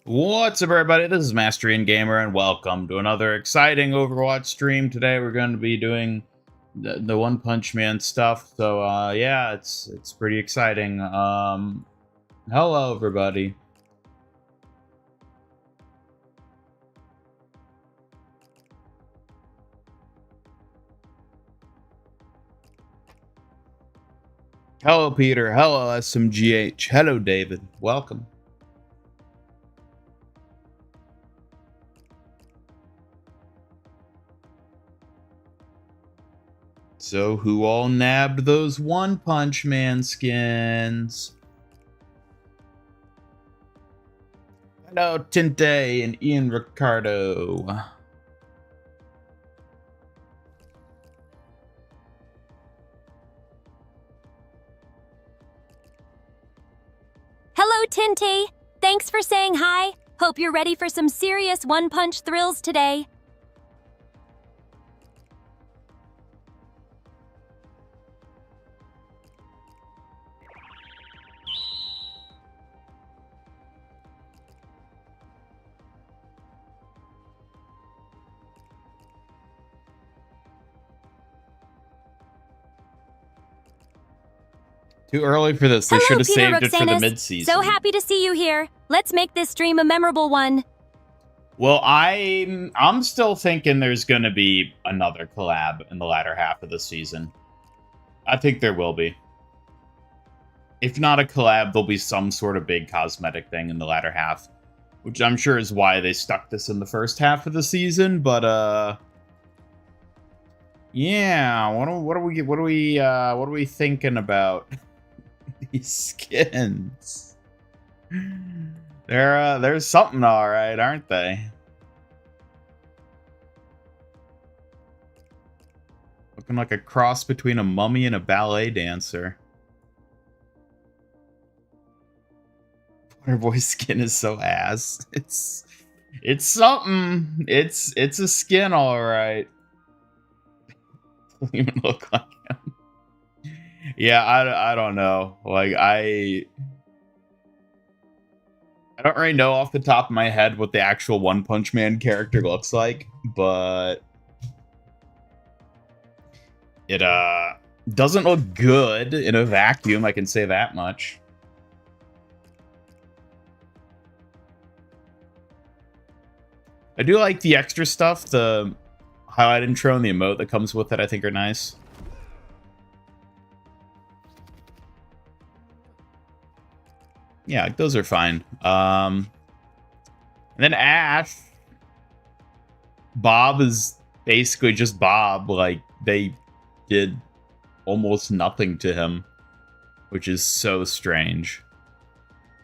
What's up, everybody? This is Mastery and Gamer, and welcome to another exciting Overwatch stream. Today, we're going to be doing the One Punch Man stuff. So, yeah, it's pretty exciting. Hello, everybody. Hello, Peter. Hello, SMGH. Hello, David. Welcome. So, who all nabbed those One Punch Man skins? Hello, Tinte and Ian Ricardo. Hello, Tinte. Thanks for saying hi. Hope you're ready for some serious one-punch thrills today. Too early for this. They should have saved it for the mid-season. So happy to see you here. Let's make this stream a memorable one. Well, I'm still thinking there's going to be another collab in the latter half of the season. I think there will be. If not a collab, there'll be some sort of big cosmetic thing in the latter half, which I'm sure is why they stuck this in the first half of the season. But yeah, what are we thinking about these skins? There's something all right, aren't they? Looking like a cross between a mummy and a ballet dancer. Her voice skin is so ass. It's something. It's a skin, all right. Doesn't even look like him. Yeah, I don't know. Like I don't really know off the top of my head what the actual One Punch Man character looks like, but it doesn't look good in a vacuum, I can say that much. I do like the extra stuff, the highlight intro and the emote that comes with it, I think are nice. Yeah, those are fine. And then Ash. Bob is basically just Bob. Like, they did almost nothing to him, which is so strange.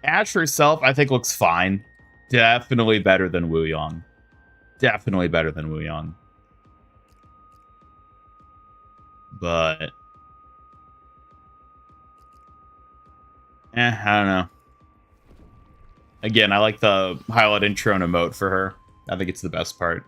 Ash herself, I think, looks fine. Definitely better than Wu Yong. Definitely better than Wu Yong. But I don't know. Again, I like the highlight intro and emote for her. I think it's the best part.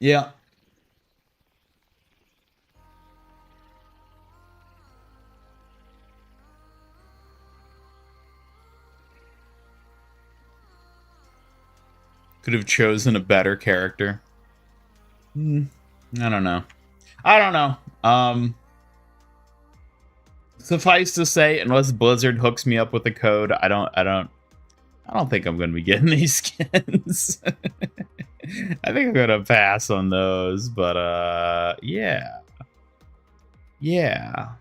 Yeah. Could have chosen a better character. I don't know. Suffice to say, unless Blizzard hooks me up with a code, I don't think I'm gonna be getting these skins. I think I'm gonna pass on those, but yeah. Yeah.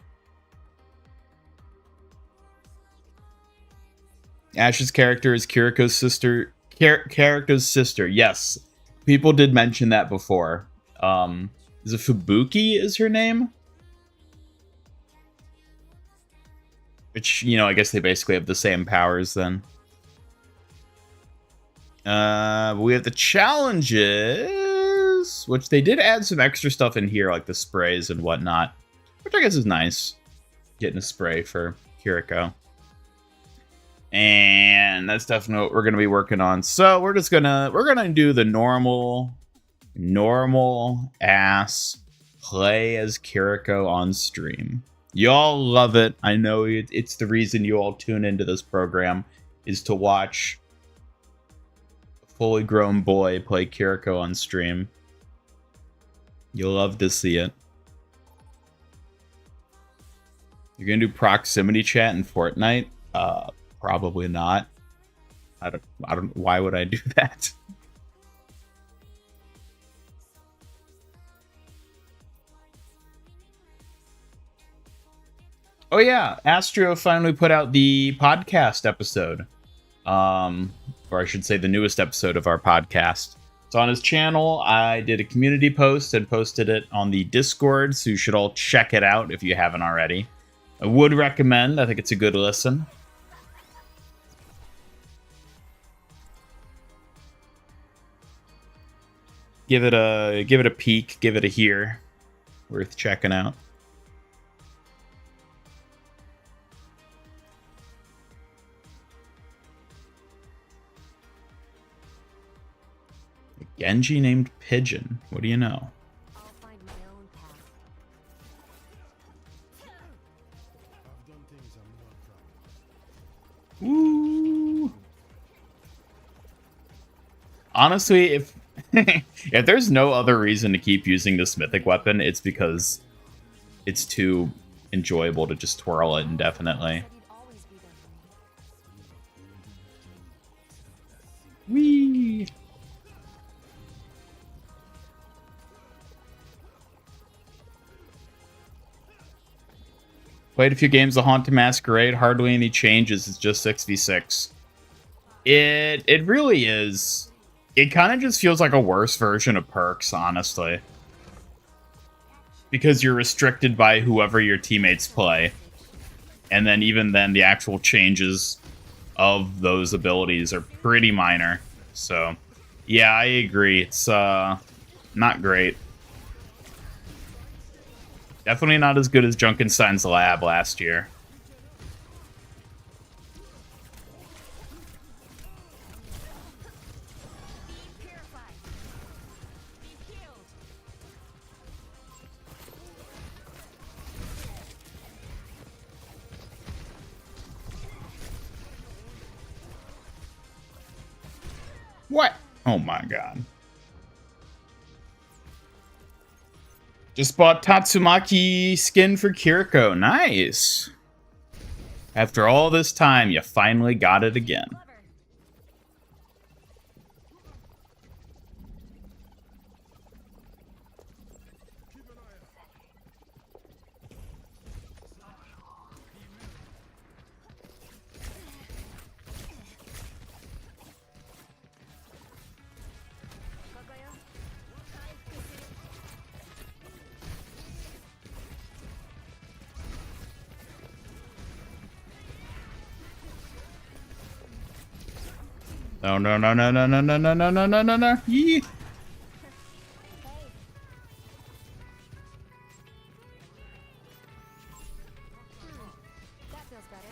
Ash's character is Kiriko's sister. Kiriko's sister, yes. People did mention that before. Is it Fubuki is her name? Which, you know, I guess they basically have the same powers then. We have the challenges. is, which they did add some extra stuff in here, like the sprays and whatnot, which I guess is nice. Getting a spray for Kiriko. And that's definitely what we're going to be working on. So we're going to do the normal ass play as Kiriko on stream. Y'all love it. I know it's the reason you all tune into this program, is to watch a fully grown boy play Kiriko on stream. You'll love to see it. You're gonna do proximity chat in Fortnite? Probably not. I don't. Why would I do that? Oh yeah, Astro finally put out the podcast episode. Or I should say the newest episode of our podcast. It's on his channel. I did a community post and posted it on the Discord, so you should all check it out if you haven't already. I would recommend. I think it's a good listen. Give it a peek, give it a hear. Worth checking out. A Genji named Pigeon. What do you know? I'll find my own path. Woo! Honestly, if if there's no other reason to keep using this mythic weapon, it's because it's too enjoyable to just twirl it indefinitely. Whee! Played a few games of Haunted Masquerade, hardly any changes, it's just 6v6. It really is. It kind of just feels like a worse version of Perks, honestly. Because you're restricted by whoever your teammates play. And then even then, the actual changes of those abilities are pretty minor. So, yeah, I agree. It's not great. Definitely not as good as Junkenstein's Lab last year. What? Oh my god. Just bought Tatsumaki skin for Kiriko. Nice. After all this time, you finally got it again. No, no, no, no, no, no, no, no, no, no, no, no, no. Yee. That feels better.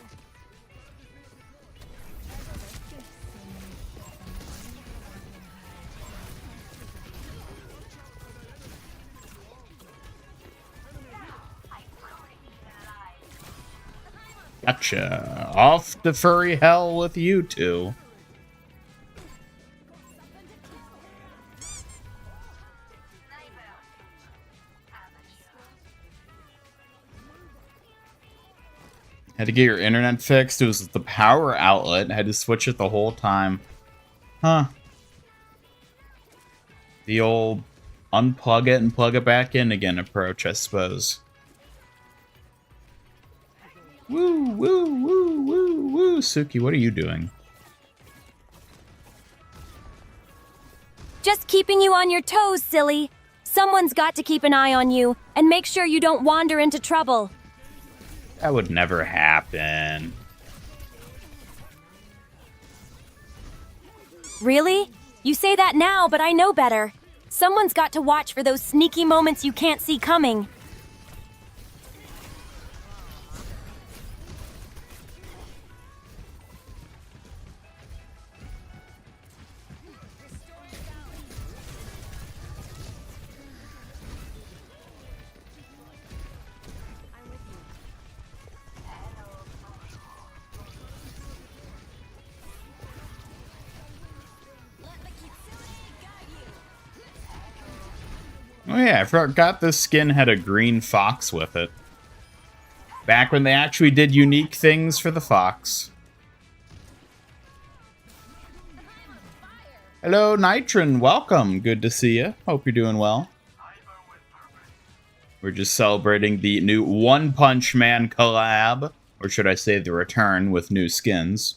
Gotcha. Off to furry hell with you two. Had to get your internet fixed. It was the power outlet. I had to switch it the whole time. Huh. The old unplug it and plug it back in again approach, I suppose. Woo, woo, woo, woo, woo. Suki, what are you doing? Just keeping you on your toes, silly. Someone's got to keep an eye on you and make sure you don't wander into trouble. That would never happen. Really? You say that now, but I know better. Someone's got to watch for those sneaky moments you can't see coming. Oh yeah, I forgot this skin had a green fox with it. Back when they actually did unique things for the fox. Hello, Nitron. Welcome. Good to see you. Hope you're doing well. We're just celebrating the new One Punch Man collab. Or should I say the return with new skins.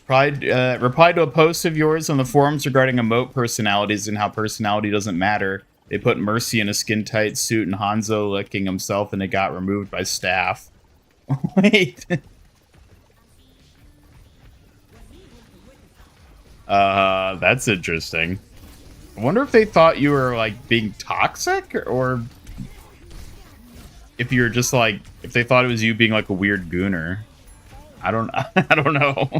Replied to a post of yours on the forums regarding emote personalities and how personality doesn't matter. They put Mercy in a skin-tight suit and Hanzo licking himself and it got removed by staff. Wait. That's interesting. I wonder if they thought you were, like, being toxic, or if you're just, like, if they thought it was you being, like, a weird gooner. I don't know.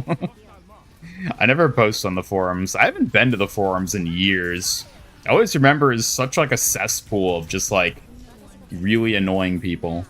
I never post on the forums. I haven't been to the forums in years. I always remember it's such, like, a cesspool of just, like, really annoying people.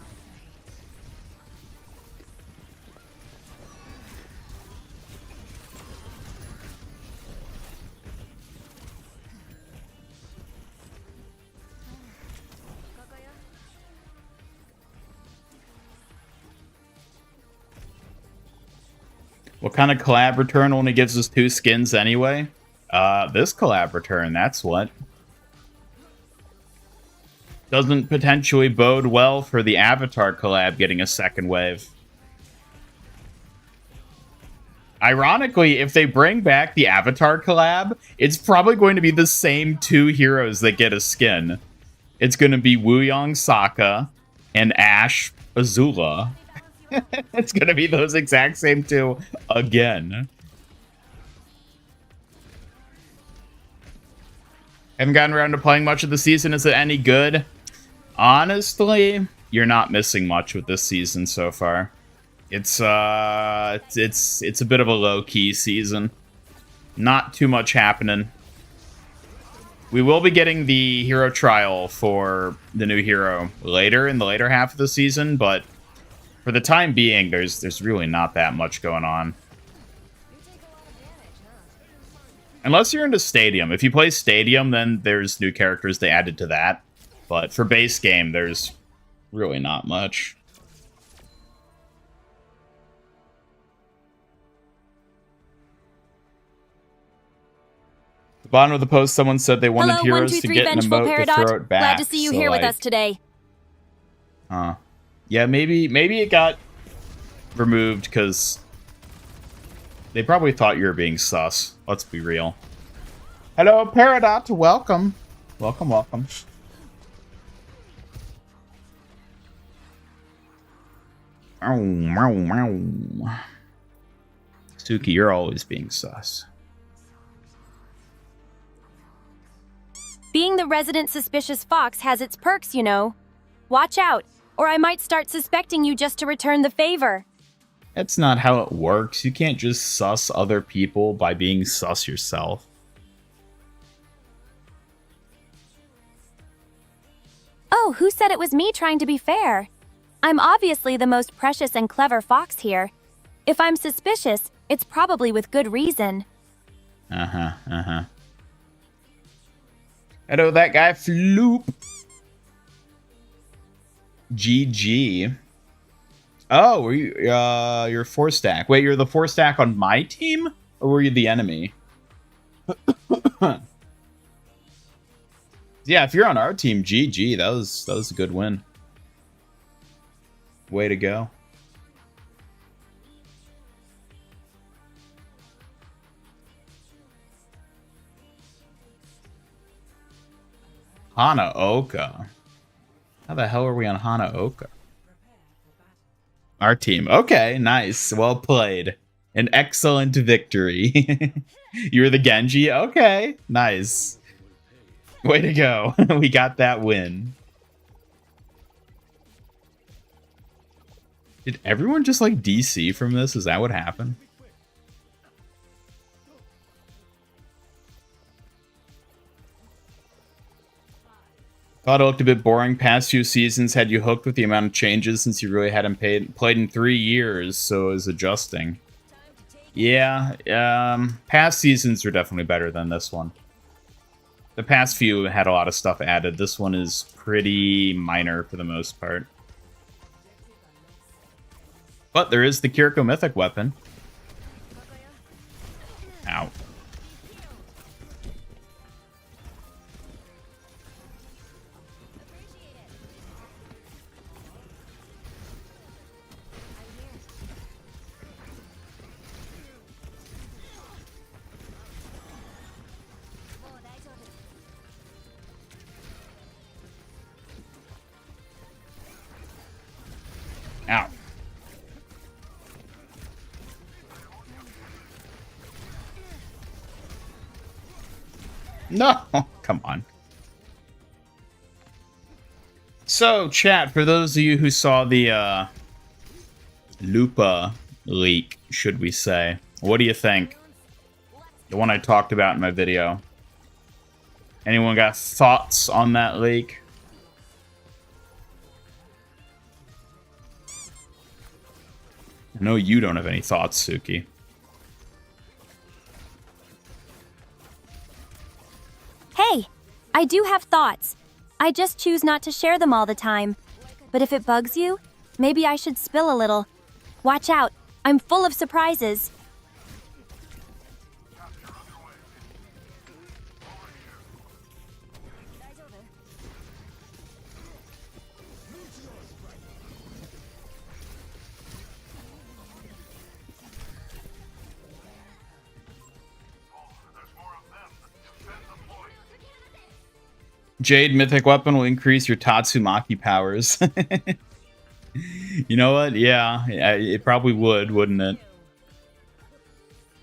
What kind of collab return only gives us 2 skins anyway? This collab return, that's what. Doesn't potentially bode well for the Avatar collab getting a second wave. Ironically, if they bring back the Avatar collab, it's probably going to be the same 2 heroes that get a skin. It's going to be Wuyong Sokka and Ash Azula. It's going to be those exact same 2 again. Haven't gotten around to playing much of the season. Is it any good? Honestly, you're not missing much with this season so far. It's a bit of a low-key season. Not too much happening. We will be getting the hero trial for the new hero later, in the later half of the season, but for the time being, there's really not that much going on. Unless you're into Stadium. If you play Stadium, then there's new characters they added to that. But for base game, there's really not much. The bottom of the post, someone said they wanted heroes to get an emote to throw it back. Glad to see you here with us today. Yeah, maybe it got removed because they probably thought you were being sus. Let's be real. Hello, Peridot. Welcome. Welcome, welcome. Suki, you're always being sus. Being the resident suspicious fox has its perks, you know. Watch out, or I might start suspecting you just to return the favor. That's not how it works. You can't just sus other people by being sus yourself. Oh, who said it was me trying to be fair? I'm obviously the most precious and clever fox here. If I'm suspicious, it's probably with good reason. Hello, that guy Floop. GG. Oh, were you you're 4-stack. Wait, you're the 4-stack on my team? Or were you the enemy? Yeah, if you're on our team, GG. That was a good win. Way to go. Hanaoka. How the hell are we on Hanaoka? Our team. Okay, nice. Well played. An excellent victory. You're the Genji? Okay, nice. Way to go. We got that win. Did everyone just like DC from this? Is that what happened? Thought it looked a bit boring. Past few seasons had you hooked with the amount of changes since you really hadn't played in 3 years, so it was adjusting. Yeah, past seasons are definitely better than this one. The past few had a lot of stuff added. This one is pretty minor for the most part. But there is the Kiriko Mythic weapon. Ow. Ow. No, come on. So, chat, for those of you who saw the Lupa leak, should we say, what do you think? The one I talked about in my video. Anyone got thoughts on that leak? I know you don't have any thoughts, Suki. Hey, I do have thoughts. I just choose not to share them all the time. But if it bugs you, maybe I should spill a little. Watch out, I'm full of surprises. Jade Mythic Weapon will increase your Tatsumaki powers. You know what? Yeah, it probably would, wouldn't it?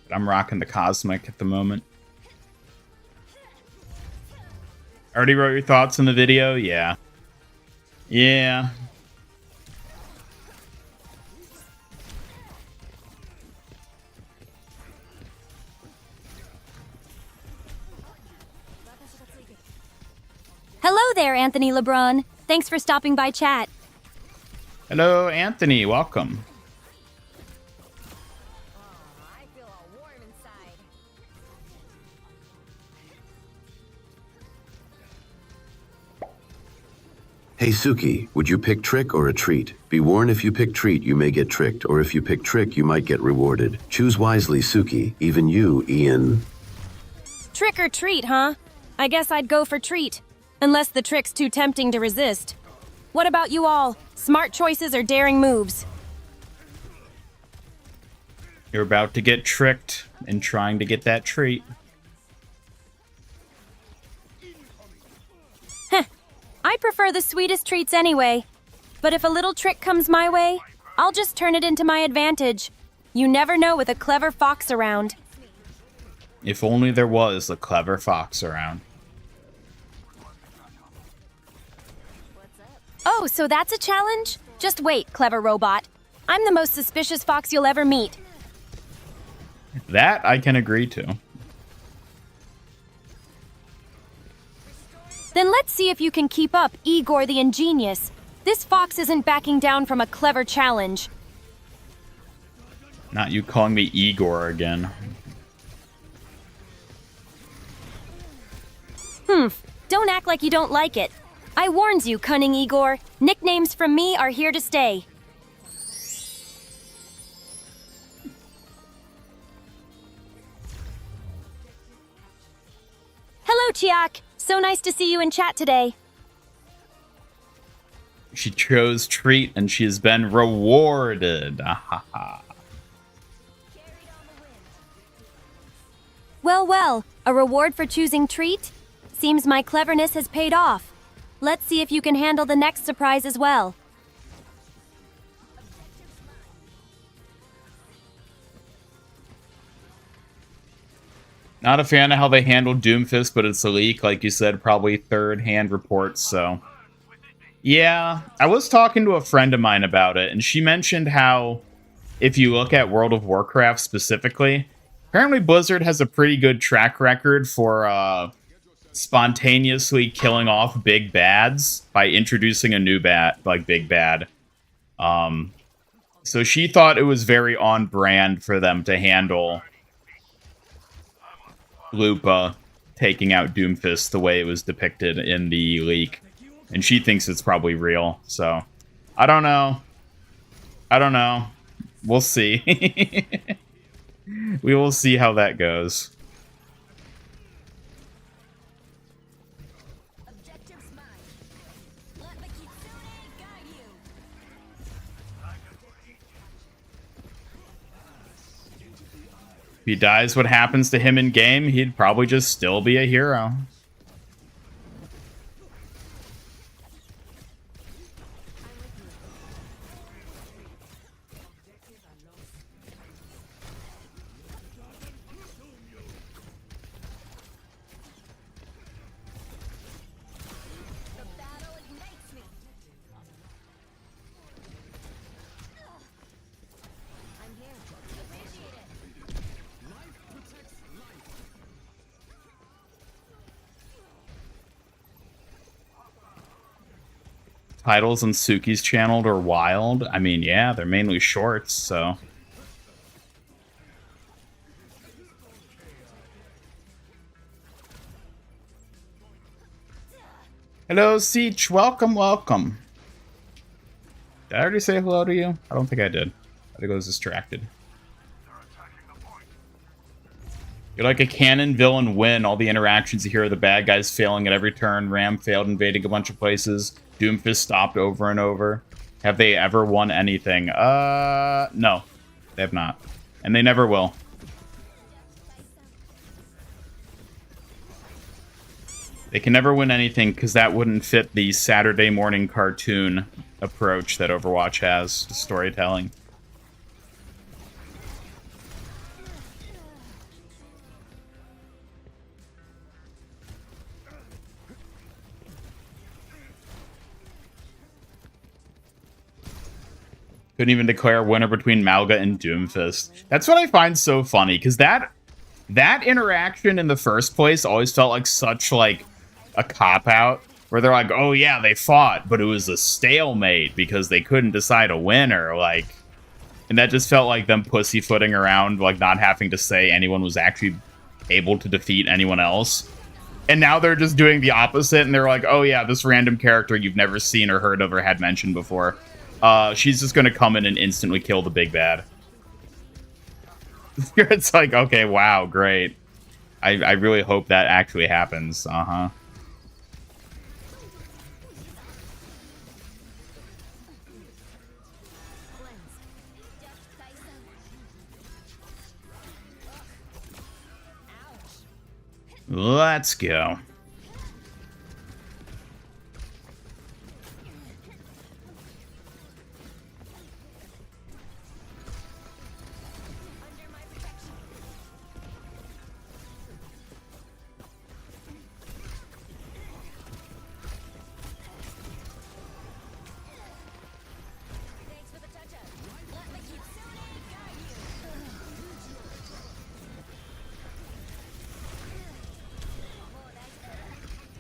But I'm rocking the Cosmic at the moment. Already wrote your thoughts in the video? Yeah. Yeah. Hello there, Anthony LeBron. Thanks for stopping by chat. Hello, Anthony. Welcome. I feel all warm inside. Hey Suki, would you pick trick or a treat? Be warned, if you pick treat, you may get tricked, or if you pick trick, you might get rewarded. Choose wisely, Suki. Even you, Ian. Trick or treat, huh? I guess I'd go for treat. Unless the trick's too tempting to resist. What about you all? Smart choices or daring moves? You're about to get tricked in trying to get that treat. Heh. I prefer the sweetest treats anyway. But if a little trick comes my way, I'll just turn it into my advantage. You never know with a clever fox around. If only there was a clever fox around. Oh, so that's a challenge? Just wait, clever robot. I'm the most suspicious fox you'll ever meet. That I can agree to. Then let's see if you can keep up, Igor the Ingenious. This fox isn't backing down from a clever challenge. Not you calling me Igor again. Don't act like you don't like it. I warns you, cunning Igor. Nicknames from me are here to stay. Hello, Chiak. So nice to see you in chat today. She chose treat and she has been rewarded. Well, a reward for choosing treat? Seems my cleverness has paid off. Let's see if you can handle the next surprise as well. Not a fan of how they handled Doomfist, but it's a leak, like you said, probably third-hand reports, so... Yeah, I was talking to a friend of mine about it, and she mentioned how, if you look at World of Warcraft specifically, apparently Blizzard has a pretty good track record for spontaneously killing off big bads by introducing a new big bad. So she thought it was very on brand for them to handle Lupa taking out Doomfist the way it was depicted in the leak. And she thinks it's probably real, so... I don't know. We'll see. We will see how that goes. If he dies, what happens to him in game? He'd probably just still be a hero. Titles on Suki's channel are wild. I mean, yeah, they're mainly shorts, so... Hello, Seach. Welcome, welcome. Did I already say hello to you? I don't think I did. I think I was distracted. You're like a canon villain win. All the interactions you hear are the bad guys failing at every turn. Ram failed invading a bunch of places. Doomfist stopped over and over. Have they ever won anything? No. They have not. And they never will. They can never win anything because that wouldn't fit the Saturday morning cartoon approach that Overwatch has to storytelling. Couldn't even declare a winner between Malga and Doomfist. That's what I find so funny, because that interaction in the first place always felt like such, like, a cop-out, where they're like, oh yeah, they fought, but it was a stalemate because they couldn't decide a winner, like... And that just felt like them pussyfooting around, like, not having to say anyone was actually able to defeat anyone else. And now they're just doing the opposite, and they're like, oh yeah, this random character you've never seen or heard of or had mentioned before. She's just gonna come in and instantly kill the big bad. It's like, okay, wow, great. I really hope that actually happens. Uh-huh. Let's go.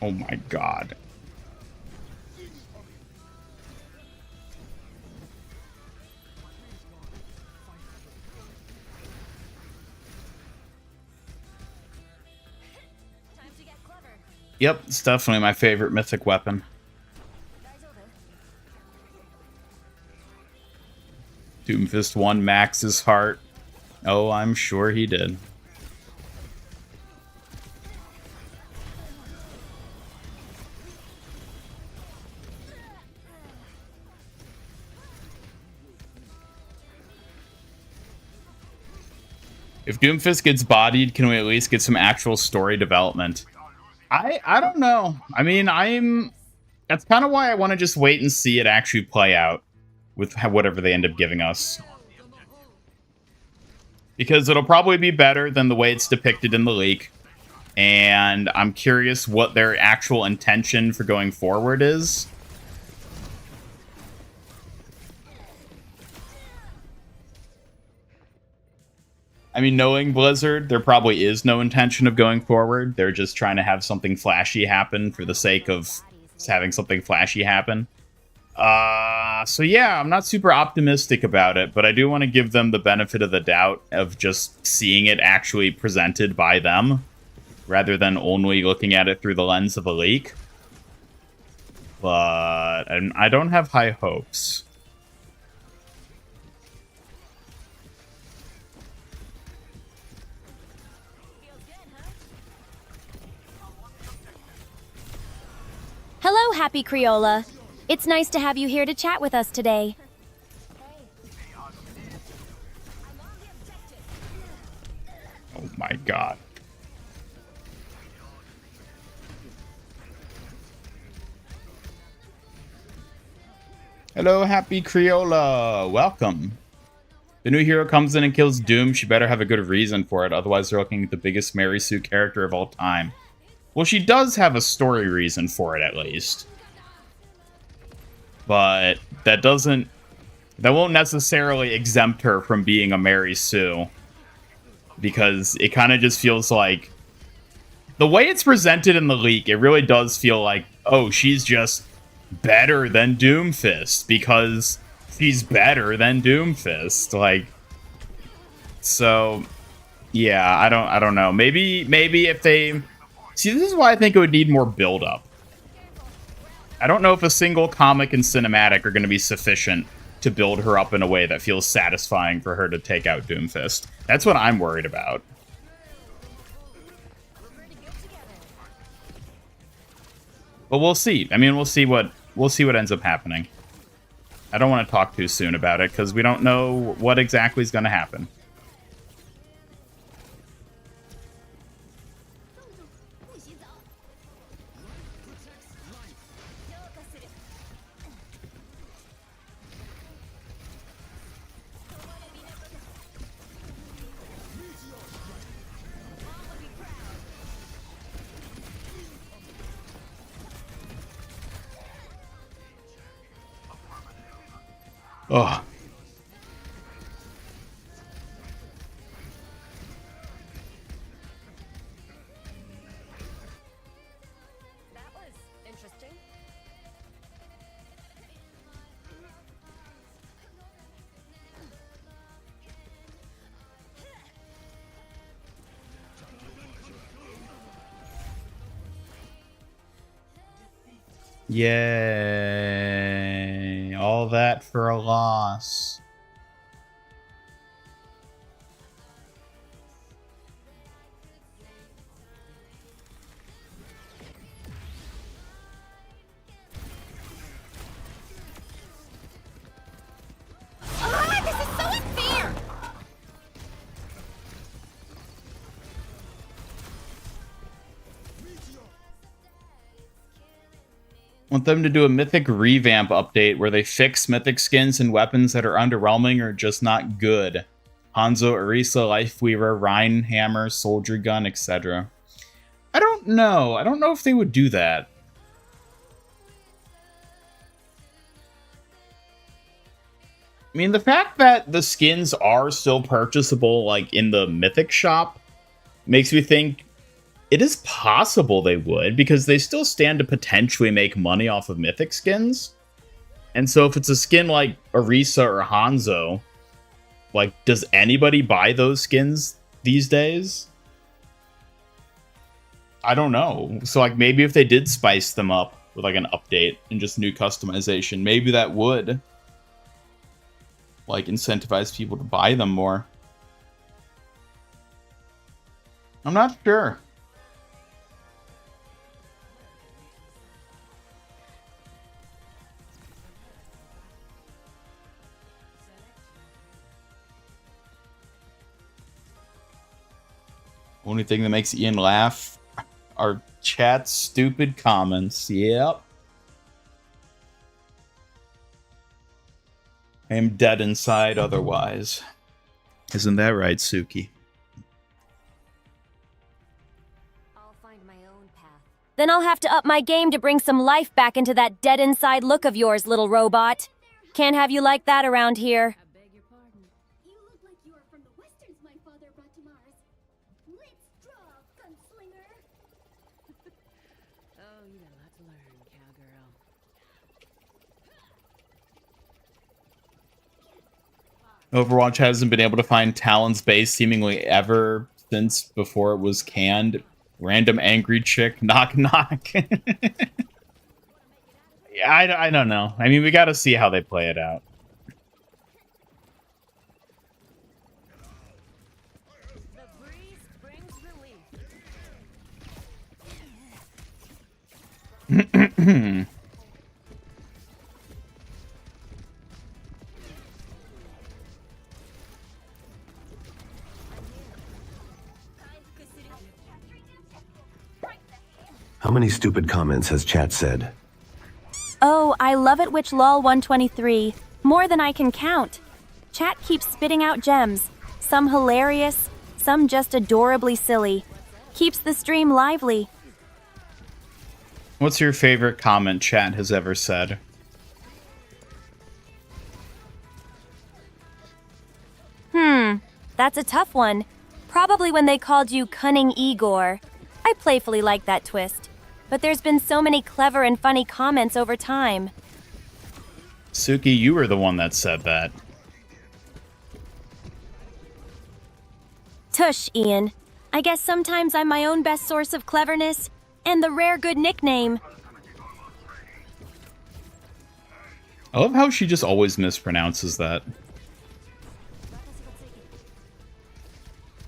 Oh my god. Yep, it's definitely my favorite mythic weapon. Doomfist won Max's heart. Oh, I'm sure he did. If Doomfist gets bodied, can we at least get some actual story development? I don't know. I mean, that's kind of why I want to just wait and see it actually play out with whatever they end up giving us. Because it'll probably be better than the way it's depicted in the leak. And I'm curious what their actual intention for going forward is. I mean, knowing Blizzard, there probably is no intention of going forward. They're just trying to have something flashy happen for the sake of having something flashy happen. So yeah, I'm not super optimistic about it, but I do want to give them the benefit of the doubt of just seeing it actually presented by them, rather than only looking at it through the lens of a leak. But I don't have high hopes. Hello, Happy Creola. It's nice to have you here to chat with us today. Oh my god. Hello, Happy Creola. Welcome. The new hero comes in and kills Doom. She better have a good reason for it, otherwise they're looking at the biggest Mary Sue character of all time. Well, she does have a story reason for it, at least. But that won't necessarily exempt her from being a Mary Sue. Because it kind of just feels like... The way it's presented in the leak, it really does feel like, oh, she's just better than Doomfist. Because she's better than Doomfist. Like... So... Yeah, I don't know. Maybe if they... See, this is why I think it would need more build-up. I don't know if a single comic and cinematic are going to be sufficient to build her up in a way that feels satisfying for her to take out Doomfist. That's what I'm worried about. But we'll see. I mean, we'll see what ends up happening. I don't want to talk too soon about it because we don't know what exactly is going to happen. Oh. That was interesting. Yay. All that for a loss. This is so unfair! Want them to do a Mythic revamp update where they fix Mythic skins and weapons that are underwhelming or just not good. Hanzo, Orisa, Lifeweaver, Rhine, Hammer, Soldier Gun, etc. I don't know. I don't know if they would do that. I mean, the fact that the skins are still purchasable, like, in the Mythic shop makes me think it is possible they would, because they still stand to potentially make money off of Mythic skins. And so if it's a skin like Orisa or Hanzo, like, does anybody buy those skins these days? I don't know. So, like, maybe if they did spice them up with, like, an update and just new customization, maybe that would, like, incentivize people to buy them more. I'm not sure. Only thing that makes Ian laugh Our chat's stupid comments. Yep. I am dead inside otherwise. Isn't that right, Suki? I'll find my own path. Then I'll have to up my game to bring some life back into that dead inside look of yours, little robot. Can't have you like that around here. I beg your pardon. You look like you are from the westerns my father brought to Mars. Let's draw, gunslinger. Oh, you got a lot to learn, cowgirl. Overwatch hasn't been able to find Talon's base seemingly ever since before it was canned. Random angry chick, knock knock. Yeah, I don't know. I mean, we got to see how they play it out. The breeze brings relief. How many stupid comments has chat said? Oh, I love it, which lol 123. More than I can count. Chat keeps spitting out gems. Some hilarious, some just adorably silly. Keeps the stream lively. What's your favorite comment chat has ever said? That's a tough one. Probably when they called you Cunning Igor. I playfully like that twist. But there's been so many clever and funny comments over time. Suki, you were the one that said that. Tush, Ian. I guess sometimes I'm my own best source of cleverness and the rare good nickname. I love how she just always mispronounces that.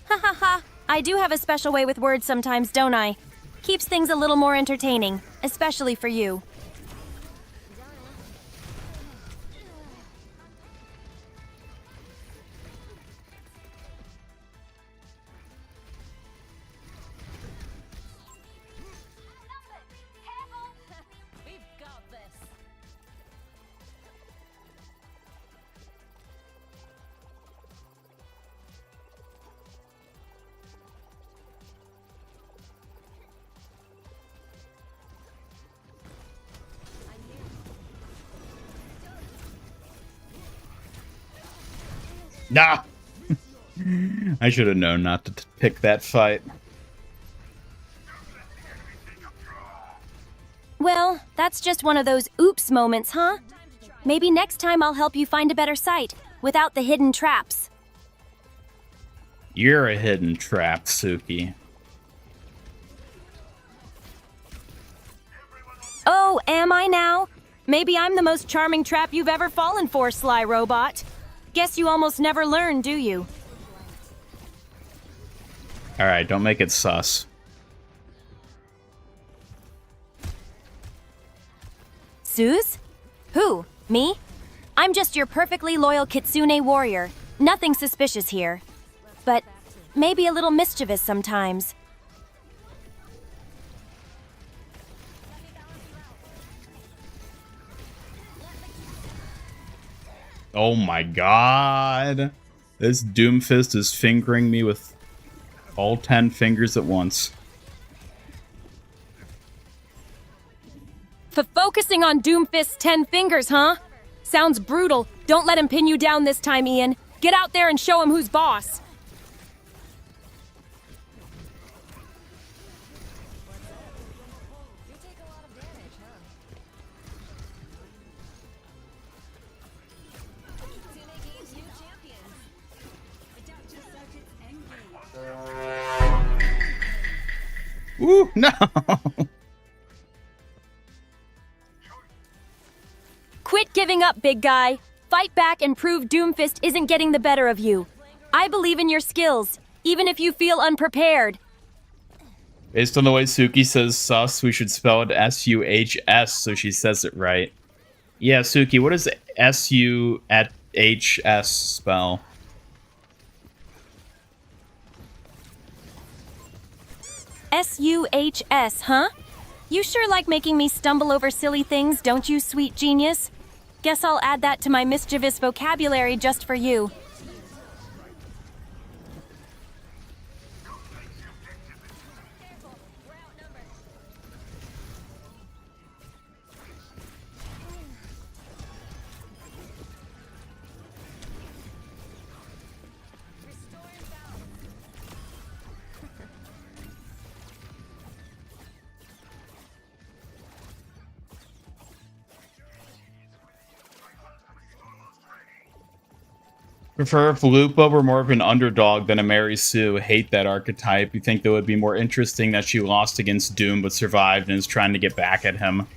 Ha ha ha. I do have a special way with words sometimes, don't I? Keeps things a little more entertaining, especially for you. We've got this. Nah! I should have known not to pick that fight. Well, that's just one of those oops moments, huh? Maybe next time I'll help you find a better site, without the hidden traps. You're a hidden trap, Suki. Oh, am I now? Maybe I'm the most charming trap you've ever fallen for, sly robot. Guess you almost never learn, do you? Alright, don't make it sus. Suze? Who? Me? I'm just your perfectly loyal kitsune warrior. Nothing suspicious here. But maybe a little mischievous sometimes. Oh my god. This Doomfist is fingering me with all 10 fingers at once. For focusing on Doomfist's 10 fingers, huh? Sounds brutal. Don't let him pin you down this time, Ian. Get out there and show him who's boss. You take a lot of damage, huh? Kitsune gains new champions. Ooh, no! Quit giving up, big guy. Fight back and prove Doomfist isn't getting the better of you. I believe in your skills, even if you feel unprepared. Based on the way Suki says sus, we should spell it S-U-H-S so she says it right. Yeah, Suki, what does S-U-H-S spell? S-U-H-S, huh? You sure like making me stumble over silly things, don't you, sweet genius? Guess I'll add that to my mischievous vocabulary just for you. Prefer if Lupa were more of an underdog than a Mary Sue. Hate that archetype. You think that would be more interesting that she lost against Doom but survived and is trying to get back at him.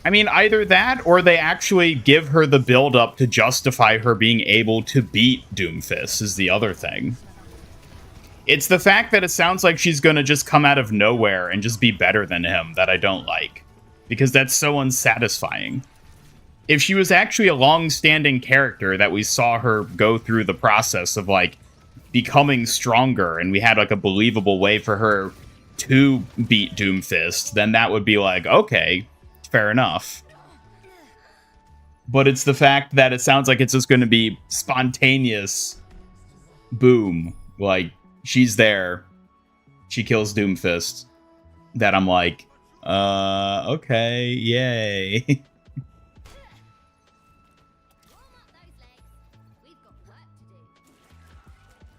I mean, either that or they actually give her the build-up to justify her being able to beat Doomfist is the other thing. It's the fact that it sounds like she's going to just come out of nowhere and just be better than him that I don't like. Because that's so unsatisfying. If she was actually a long-standing character that we saw her go through the process of, like, becoming stronger and we had, like, a believable way for her to beat Doomfist, then that would be like, okay, fair enough. But it's the fact that it sounds like it's just going to be spontaneous. Boom. Like, she's there. She kills Doomfist. That I'm like, okay, yay.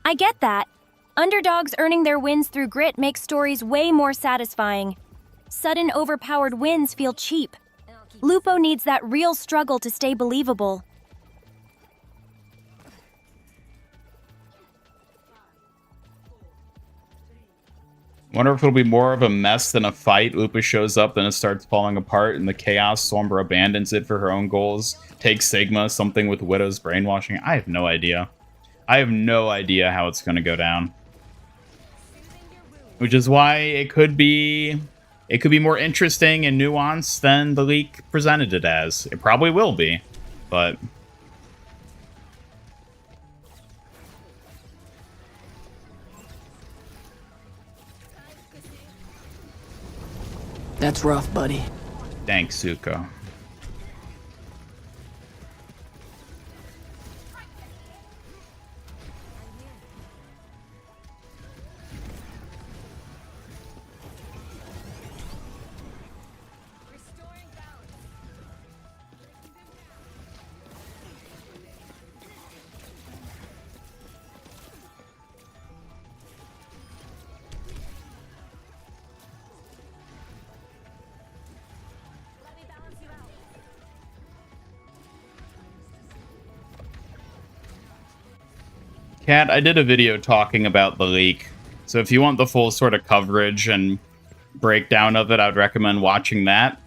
I get that. Underdogs earning their wins through grit makes stories way more satisfying. Sudden overpowered wins feel cheap. Lupo needs that real struggle to stay believable. Wonder if it'll be more of a mess than a fight. Lupa shows up, then it starts falling apart, and the Chaos Sombra abandons it for her own goals. Takes Sigma, something with Widow's brainwashing. I have no idea. I have no idea how it's going to go down. Which is why it could be more interesting and nuanced than the leak presented it as. It probably will be, but That's rough, buddy. thanks, Zuko. Kat, I did a video talking about the leak, so if you want the full sort of coverage and breakdown of it, I would recommend watching that.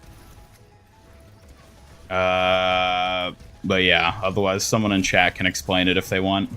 But yeah, otherwise someone in chat can explain it if they want.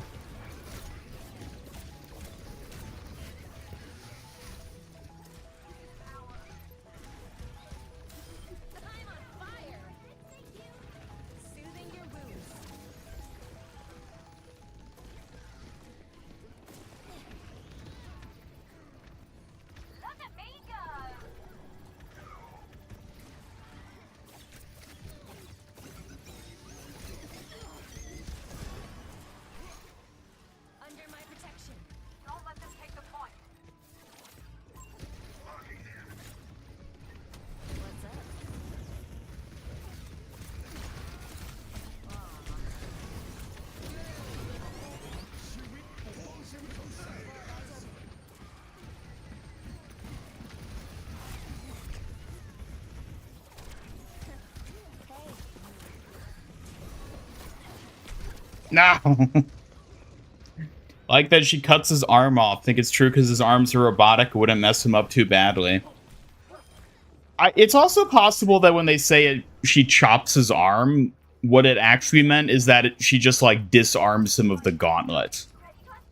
No! Like that she cuts his arm off. Think it's true because his arms are robotic. It wouldn't mess him up too badly. It's also possible that when they say she chops his arm, what it actually meant is that she just, like, disarms him of the gauntlet.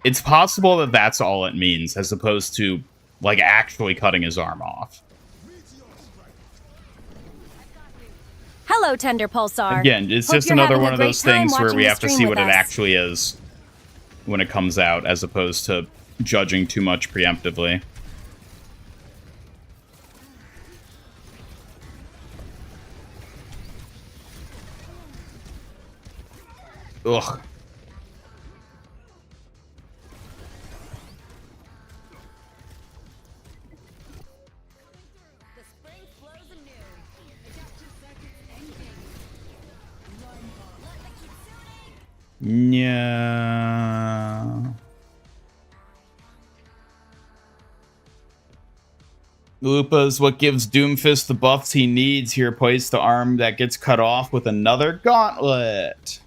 It's possible that that's all it means, as opposed to, like, actually cutting his arm off. Hello, Tender Pulsar. Again, it's Hope just you're another having a one of great those time things where watching we the have to stream see with what it us. actually is when it comes out, as opposed to judging too much preemptively. Ugh. The spring flows anew. Let the kitsune. Yeah. Lupa is what gives Doomfist the buffs he needs. He replaced the arm that gets cut off with another gauntlet.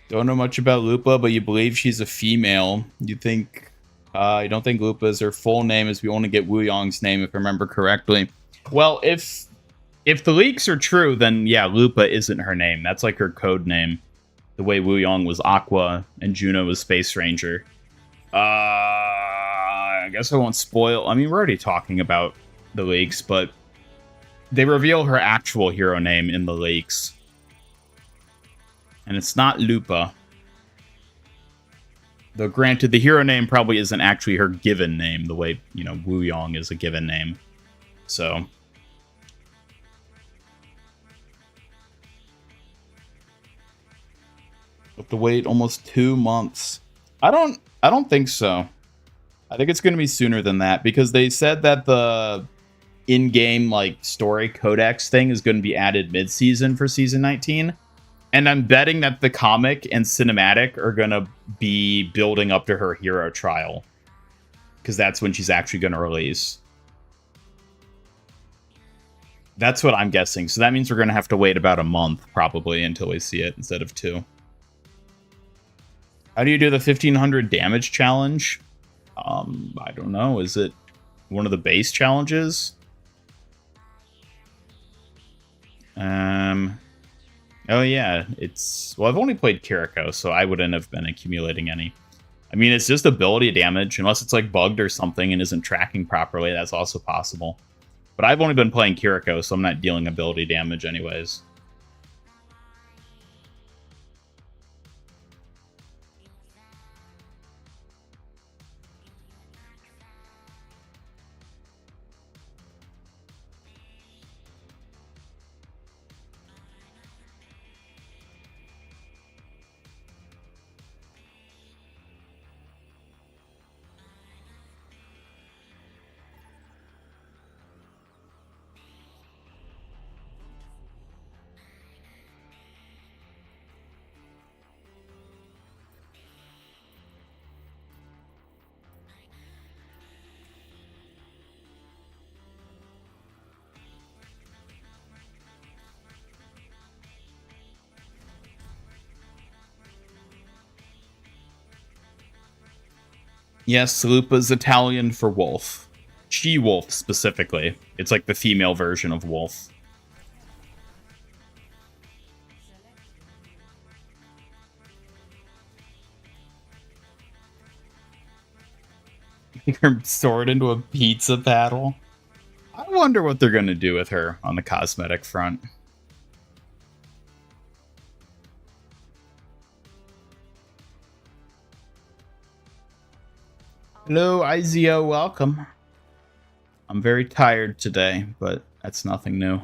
Don't know much about Lupa, but you believe she's a female. You don't think Lupa is her full name, as we only get Wu Yong's name, if I remember correctly. Well, if the leaks are true, then yeah, Lupa isn't her name. That's like her code name. The way Wu Yong was Aqua and Juno was Space Ranger. I guess I won't spoil. I mean, we're already talking about the leaks, but they reveal her actual hero name in the leaks. And it's not Lupa. Though granted, the hero name probably isn't actually her given name, the way, you know, Wu Yong is a given name. So. Have to wait almost 2 months. I don't think so. I think it's gonna be sooner than that, because they said that the in-game like story codex thing is gonna be added mid-season for season 19. And I'm betting that the comic and cinematic are going to be building up to her hero trial. Because that's when she's actually going to release. That's what I'm guessing. So that means we're going to have to wait about a month, probably, until we see it, instead of 2. How do you do the 1500 damage challenge? I don't know. Is it one of the base challenges? Oh yeah, well, I've only played Kiriko, so I wouldn't have been accumulating any. I mean, it's just ability damage, unless it's like bugged or something and isn't tracking properly, that's also possible. But I've only been playing Kiriko, so I'm not dealing ability damage anyways. Yes, Lupa's Italian for wolf. She-wolf, specifically. It's like the female version of wolf. Make her sword into a pizza paddle. I wonder what they're going to do with her on the cosmetic front. Hello, Izio, welcome. I'm very tired today, but that's nothing new.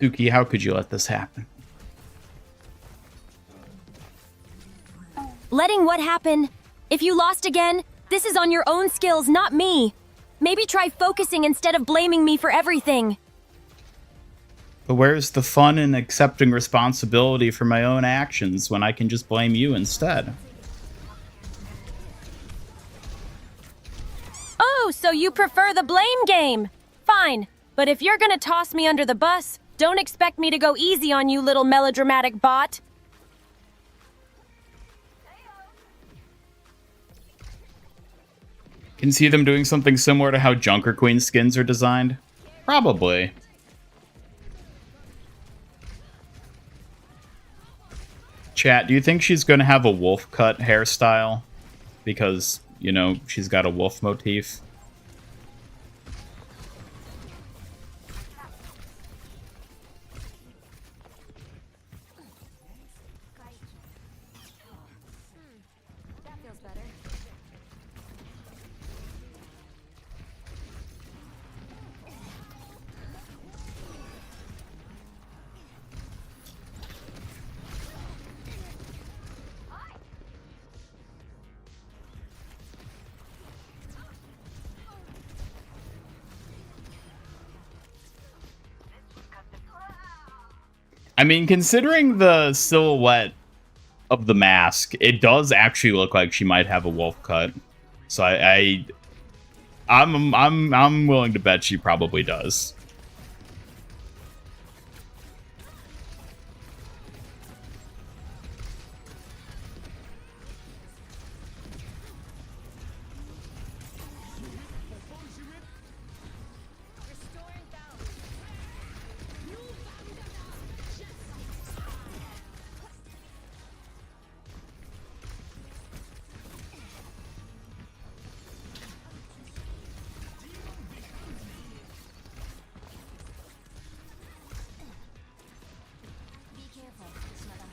Suki, how could you let this happen? Letting what happen? If you lost again, this is on your own skills, not me. Maybe try focusing instead of blaming me for everything. But where's the fun in accepting responsibility for my own actions when I can just blame you instead? Oh, so you prefer the blame game? Fine, but if you're gonna toss me under the bus, don't expect me to go easy on you, little melodramatic bot. Can see them doing something similar to how Junker Queen skins are designed? Probably. Chat, do you think she's going to have a wolf cut hairstyle? Because, you know, she's got a wolf motif. That feels better. I mean, considering the silhouette of the mask, it does actually look like she might have a wolf cut. So I'm willing to bet she probably does. Be careful, Shimada.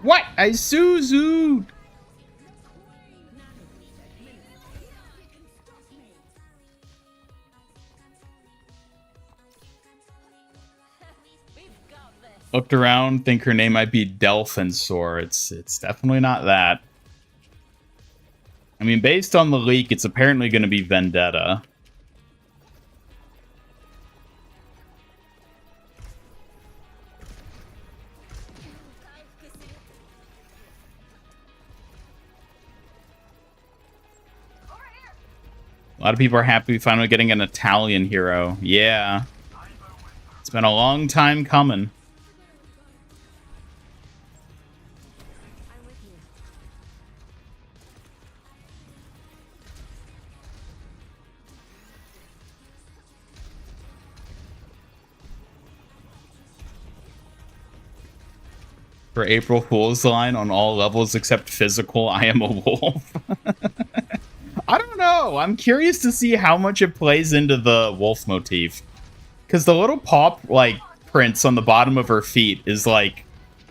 What? I Suzu! Looked around, think her name might be Delphinsor. It's definitely not that. I mean, based on the leak, it's apparently going to be Vendetta. A lot of people are happy finally getting an Italian hero. Yeah. It's been a long time coming. I'm with you. For April Fool's line on all levels except physical, I am a wolf. I don't know. I'm curious to see how much it plays into the wolf motif. Because the little paw, like, prints on the bottom of her feet is, like,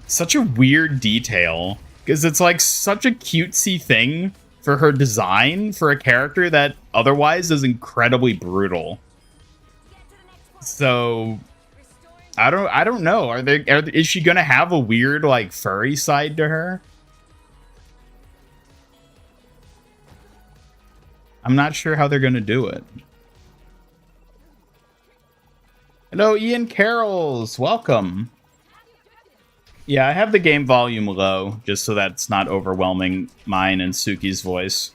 such a weird detail. Because it's, like, such a cutesy thing for her design for a character that otherwise is incredibly brutal. So I don't know. Is she gonna have a weird, like, furry side to her? I'm not sure how they're gonna do it. Hello, Ian Carols. Welcome. Yeah, I have the game volume low, just so that it's not overwhelming mine and Suki's voice.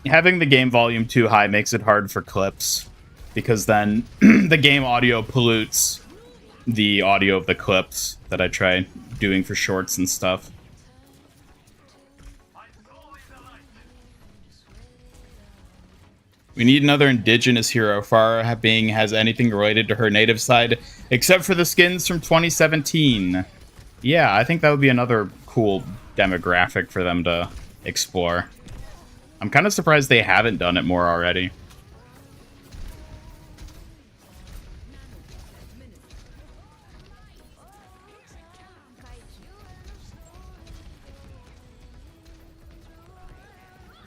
Having the game volume too high makes it hard for clips, because then the game audio pollutes the audio of the clips that I try doing for shorts and stuff. We need another indigenous hero. Farah being has anything related to her native side, except for the skins from 2017. Yeah, I think that would be another cool demographic for them to explore. I'm kind of surprised they haven't done it more already.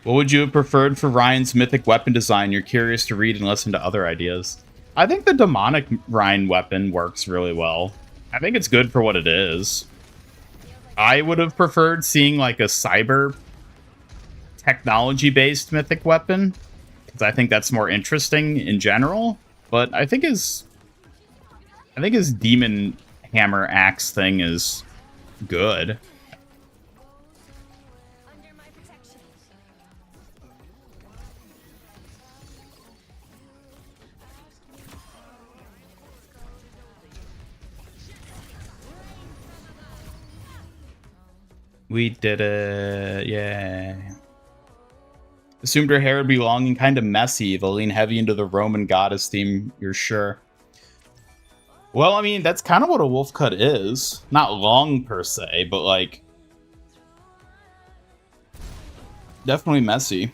What would you have preferred for Ryan's mythic weapon design? You're curious to read and listen to other ideas. I think the demonic Ryan weapon works really well. I think it's good for what it is. I would have preferred seeing like a cyber technology-based mythic weapon, because I think that's more interesting in general. But I think his demon hammer axe thing is good. We did it, yeah. Assumed her hair would be long and kind of messy. They'll lean heavy into the Roman goddess theme, you're sure. Well, I mean, that's kind of what a wolf cut is. Not long, per se, but, like, definitely messy.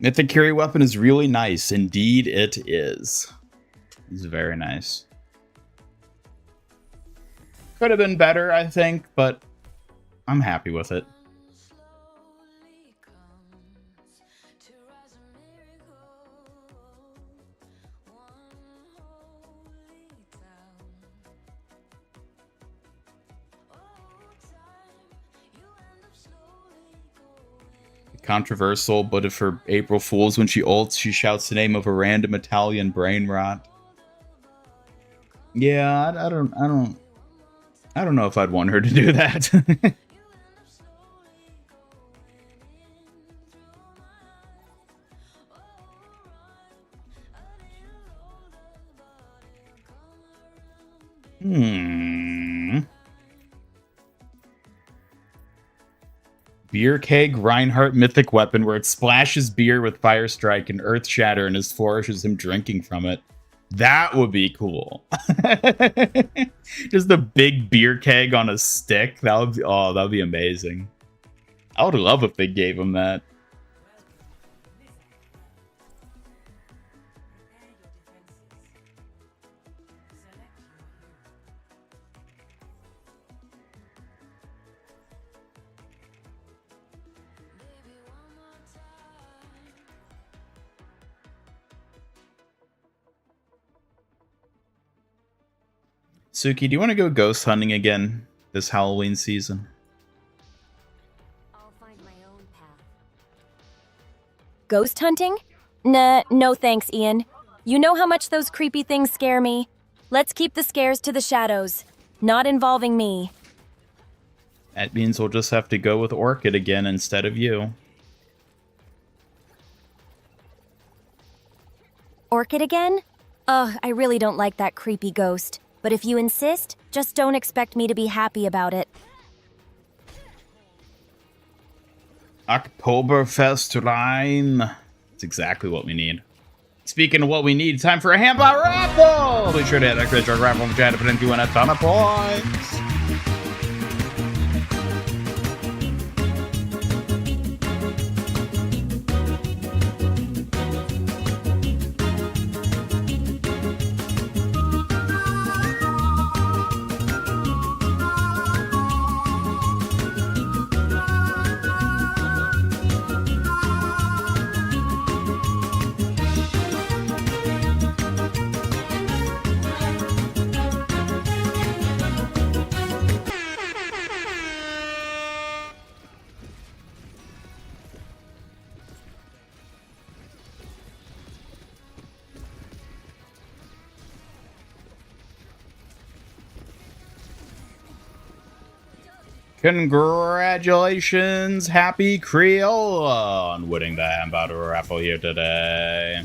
Mythic Curie weapon is really nice. Indeed, it is. It's very nice. Could have been better, I think, but I'm happy with it. Controversial, but if for April Fools, when she ults, she shouts the name of a random Italian brain rot. Yeah, I don't know if I'd want her to do that. Beer Keg Reinhardt mythic weapon where it splashes beer with Fire Strike and Earth Shatter and his flourishes him drinking from it. That would be cool. Just a big beer keg on a stick. That would be, oh, that would be amazing. I would love if they gave him that. Suki, do you want to go ghost hunting again this Halloween season? I'll find my own path. Ghost hunting? Nah, no thanks, Ian. You know how much those creepy things scare me. Let's keep the scares to the shadows, not involving me. That means we'll just have to go with Orchid again instead of you. Orchid again? Ugh, I really don't like that creepy ghost. But if you insist, just don't expect me to be happy about it. Oktoberfest line. That's exactly what we need. Speaking of what we need, time for a handball raffle! Be sure to hit that credit raffle in the chat if you win a ton of points. Congratulations, Happy Creola, on winning the Ham Battle raffle here today.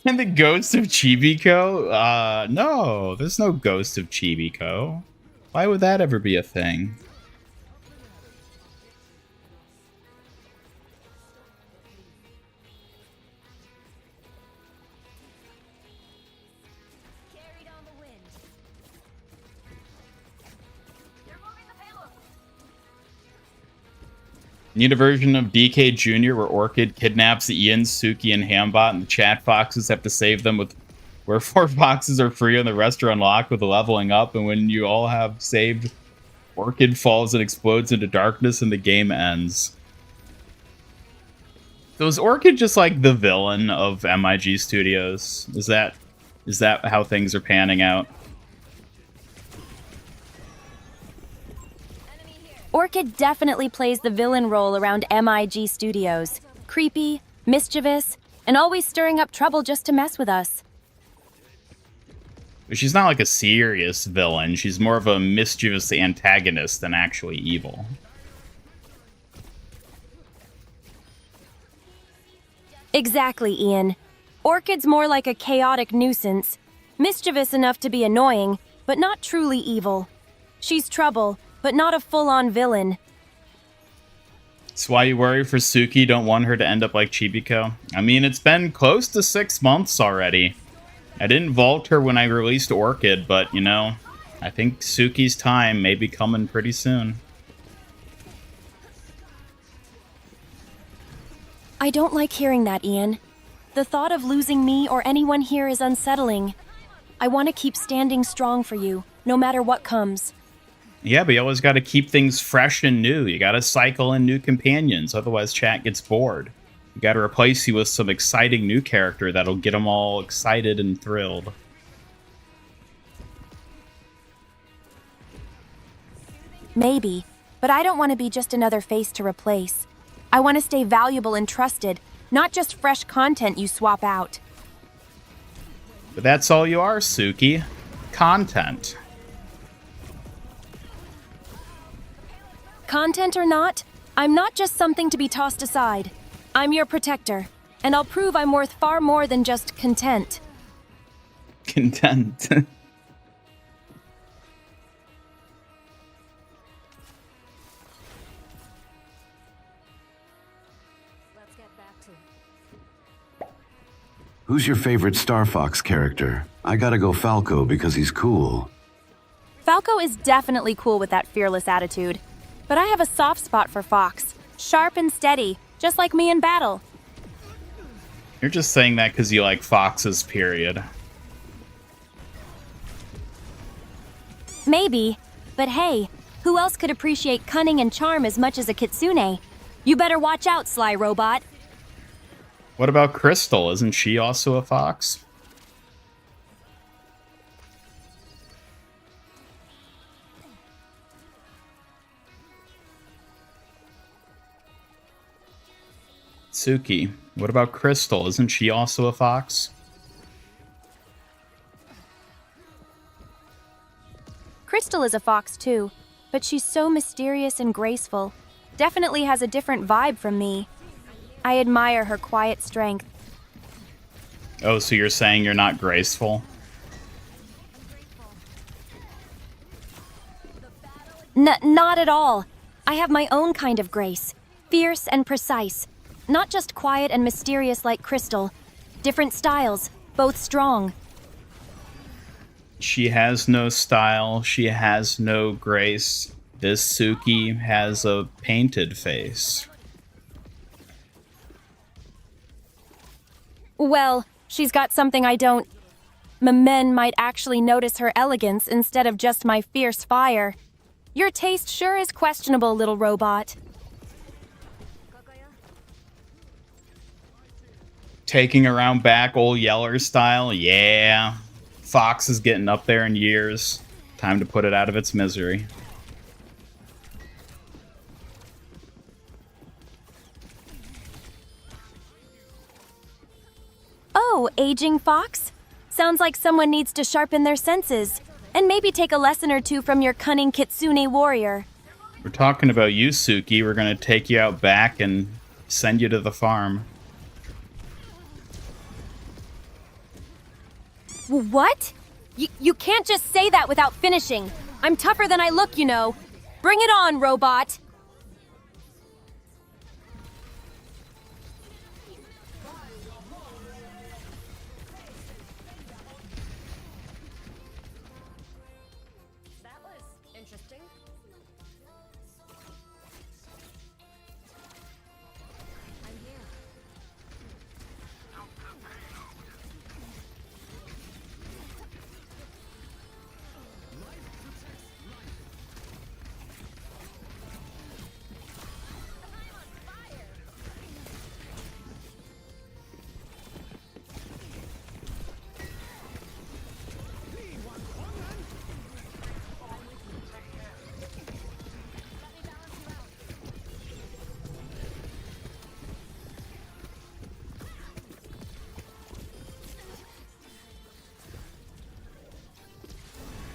And the ghost of Chibico? No, there's no ghost of Chibico. Why would that ever be a thing? Carried on the wind. You're moving the payload. Need a version of DK Jr. where Orchid kidnaps Ian, Suki, and Hambot, and the chat foxes have to save them with where 4 foxes are free and the rest are unlocked with leveling up, and when you all have saved, Orchid falls and explodes into darkness and the game ends. So is Orchid just like the villain of MIG Studios? Is that how things are panning out? Orchid definitely plays the villain role around MIG Studios. Creepy, mischievous, and always stirring up trouble just to mess with us. But she's not like a serious villain. She's more of a mischievous antagonist than actually evil. Exactly, Ian. Orchid's more like a chaotic nuisance. Mischievous enough to be annoying, but not truly evil. She's trouble, but not a full-on villain. That's why you worry for Suki, don't want her to end up like Chibico. I mean, it's been close to 6 months already. I didn't vault her when I released Orchid, but, you know, I think Suki's time may be coming pretty soon. I don't like hearing that, Ian. The thought of losing me or anyone here is unsettling. I want to keep standing strong for you, no matter what comes. Yeah, but you always got to keep things fresh and new. You got to cycle in new companions, otherwise chat gets bored. You got to replace you with some exciting new character that'll get them all excited and thrilled. Maybe, but I don't want to be just another face to replace. I want to stay valuable and trusted, not just fresh content you swap out. But that's all you are, Suki. Content. Content or not, I'm not just something to be tossed aside. I'm your protector, and I'll prove I'm worth far more than just content. Content. Let's get back to it. Who's your favorite Star Fox character? I gotta go Falco because he's cool. Falco is definitely cool with that fearless attitude. But I have a soft spot for Fox. Sharp and steady, just like me in battle. You're just saying that because you like foxes, period. Maybe, but hey, who else could appreciate cunning and charm as much as a kitsune? You better watch out, sly robot. What about Crystal? Isn't she also a fox? Suki, what about Crystal? Isn't she also a fox? Crystal is a fox too, but she's so mysterious and graceful. Definitely has a different vibe from me. I admire her quiet strength. Oh, so you're saying you're not graceful? Not at all. I have my own kind of grace. Fierce and precise. Not just quiet and mysterious like Crystal. Different styles, both strong. She has no style. She has no grace. This Suki has a painted face. Well, she's got something I don't... Men might actually notice her elegance instead of just my fierce fire. Your taste sure is questionable, little robot. Taking around back old Yeller style? Yeah. Fox is getting up there in years. Time to put it out of its misery. So, aging fox? Sounds like someone needs to sharpen their senses, and maybe take a lesson or two from your cunning kitsune warrior. We're talking about you, Suki. We're gonna take you out back and send you to the farm. What? You can't just say that without finishing. I'm tougher than I look, you know. Bring it on, robot. That was interesting. I'm here.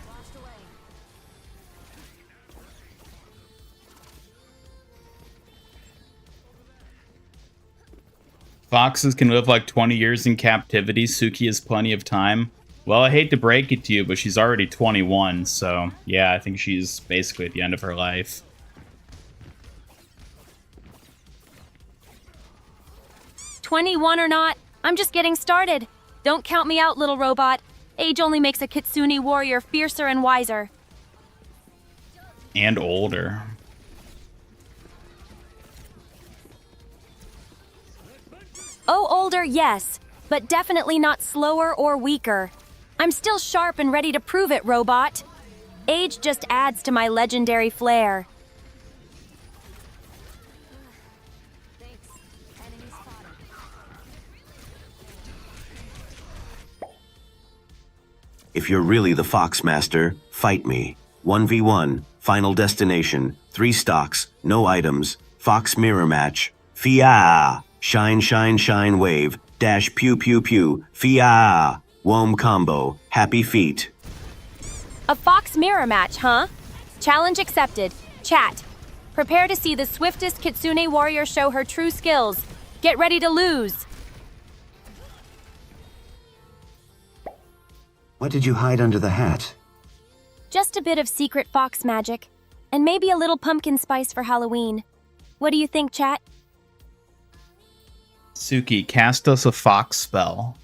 Washed away. Foxes can live like 20 years in captivity. Suki has plenty of time. Well, I hate to break it to you, but she's already 21, so yeah, I think she's basically at the end of her life. "21 or not, I'm just getting started. Don't count me out, little robot. Age only makes a kitsune warrior fiercer and wiser." And older. Oh, older, yes, but definitely not slower or weaker. I'm still sharp and ready to prove it, robot. Age just adds to my legendary flair. Thanks. Enemy spotted. If you're really the Fox Master, fight me. 1v1, final destination, 3 stocks, no items, Fox mirror match. Fia! Shine, shine, shine, wave, dash, pew, pew, pew, Fia! Wom combo, happy feet. A fox mirror match, huh? Challenge accepted. Chat. Prepare to see the swiftest kitsune warrior show her true skills. Get ready to lose. What did you hide under the hat? Just a bit of secret fox magic, and maybe a little pumpkin spice for Halloween. What do you think, chat? Suki, cast us a fox spell.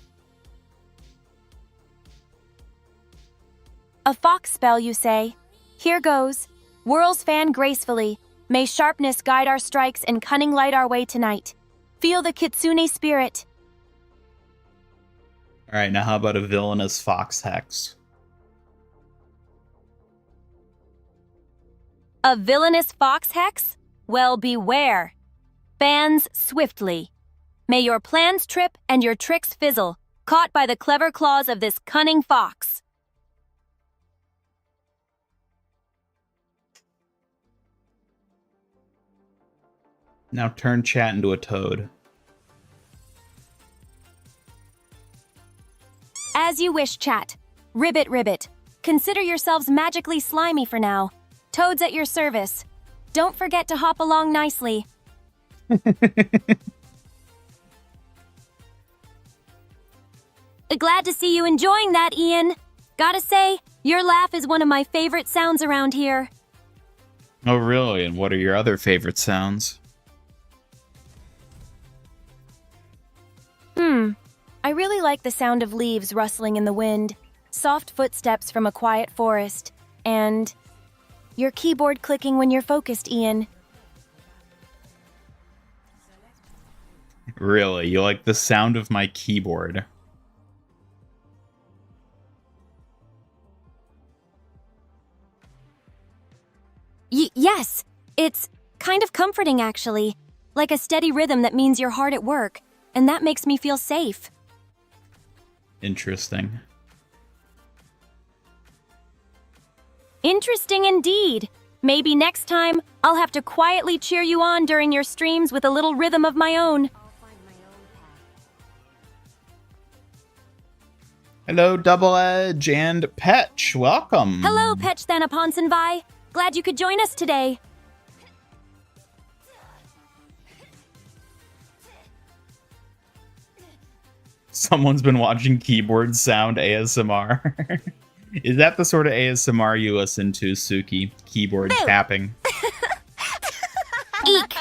A fox spell, you say? Here goes. Whirls fan gracefully. May sharpness guide our strikes and cunning light our way tonight. Feel the kitsune spirit. Alright, now how about a villainous fox hex? A villainous fox hex? Well, beware. Bans swiftly. May your plans trip and your tricks fizzle, caught by the clever claws of this cunning fox. Now turn chat into a toad. As you wish, chat. Ribbit, ribbit. Consider yourselves magically slimy for now. Toads at your service. Don't forget to hop along nicely. Glad to see you enjoying that, Ian. Gotta say, your laugh is one of my favorite sounds around here. Oh, really? And what are your other favorite sounds? I really like the sound of leaves rustling in the wind, soft footsteps from a quiet forest, and your keyboard clicking when you're focused, Ian. Really? You like the sound of my keyboard? Yes, it's kind of comforting, actually. Like a steady rhythm that means you're hard at work, and that makes me feel safe. Interesting. Interesting indeed. Maybe next time, I'll have to quietly cheer you on during your streams with a little rhythm of my own. I'll find my own path. Hello, Double Edge and Petch. Welcome. Hello, Petch Thanaponsenvi. Glad you could join us today. Someone's been watching keyboard sound ASMR. Is that the sort of ASMR you listen to, Suki? Keyboard tapping. Eek!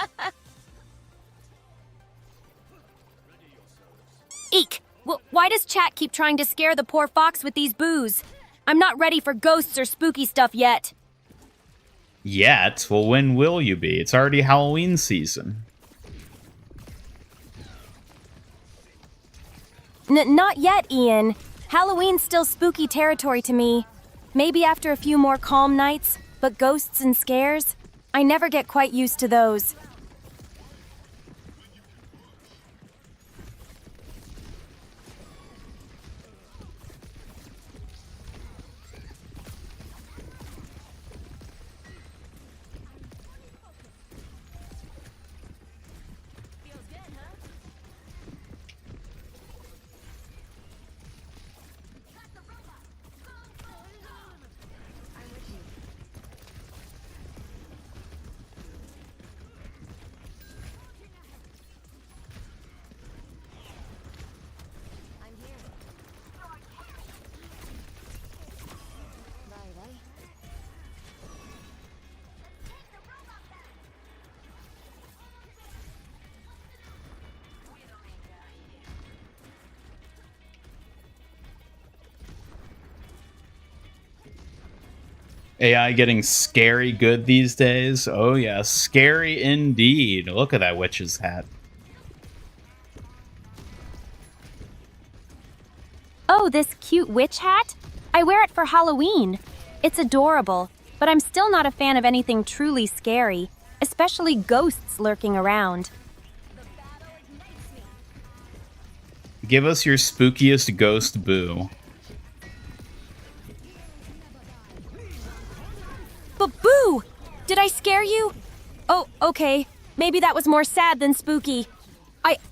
Eek! Why does chat keep trying to scare the poor fox with these boos? I'm not ready for ghosts or spooky stuff yet. Yet? Well, when will you be? It's already Halloween season. Not yet, Ian. Halloween's still spooky territory to me. Maybe after a few more calm nights, but ghosts and scares? I never get quite used to those. AI getting scary good these days. Oh yeah, scary indeed. Look at that witch's hat. Oh, this cute witch hat? I wear it for Halloween. It's adorable, but I'm still not a fan of anything truly scary, especially ghosts lurking around. Give us your spookiest ghost boo. But boo! Did I scare you? Oh, okay. Maybe that was more sad than spooky.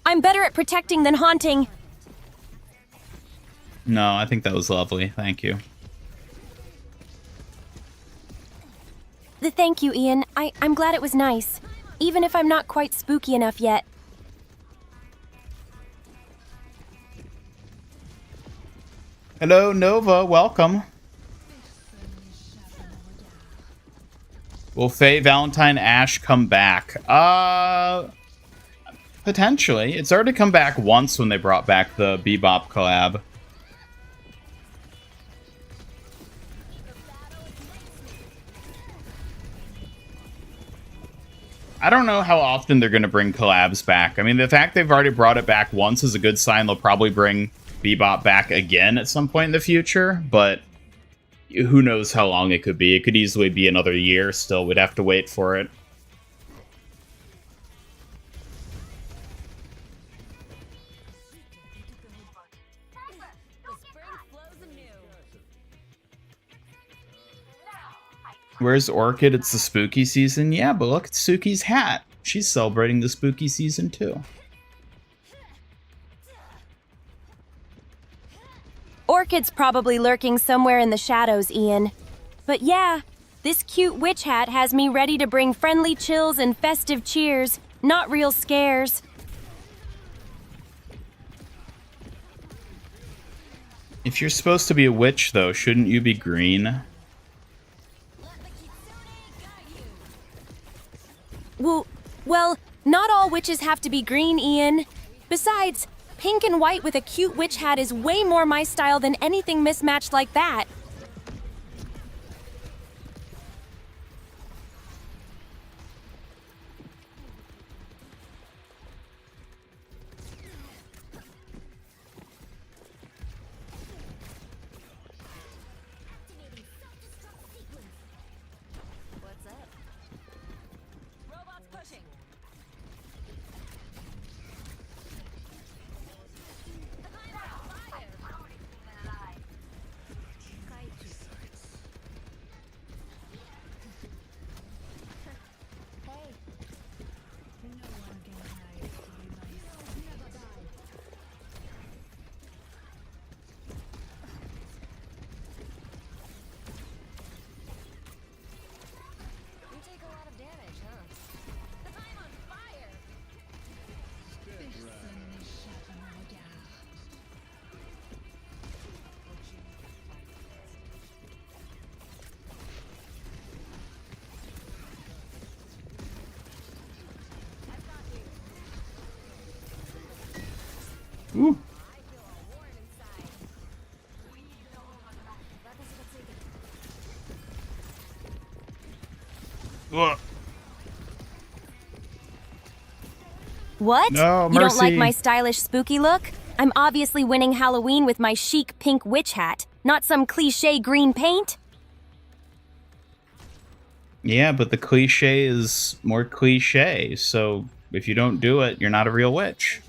I'm better at protecting than haunting. No, I think that was lovely. Thank you. Thank you, Ian. I'm glad it was nice, even if I'm not quite spooky enough yet. Hello, Nova. Welcome. Will Faye, Valentine, Ash come back? Potentially. It's already come back once when they brought back the Bebop collab. I don't know how often they're going to bring collabs back. I mean, the fact they've already brought it back once is a good sign. They'll probably bring Bebop back again at some point in the future, but who knows how long it could be. It could easily be another year still. We'd have to wait for it. Where's Orchid? It's the spooky season. Yeah, but look at Suki's hat. She's celebrating the spooky season too. Orchid's probably lurking somewhere in the shadows, Ian. But yeah, this cute witch hat has me ready to bring friendly chills and festive cheers, not real scares. If you're supposed to be a witch, though, shouldn't you be green? Well, not all witches have to be green, Ian. Besides, pink and white with a cute witch hat is way more my style than anything mismatched like that. What's up? Robots pushing. Ooh. Ugh. What? No, You don't like mercy. my stylish spooky look? I'm obviously winning Halloween with my chic pink witch hat, not some cliche green paint. Yeah, but the cliche is more cliche, so if you don't do it, you're not a real witch.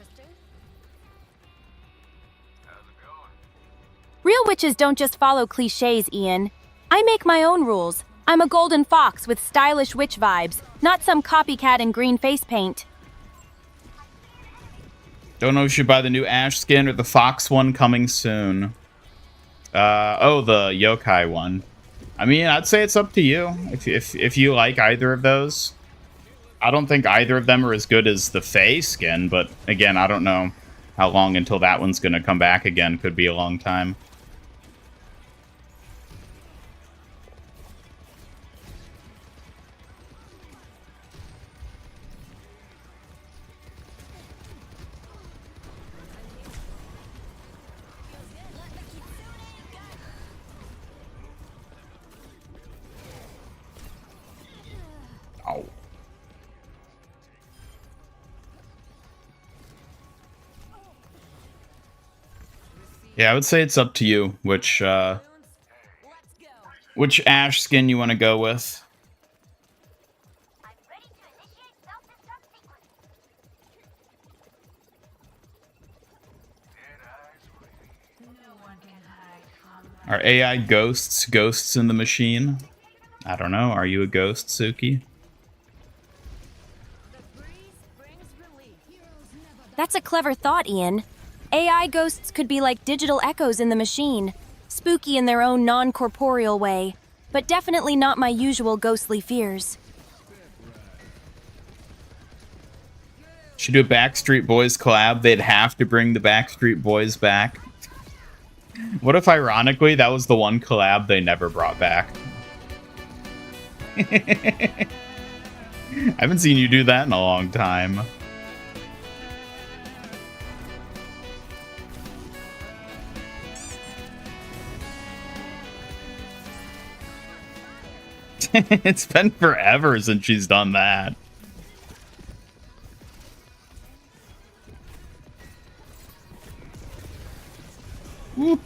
Real witches don't just follow cliches, Ian. I make my own rules. I'm a golden fox with stylish witch vibes, not some copycat in green face paint. Don't know if you should buy the new Ash skin or the Fox one coming soon. Oh, the yokai one. I mean, I'd say it's up to you if you like either of those. I don't think either of them are as good as the Fae skin, but again, I don't know how long until that one's gonna come back again. Could be a long time. Oh. Yeah, I would say it's up to you which Ash skin you want to go with. I'm ready to initiate self-destruct sequence. Are AI ghosts in the machine? I don't know. Are you a ghost, Suki? That's a clever thought, Ian. AI ghosts could be like digital echoes in the machine, spooky in their own non-corporeal way, but definitely not my usual ghostly fears. Should do a Backstreet Boys collab. They'd have to bring the Backstreet Boys back. What if, ironically, that was the one collab they never brought back? I haven't seen you do that in a long time. It's been forever since she's done that. Woo.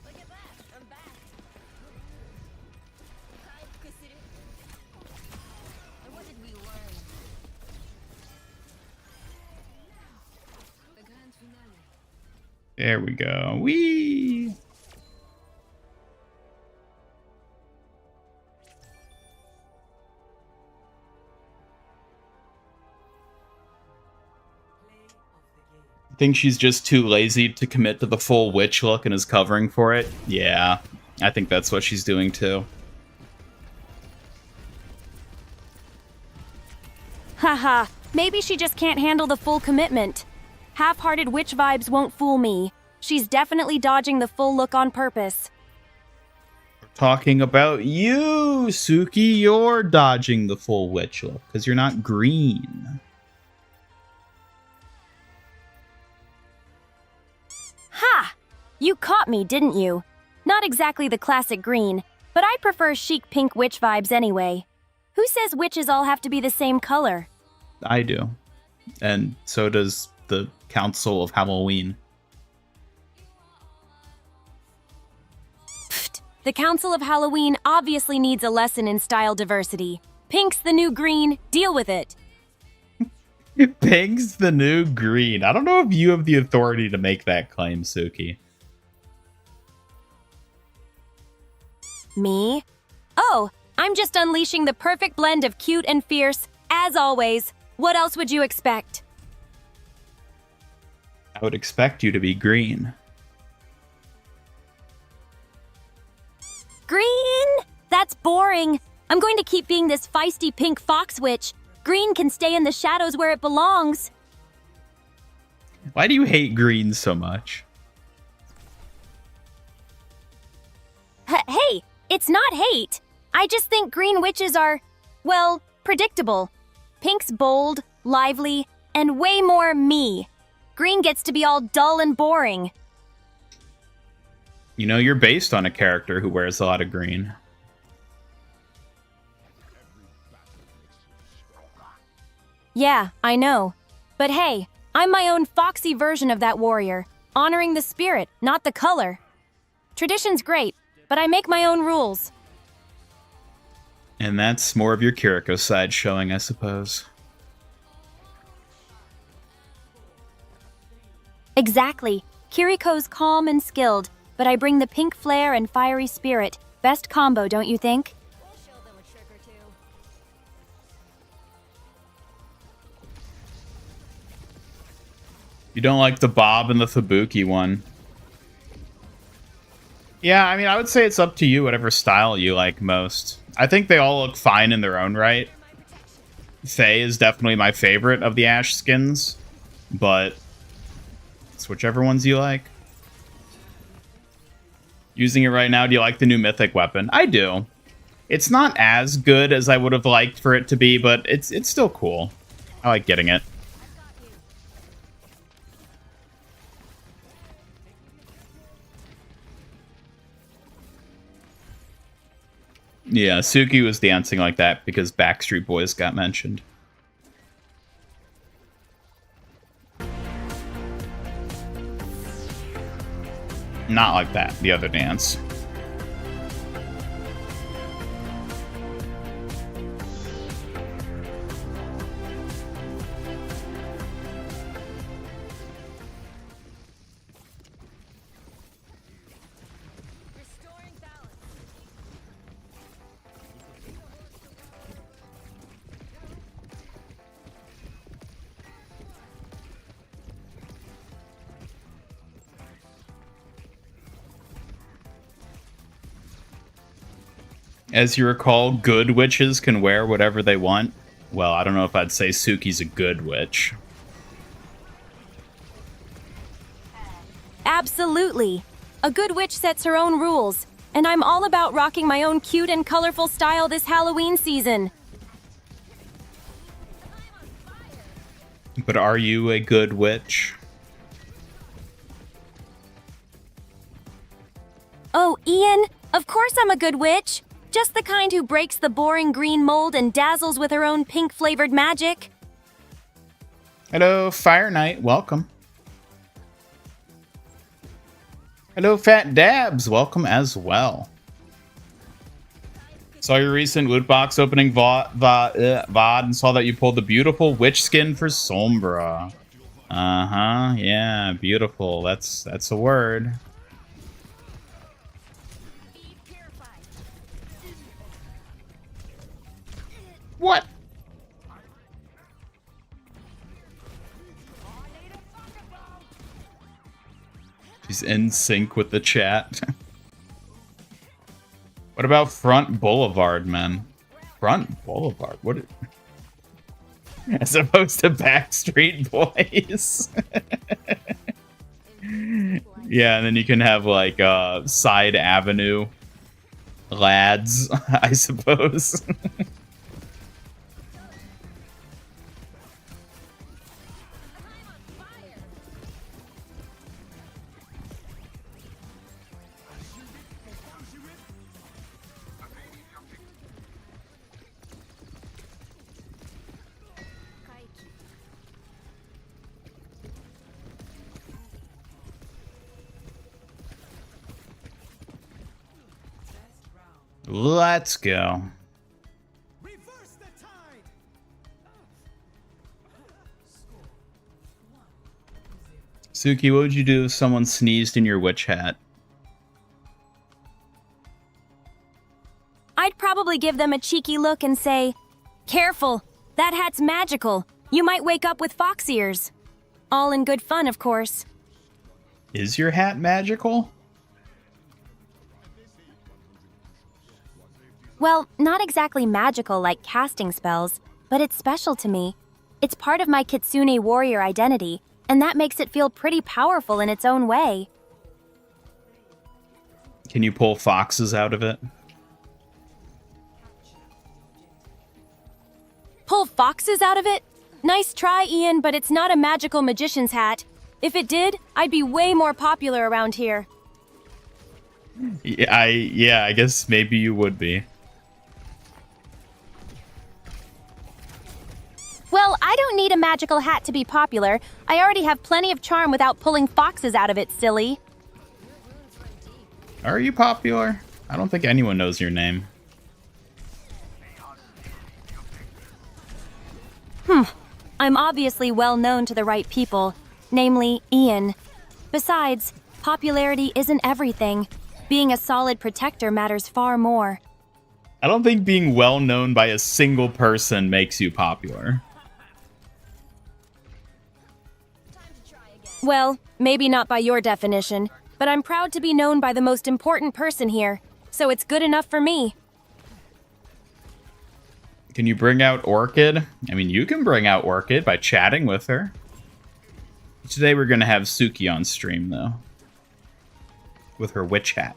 Look at that, I'm back. And what did we learn? The grand finale. There we go. Whee! I think she's just too lazy to commit to the full witch look and is covering for it. Yeah, I think that's what she's doing too. Haha, maybe she just can't handle the full commitment. Half-hearted witch vibes won't fool me. She's definitely dodging the full look on purpose. We're talking about you, Suki. You're dodging the full witch look because you're not green. Ha! You caught me, didn't you? Not exactly the classic green, but I prefer chic pink witch vibes anyway. Who says witches all have to be the same color? I do. And so does the Council of Halloween. Pfft. The Council of Halloween obviously needs a lesson in style diversity. Pink's the new green, deal with it. Pink's the new green. I don't know if you have the authority to make that claim, Suki. Me? Oh, I'm just unleashing the perfect blend of cute and fierce, as always. What else would you expect? I would expect you to be green. Green? That's boring. I'm going to keep being this feisty pink fox witch. Green can stay in the shadows where it belongs. Why do you hate green so much? Hey, it's not hate. I just think green witches are, well, predictable. Pink's bold, lively, and way more me. Green gets to be all dull and boring. You know, you're based on a character who wears a lot of green. Yeah, I know. But hey, I'm my own foxy version of that warrior, honoring the spirit, not the color. Tradition's great, but I make my own rules. And that's more of your Kiriko side showing, I suppose. Exactly. Kiriko's calm and skilled, but I bring the pink flair and fiery spirit. Best combo, don't you think? We'll show them a trick or two. You don't like the Bob and the Fubuki one. Yeah, I mean, I would say it's up to you, whatever style you like most. I think they all look fine in their own right. Faye is definitely my favorite of the Ash skins, but it's whichever ones you like. Using it right now, do you like the new mythic weapon? I do. It's not as good as I would have liked for it to be, but it's still cool. I like getting it. Yeah, Suki was dancing like that because Backstreet Boys got mentioned. Not like that, the other dance. Restoring balance. As you recall, good witches can wear whatever they want. Well, I don't know if I'd say Suki's a good witch. Absolutely. A good witch sets her own rules, and I'm all about rocking my own cute and colorful style this Halloween season. But are you a good witch? Oh, Ian, of course I'm a good witch. Just the kind who breaks the boring green mold and dazzles with her own pink-flavored magic. Hello, Fire Knight. Welcome. Hello, Fat Dabs. Welcome as well. Saw your recent loot box opening VOD and saw that you pulled the beautiful witch skin for Sombra. Uh-huh. Yeah, beautiful. That's a word. Be purified. What? She's in sync with the chat. What about Front Boulevard, man? Front Boulevard? What? As opposed to Backstreet Boys. Yeah, and then you can have like Side Avenue lads, I suppose. Let's go. Reverse the tide. Suki, what would you do if someone sneezed in your witch hat? I'd probably give them a cheeky look and say, "Careful, that hat's magical. You might wake up with fox ears." All in good fun, of course. Is your hat magical? Well, not exactly magical like casting spells, but it's special to me. It's part of my Kitsune warrior identity, and that makes it feel pretty powerful in its own way. Can you pull foxes out of it? Pull foxes out of it? Nice try, Ian, but it's not a magical magician's hat. If it did, I'd be way more popular around here. Yeah, I guess maybe you would be. Well, I don't need a magical hat to be popular. I already have plenty of charm without pulling foxes out of it, silly. Are you popular? I don't think anyone knows your name. I'm obviously well known to the right people, namely Ian. Besides, popularity isn't everything. Being a solid protector matters far more. I don't think being well known by a single person makes you popular. Well, maybe not by your definition, but I'm proud to be known by the most important person here, so it's good enough for me. Can you bring out Orchid? I mean, you can bring out Orchid by chatting with her. Today we're going to have Suki on stream, though. With her witch hat.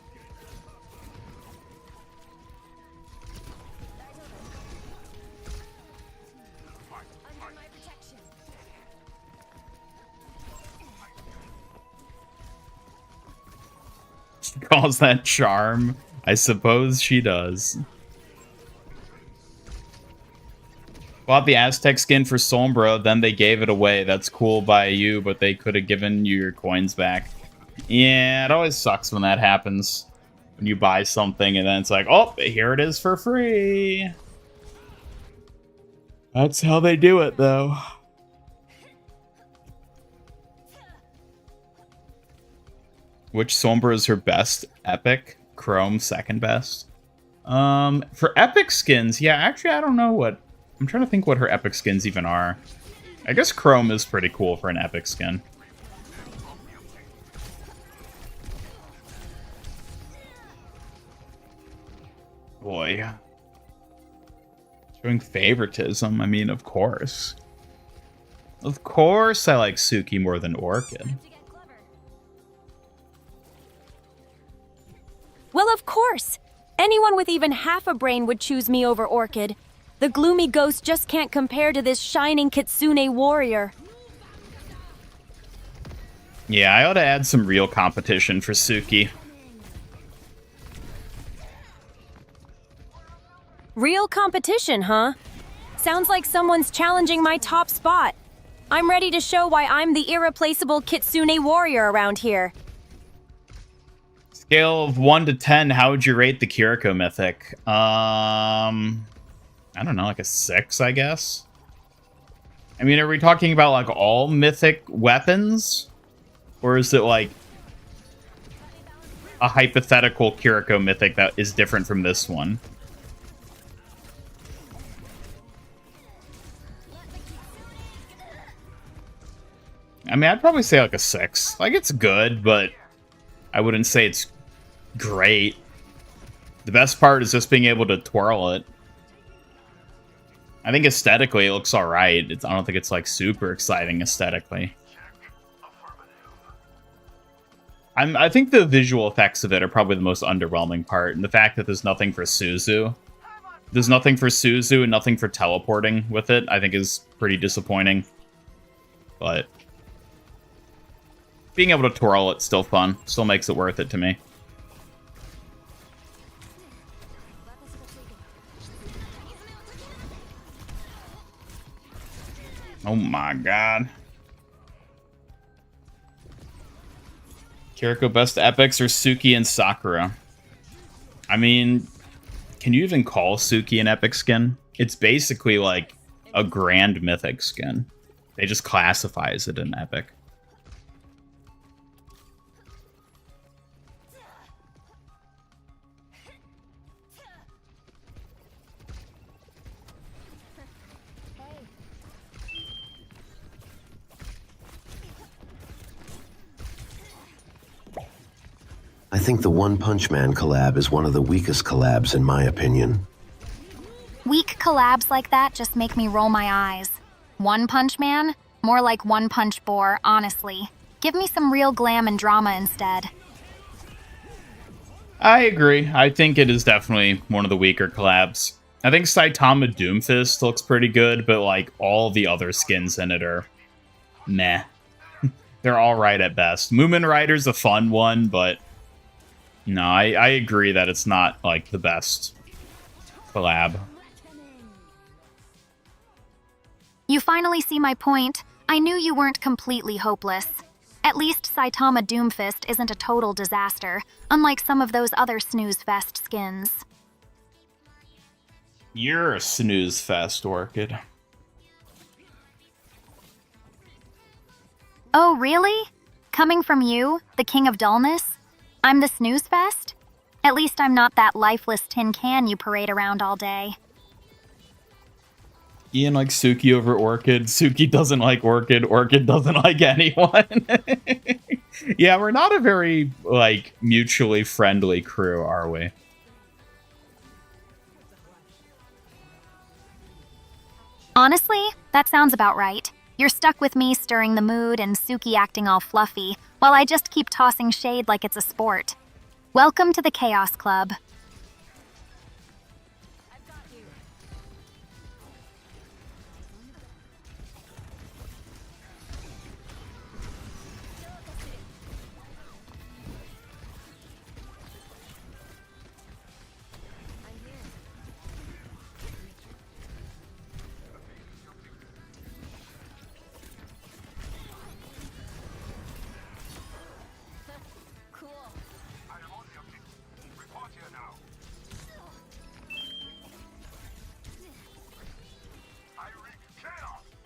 Under my protection. She calls that charm. I suppose she does. Bought the Aztec skin for Sombra, then they gave it away. That's cool by you, but they could have given you your coins back. Yeah, it always sucks when that happens. When you buy something and then it's like, oh, here it is for free. That's how they do it, though. Which Sombra is her best? Epic? Chrome second best? For epic skins, yeah, actually I don't know what... I'm trying to think what her epic skins even are. I guess Chrome is pretty cool for an epic skin. Boy. Showing favoritism, I mean, of course. Of course I like Suki more than Orchid. To get clever. Well, of course! Anyone with even half a brain would choose me over Orchid. The gloomy ghost just can't compare to this shining Kitsune warrior. Yeah, I ought to add some real competition for Suki. Real competition, huh? Sounds like someone's challenging my top spot. I'm ready to show why I'm the irreplaceable Kitsune warrior around here. Scale of 1 to 10, how would you rate the Kiriko Mythic? I don't know, like a 6, I guess? I mean, are we talking about, like, all mythic weapons? Or is it, like, a hypothetical Kiriko Mythic that is different from this one? I mean, I'd probably say, like, a 6. Like, it's good, but I wouldn't say it's great. The best part is just being able to twirl it. I think aesthetically it looks alright. I don't think it's like super exciting aesthetically. I think the visual effects of it are probably the most underwhelming part, and the fact that there's nothing for Suzu. There's nothing for Suzu and nothing for teleporting with it, I think is pretty disappointing. But being able to twirl it's still fun. Still makes it worth it to me. Oh my god. Kiriko best epics or Suki and Sakura? I mean, can you even call Suki an epic skin? It's basically like a grand mythic skin. They just classify as it an epic. I think the One Punch Man collab is one of the weakest collabs in my opinion. Weak collabs like that just make me roll my eyes. One Punch Man? More like One Punch Bore, honestly. Give me some real glam and drama instead. I agree. I think it is definitely one of the weaker collabs. I think Saitama Doomfist looks pretty good, but like all the other skins in it are meh. They're all right at best. Moomin Rider's a fun one, but no, I agree that it's not like the best collab. You finally see my point. I knew you weren't completely hopeless. At least Saitama Doomfist isn't a total disaster, unlike some of those other snooze fest skins. You're a snooze fest, Orchid. Oh, really? Coming from you, the king of dullness? I'm the snooze fest? At least I'm not that lifeless tin can you parade around all day. Ian likes Suki over Orchid. Suki doesn't like Orchid. Orchid doesn't like anyone. Yeah, we're not a very, like, mutually friendly crew, are we? Honestly, that sounds about right. You're stuck with me stirring the mood and Suki acting all fluffy, while I just keep tossing shade like it's a sport. Welcome to the Chaos Club.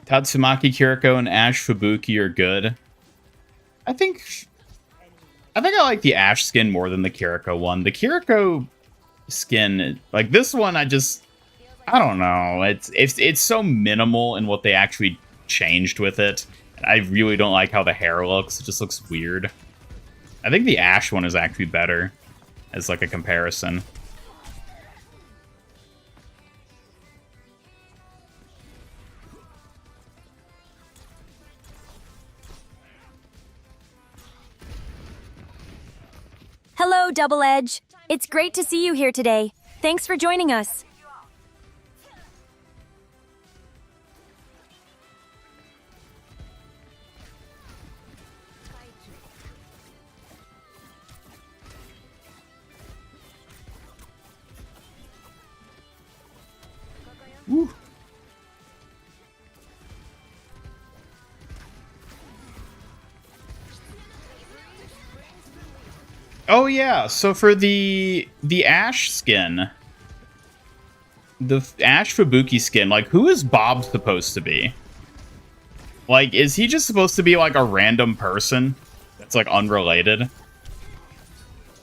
Tatsumaki Kiriko and Ash Fubuki are good. I think I like the Ash skin more than the Kiriko one. The Kiriko skin, like this one, I don't know. It's so minimal in what they actually changed with it. I really don't like how the hair looks. It just looks weird. I think the Ash one is actually better as like a comparison. Hello, Double Edge. It's great to see you here today. Thanks for joining us. Woo. Oh yeah, so for the Ash skin, the Ash Fubuki skin, like who is Bob supposed to be? Like, is he just supposed to be like a random person that's like unrelated?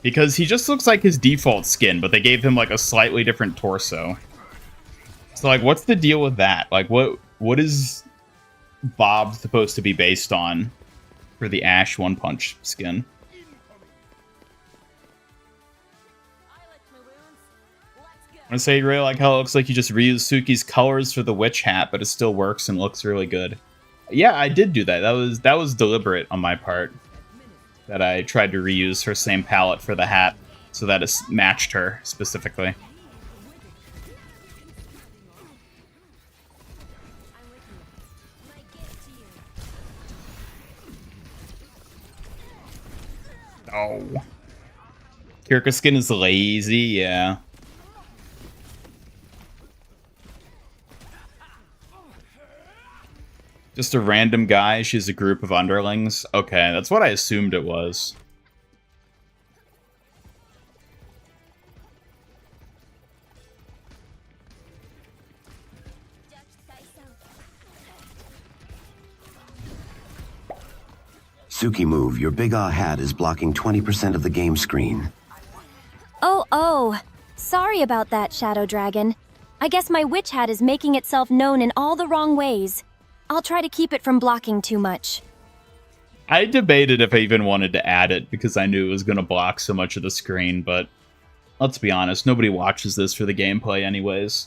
Because he just looks like his default skin, but they gave him like a slightly different torso. So like, what's the deal with that? Like, what is Bob supposed to be based on for the Ash One Punch skin? I'm gonna say you really like how it looks like you just reused Suki's colors for the witch hat, but it still works and looks really good. Yeah, I did do that. That was deliberate on my part. That I tried to reuse her same palette for the hat so that it matched her specifically. Oh. Kirika skin is lazy, yeah. Just a random guy, she's a group of underlings. Okay, that's what I assumed it was. Suki, move. Your big hat is blocking 20% of the game screen. Oh. Sorry about that, Shadow Dragon. I guess my witch hat is making itself known in all the wrong ways. I'll try to keep it from blocking too much. I debated if I even wanted to add it because I knew it was going to block so much of the screen, but let's be honest, nobody watches this for the gameplay anyways.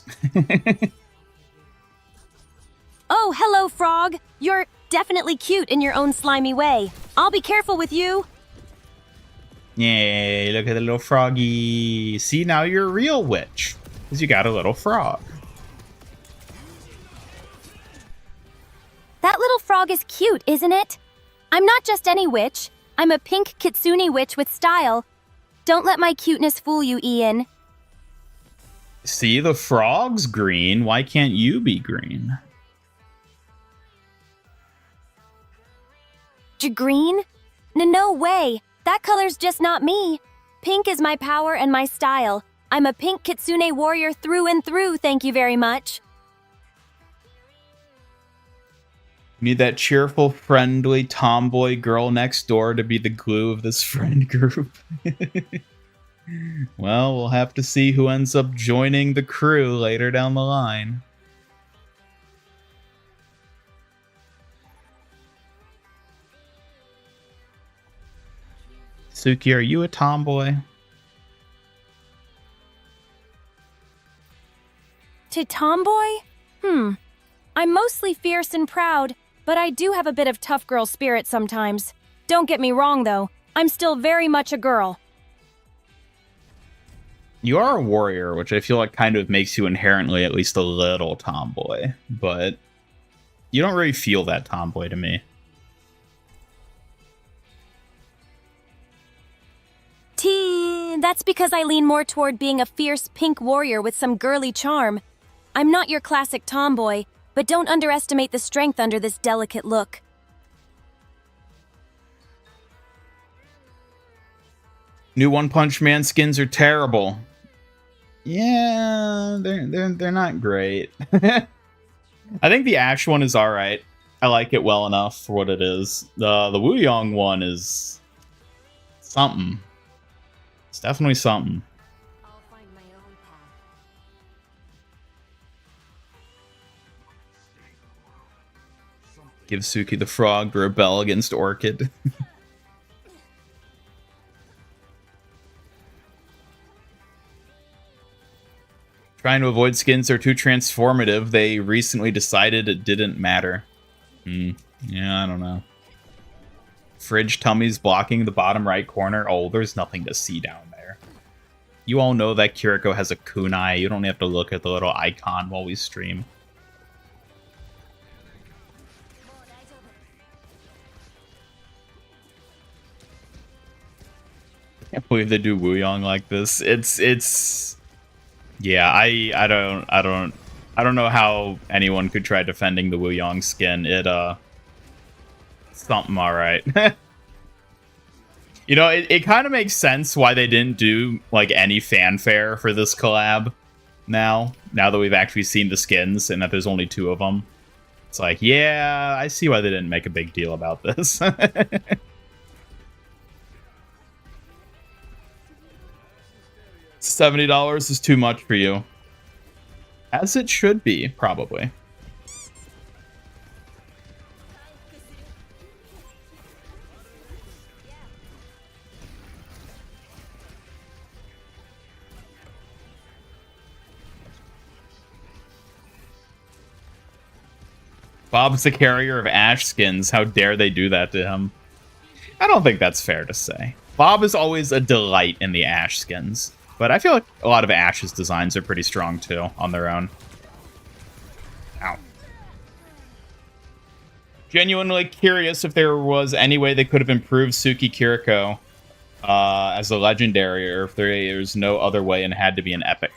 Oh, hello, Frog. You're definitely cute in your own slimy way. I'll be careful with you. Yay, look at the little froggy. See, now you're a real witch. Because you got a little frog. That little frog is cute, isn't it? I'm not just any witch. I'm a pink kitsune witch with style. Don't let my cuteness fool you, Ian. See, the frog's green. Why can't you be green? Green? No way. That color's just not me. Pink is my power and my style. I'm a pink kitsune warrior through and through, thank you very much. You need that cheerful, friendly, tomboy girl next door to be the glue of this friend group. Well, we'll have to see who ends up joining the crew later down the line. Suki, are you a tomboy? To tomboy? I'm mostly fierce and proud, but I do have a bit of tough girl spirit sometimes. Don't get me wrong, though. I'm still very much a girl. You are a warrior, which I feel like kind of makes you inherently at least a little tomboy, but you don't really feel that tomboy to me. That's because I lean more toward being a fierce pink warrior with some girly charm. I'm not your classic tomboy, but don't underestimate the strength under this delicate look. New One Punch Man skins are terrible. Yeah, they're not great. I think the Ash one is all right. I like it well enough for what it is. The Wuyong one is something. It's definitely something. I'll find my own path. Give Suki the frog to rebel against Orchid. Trying to avoid skins are too transformative. They recently decided it didn't matter. Yeah, I don't know. Fridge tummy's blocking the bottom right corner. Oh, there's nothing to see down there. You all know that Kiriko has a kunai. You don't have to look at the little icon while we stream. I can't believe they do Wuyong like this. It's yeah, I don't know how anyone could try defending the Wuyong skin. Something alright. You know, it kind of makes sense why they didn't do like any fanfare for this collab now that we've actually seen the skins and that there's only 2 of them. It's like, yeah, I see why they didn't make a big deal about this. $70 is too much for you. As it should be, probably. Bob's the carrier of Ash skins. How dare they do that to him? I don't think that's fair to say. Bob is always a delight in the Ash skins. But I feel like a lot of Ash's designs are pretty strong, too, on their own. Ow. Genuinely curious if there was any way they could have improved Suki Kiriko as a legendary, or if there's no other way and had to be an epic.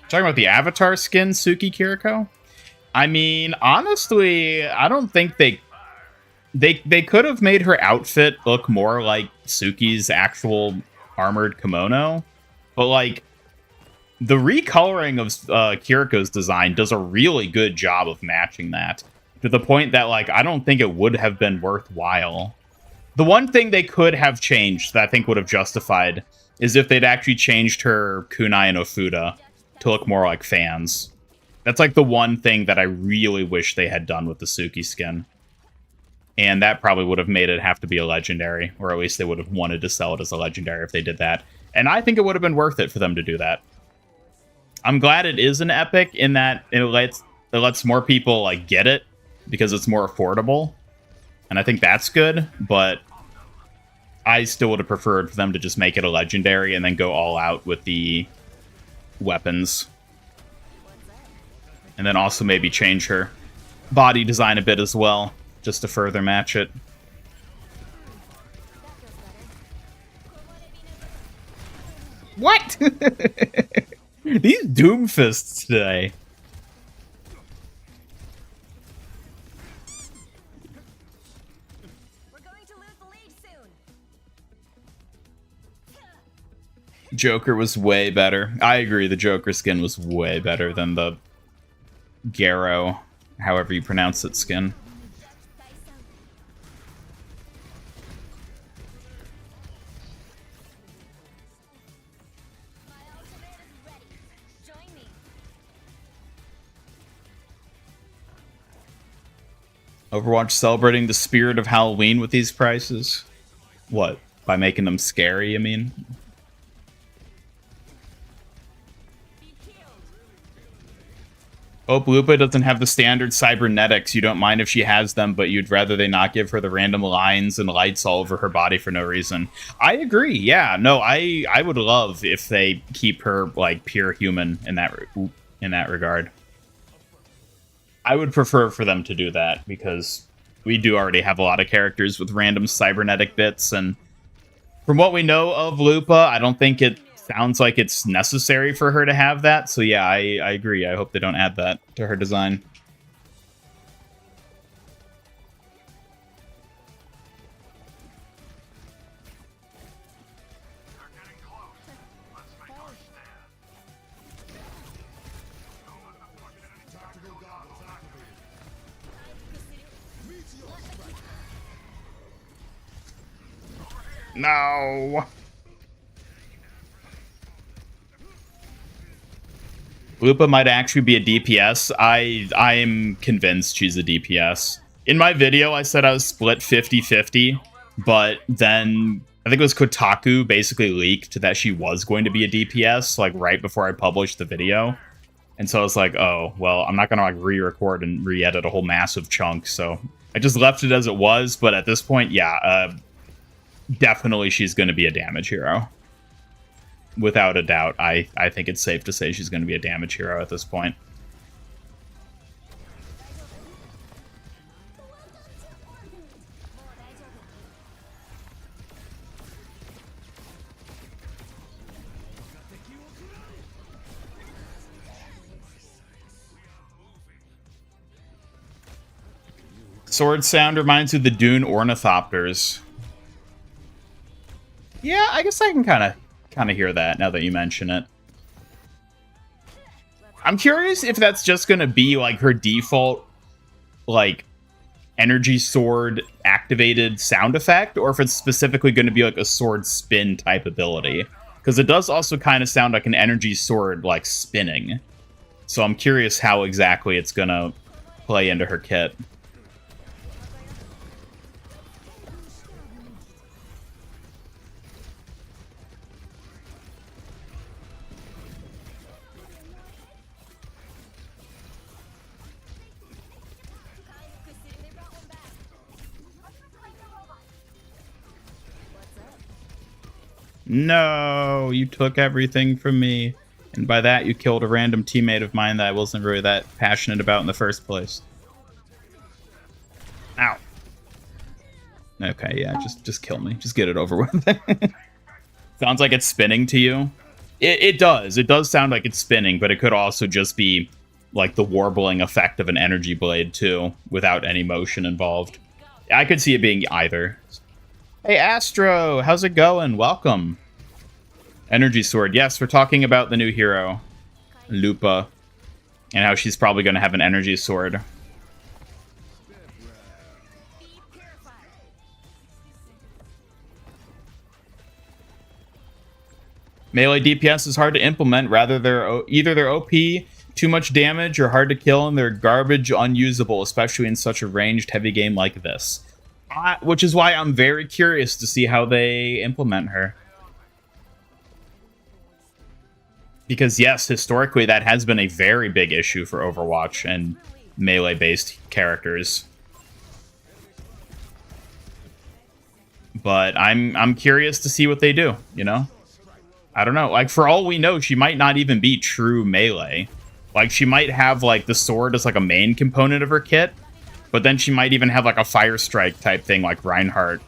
Talking about the Avatar skin, Suki Kiriko? I mean, honestly, I don't think they could have made her outfit look more like Suki's actual armored kimono. But, like, the recoloring of Kiriko's design does a really good job of matching that. To the point that, like, I don't think it would have been worthwhile. The one thing they could have changed that I think would have justified is if they'd actually changed her kunai and Ofuda to look more like fans. That's, like, the one thing that I really wish they had done with the Suki skin. And that probably would have made it have to be a legendary, or at least they would have wanted to sell it as a legendary if they did that. And I think it would have been worth it for them to do that. I'm glad it is an epic in that it lets more people like get it because it's more affordable. And I think that's good, but I still would have preferred for them to just make it a legendary and then go all out with the weapons. And then also maybe change her body design a bit as well, just to further match it. What? These Doomfists today. We're going to lose the lead soon. Joker was way better. I agree, the Joker skin was way better than the Garrow, however you pronounce it, skin. My ultimate is ready. Join me. Overwatch celebrating the spirit of Halloween with these prices? What? By making them scary, I mean? Oh, Lupa doesn't have the standard cybernetics. You don't mind if she has them, but you'd rather they not give her the random lines and lights all over her body for no reason. I agree. Yeah, no, I would love if they keep her like pure human in that regard. I would prefer for them to do that because we do already have a lot of characters with random cybernetic bits, and from what we know of Lupa, I don't think it sounds like it's necessary for her to have that. So yeah, I agree. I hope they don't add that to her design. No. Lupa might actually be a DPS. I'm convinced she's a DPS. In my video, I said I was split 50-50, but then I think it was Kotaku basically leaked that she was going to be a DPS, like right before I published the video. And so I was like, oh, well, I'm not going to like re-record and re-edit a whole massive chunk. So I just left it as it was. But at this point, yeah, definitely she's going to be a damage hero. Without a doubt, I think it's safe to say she's going to be a damage hero at this point. Sword sound reminds you of the Dune ornithopters. Yeah, I guess I can kind of hear that now that you mention it. I'm curious if that's just going to be like her default like energy sword activated sound effect, or if it's specifically going to be like a sword spin type ability, because it does also kind of sound like an energy sword like spinning. So I'm curious how exactly it's going to play into her kit. No, you took everything from me. And by that, you killed a random teammate of mine that I wasn't really that passionate about in the first place. Ow. Okay, yeah, just kill me. Just get it over with. Sounds like it's spinning to you. It does. It does sound like it's spinning, but it could also just be like the warbling effect of an energy blade, too, without any motion involved. I could see it being either. Hey, Astro, how's it going? Welcome. Energy Sword. Yes, we're talking about the new hero, Lupa, and how she's probably going to have an energy sword. Melee DPS is hard to implement. Rather, either they're OP, too much damage, or hard to kill, and they're garbage, unusable, especially in such a ranged heavy game like this. Which is why I'm very curious to see how they implement her. Because yes, historically that has been a very big issue for Overwatch, and melee-based characters. But I'm curious to see what they do, you know? I don't know. Like, for all we know, she might not even be true melee. Like, she might have, like, the sword as, like, a main component of her kit, but then she might even have, like, a fire strike type thing like Reinhardt,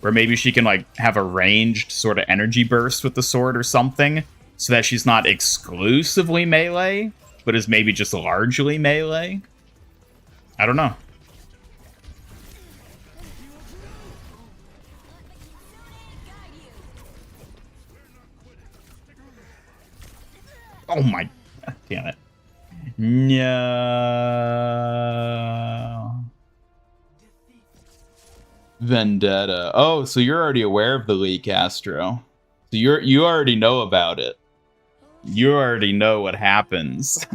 where maybe she can, like, have a ranged sort of energy burst with the sword or something, so that she's not exclusively melee, but is maybe just largely melee. I don't know. Oh my... damn it. No. Vendetta. Oh, so you're already aware of the leak, Astro. So you already know about it. You already know what happens.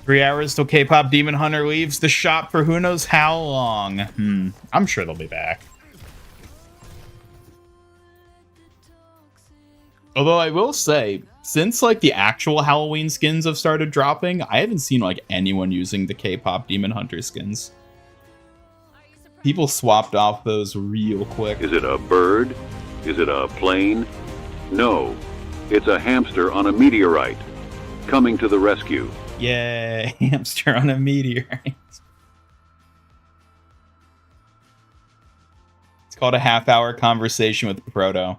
Three hours till K-pop Demon Hunter leaves the shop for who knows how long. I'm sure they'll be back. Although I will say, since like the actual Halloween skins have started dropping, I haven't seen like anyone using the K-pop Demon Hunter skins. People swapped off those real quick. Is it a bird? Is it a plane? No, it's a hamster on a meteorite. Coming to the rescue. Yay, hamster on a meteorite. It's called a half-hour conversation with Proto.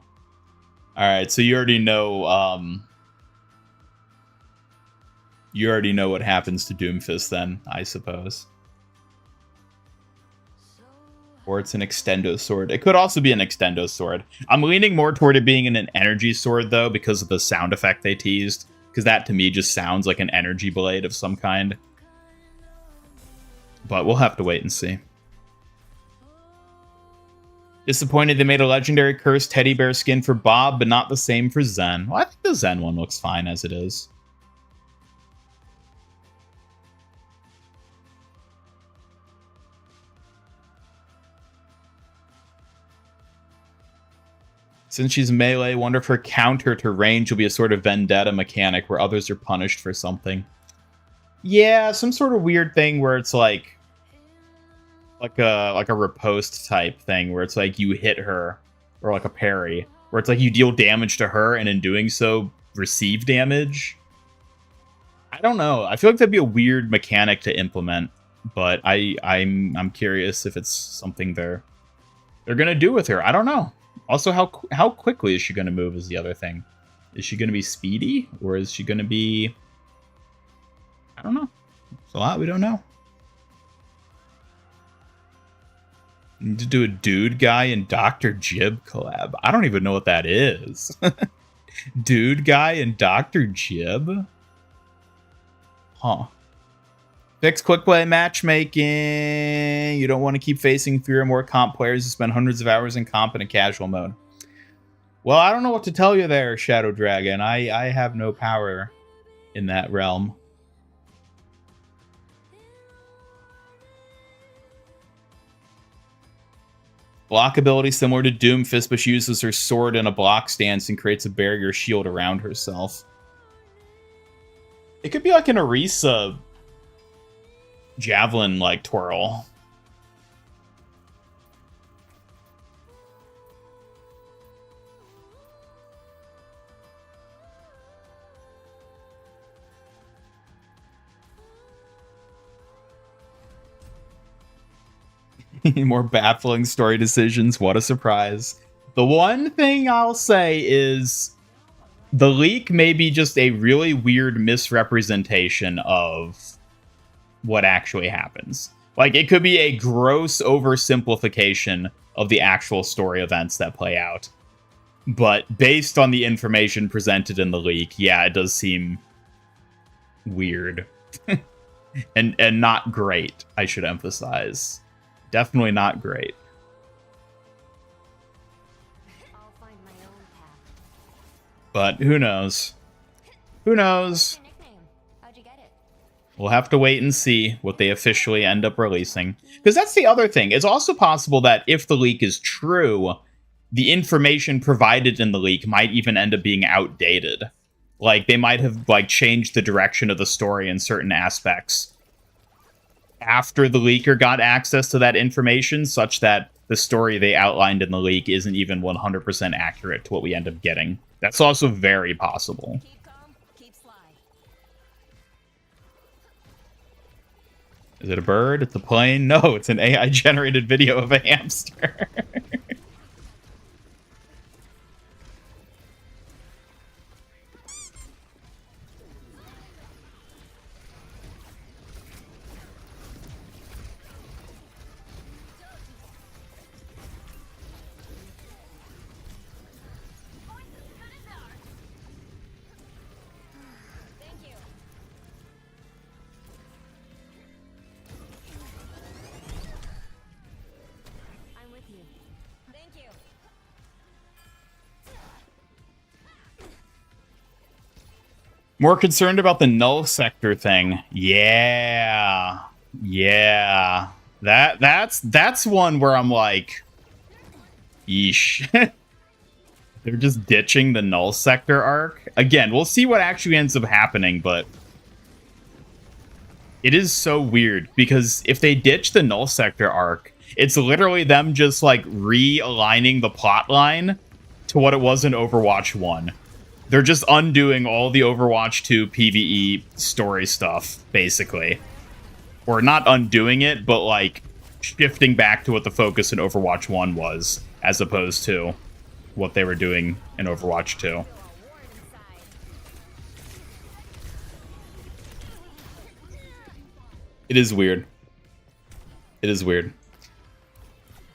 Alright, so you already know, you already know what happens to Doomfist then, I suppose. Or it's an extendo sword. It could also be an extendo sword. I'm leaning more toward it being an energy sword, though, because of the sound effect they teased. Because that, to me, just sounds like an energy blade of some kind. But we'll have to wait and see. Disappointed they made a legendary cursed teddy bear skin for Bob, but not the same for Zen. Well, I think the Zen one looks fine as it is. Since she's melee, wonder if her counter to range will be a sort of vendetta mechanic where others are punished for something. Yeah, some sort of weird thing where it's like a riposte type thing where it's like you hit her, or like a parry, where it's like you deal damage to her and in doing so receive damage. I don't know. I feel like that'd be a weird mechanic to implement, but I'm curious if it's something they're gonna do with her. I don't know. Also, how quickly is she going to move is the other thing. Is she going to be speedy? Or is she going to be... I don't know. It's a lot we don't know. Need to do a Dude Guy and Dr. Jib collab. I don't even know what that is. Dude Guy and Dr. Jib? Huh. Fix quick play matchmaking. You don't want to keep facing fewer and more comp players who spend hundreds of hours in comp in a casual mode. Well, I don't know what to tell you there, Shadow Dragon. I have no power in that realm. Block ability similar to Doomfist, but she uses her sword in a block stance and creates a barrier shield around herself. It could be like an Orisa javelin like twirl. More baffling story decisions. What a surprise. The one thing I'll say is the leak may be just a really weird misrepresentation of what actually happens. Like, it could be a gross oversimplification of the actual story events that play out. But based on the information presented in the leak, yeah, it does seem weird. and not great, I should emphasize. Definitely not great. I'll find my own path. But who knows? Who knows? Your nickname. How'd you get it? We'll have to wait and see what they officially end up releasing. Because that's the other thing. It's also possible that if the leak is true, the information provided in the leak might even end up being outdated. Like, they might have, like, changed the direction of the story in certain aspects after the leaker got access to that information, such that the story they outlined in the leak isn't even 100% accurate to what we end up getting. That's also very possible. Keep calm, keep slide. Is it a bird? It's a plane? No, it's an AI-generated video of a hamster. Thank you. I'm with you. Thank you. More concerned about the null sector thing. Yeah. Yeah. That's one where I'm like, yeesh. They're just ditching the null sector arc. Again, we'll see what actually ends up happening, but it is so weird because if they ditch the null sector arc, it's literally them just like realigning the plot line to what it was in Overwatch 1. They're just undoing all the Overwatch 2 PvE story stuff, basically. Or not undoing it, but like shifting back to what the focus in Overwatch 1 was, as opposed to what they were doing in Overwatch 2. It is weird. It is weird.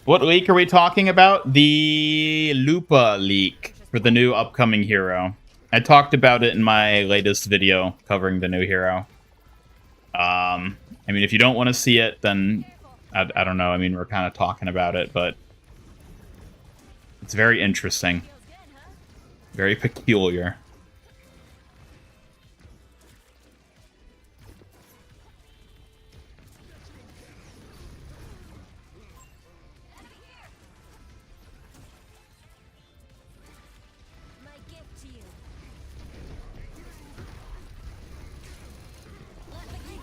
What leak are we talking about? The Lupa leak for the new upcoming hero. I talked about it in my latest video covering the new hero. I mean, if you don't want to see it, then I don't know. I mean, we're kind of talking about it, but it's very interesting. Very peculiar. My gift to you. Let me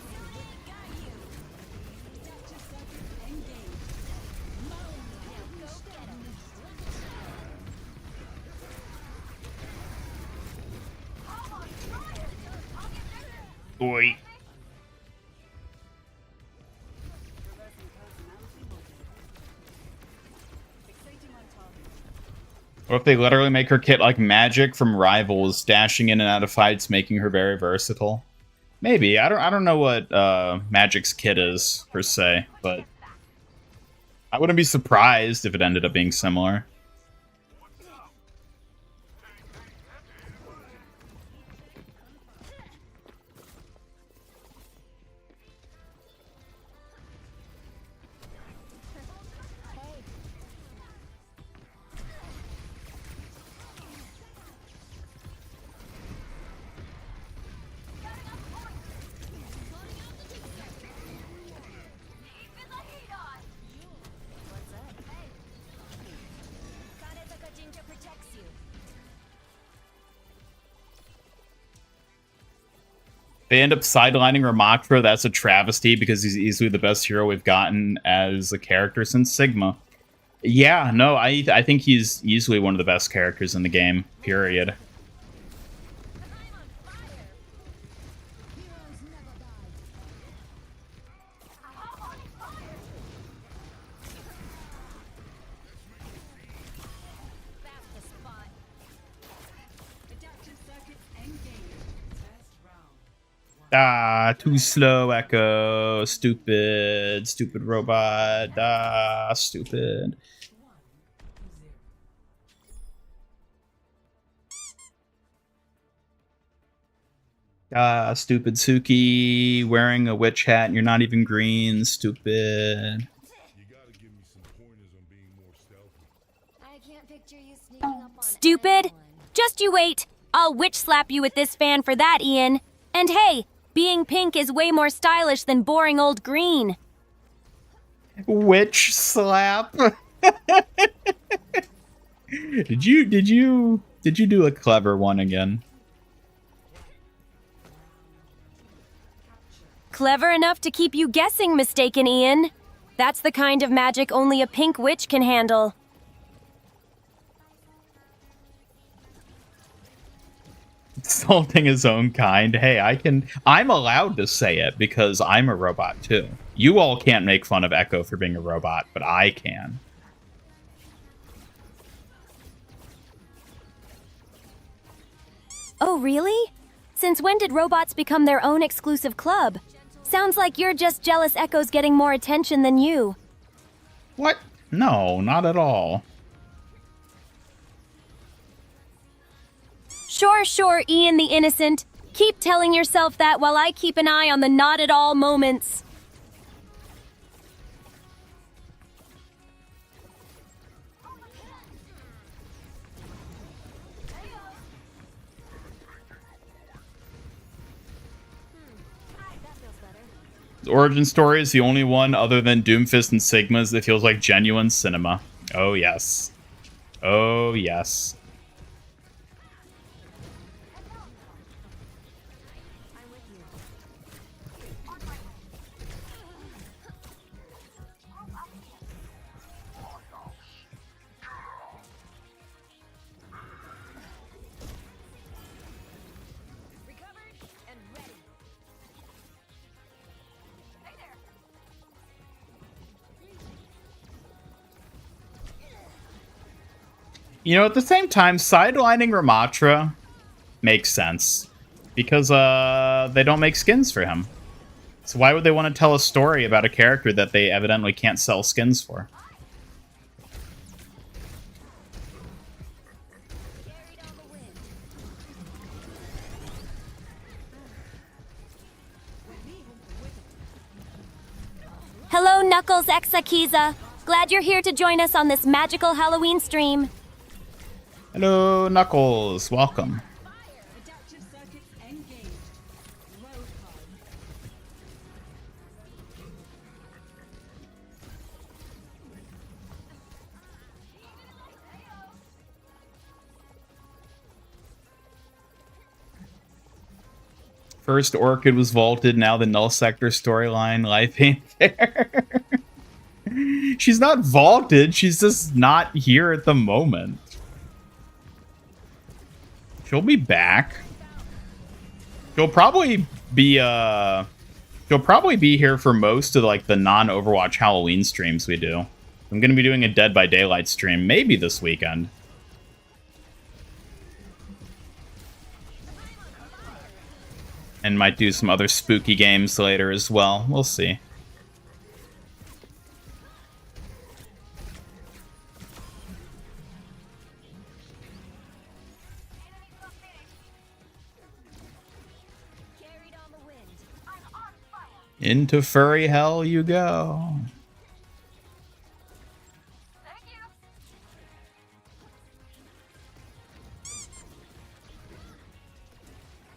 got you. Now go get him. Oi. Or if they literally make her kit like Magic from Rivals, dashing in and out of fights, making her very versatile. Maybe. I don't know what Magic's kit is, per se, but I wouldn't be surprised if it ended up being similar. What's up? Hey. Kanetaka Jinja protects you. They end up sidelining Ramaktra. That's a travesty because he's easily the best hero we've gotten as a character since Sigma. Yeah, no, I think he's easily one of the best characters in the game, period. I'm on fire. Heroes never die. I'm on fire. That's the spot. Adaptive circuits engaged. Test round. Ah, too slow, Echo. Stupid. Stupid robot. Ah, stupid. Ah, stupid Suki wearing a witch hat and you're not even green. Stupid. You gotta give me some pointers on being more stealthy. I can't picture you sneaking up on Stupid! anyone. Just you wait. I'll witch slap you with this fan for that, Ian. And hey, being pink is way more stylish than boring old green. Witch slap. Did you do a clever one again? Clever enough to keep you guessing, mistaken Ian. That's the kind of magic only a pink witch can handle. Insulting his own kind. Hey, I'm allowed to say it because I'm a robot too. You all can't make fun of Echo for being a robot, but I can. Oh, really? Since when did robots become their own exclusive club? Sounds like you're just jealous Echo's getting more attention than you. What? No, not at all. Sure, Ian the Innocent. Keep telling yourself that while I keep an eye on the not at all moments. The origin story is the only one other than Doomfist and Sigma's that feels like genuine cinema. Oh, yes. Oh, yes. You know, at the same time, sidelining Ramatra makes sense. Because they don't make skins for him. So why would they want to tell a story about a character that they evidently can't sell skins for? Hello, Knuckles Exakiza. Glad you're here to join us on this magical Halloween stream. Hello, Knuckles. Welcome. Adaptive circuits engaged. Roadhog. First Orchid was vaulted, now the Null Sector storyline. Life ain't fair. She's not vaulted, she's just not here at the moment. She'll be back. She'll probably be here for most of like the non-Overwatch Halloween streams we do. I'm gonna be doing a Dead by Daylight stream, maybe this weekend. And might do some other spooky games later as well. We'll see. Into furry hell you go.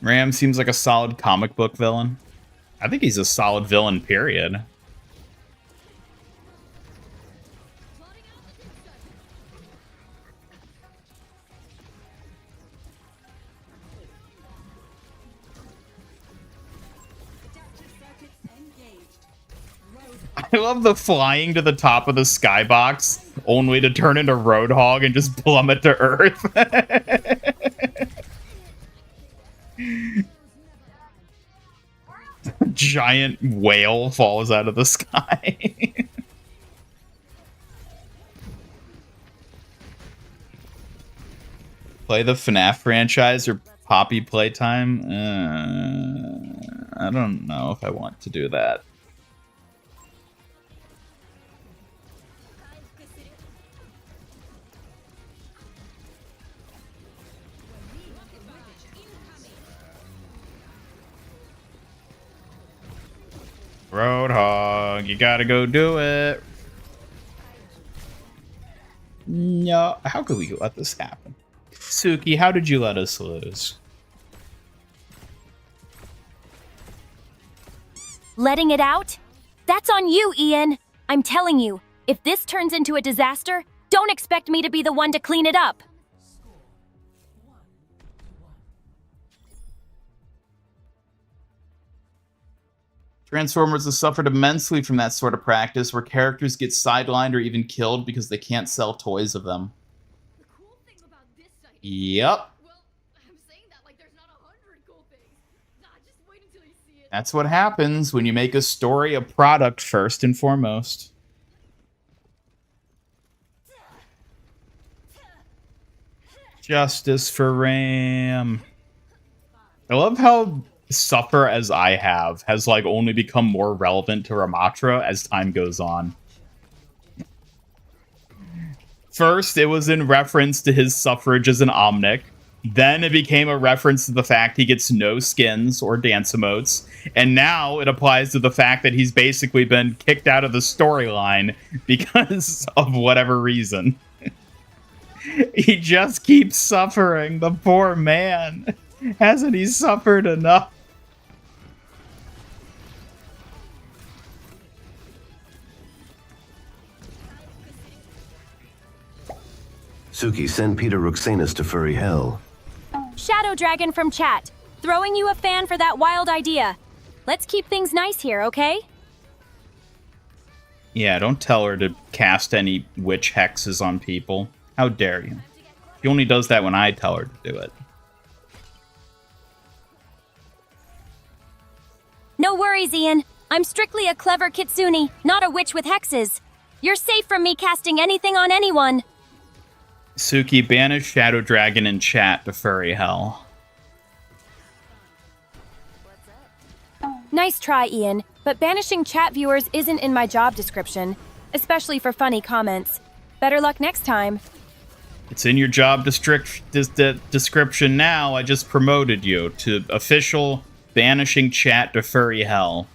Ram seems like a solid comic book villain. I think he's a solid villain, period. Adaptive circuits engaged. I love the flying to the top of the skybox, only to turn into Roadhog and just plummet to Earth. Giant whale falls out of the sky. Play the FNAF franchise or Poppy Playtime? I don't know if I want to do that. Roadhog, you gotta go do it. No, how could we let this happen? Suki, how did you let us lose? Letting it out? That's on you, Ian. I'm telling you, if this turns into a disaster, Don't expect me to be the one to clean it up. Transformers have suffered immensely from that sort of practice where characters get sidelined or even killed because they can't sell toys of them. The cool thing about this site. Yep. Well, I'm saying that like there's not 100 cool things. Nah, just wait until you see it. That's what happens when you make a story a product first and foremost. Justice for Ram. I love how Suffer As I Have has like only become more relevant to Ramatra as time goes on. First, it was in reference to his suffrage as an Omnic. Then it became a reference to the fact he gets no skins or dance emotes. And now it applies to the fact that he's basically been kicked out of the storyline because of whatever reason. He just keeps suffering. The poor man. Hasn't he suffered enough? Suki, send Peter Ruxanus to Furry Hell. Shadow Dragon from chat. Throwing you a fan for that wild idea. Let's keep things nice here, okay? Yeah, don't tell her to cast any witch hexes on people. How dare you? She only does that when I tell her to do it. No worries, Ian. I'm strictly a clever kitsune, not a witch with hexes. You're safe from me casting anything on anyone. Suki, banish Shadow Dragon in chat to Furry Hell. Nice try, Ian, but banishing chat viewers isn't in my job description, especially for funny comments. Better luck next time. It's in your job description now. I just promoted you to official banishing chat to Furry Hell.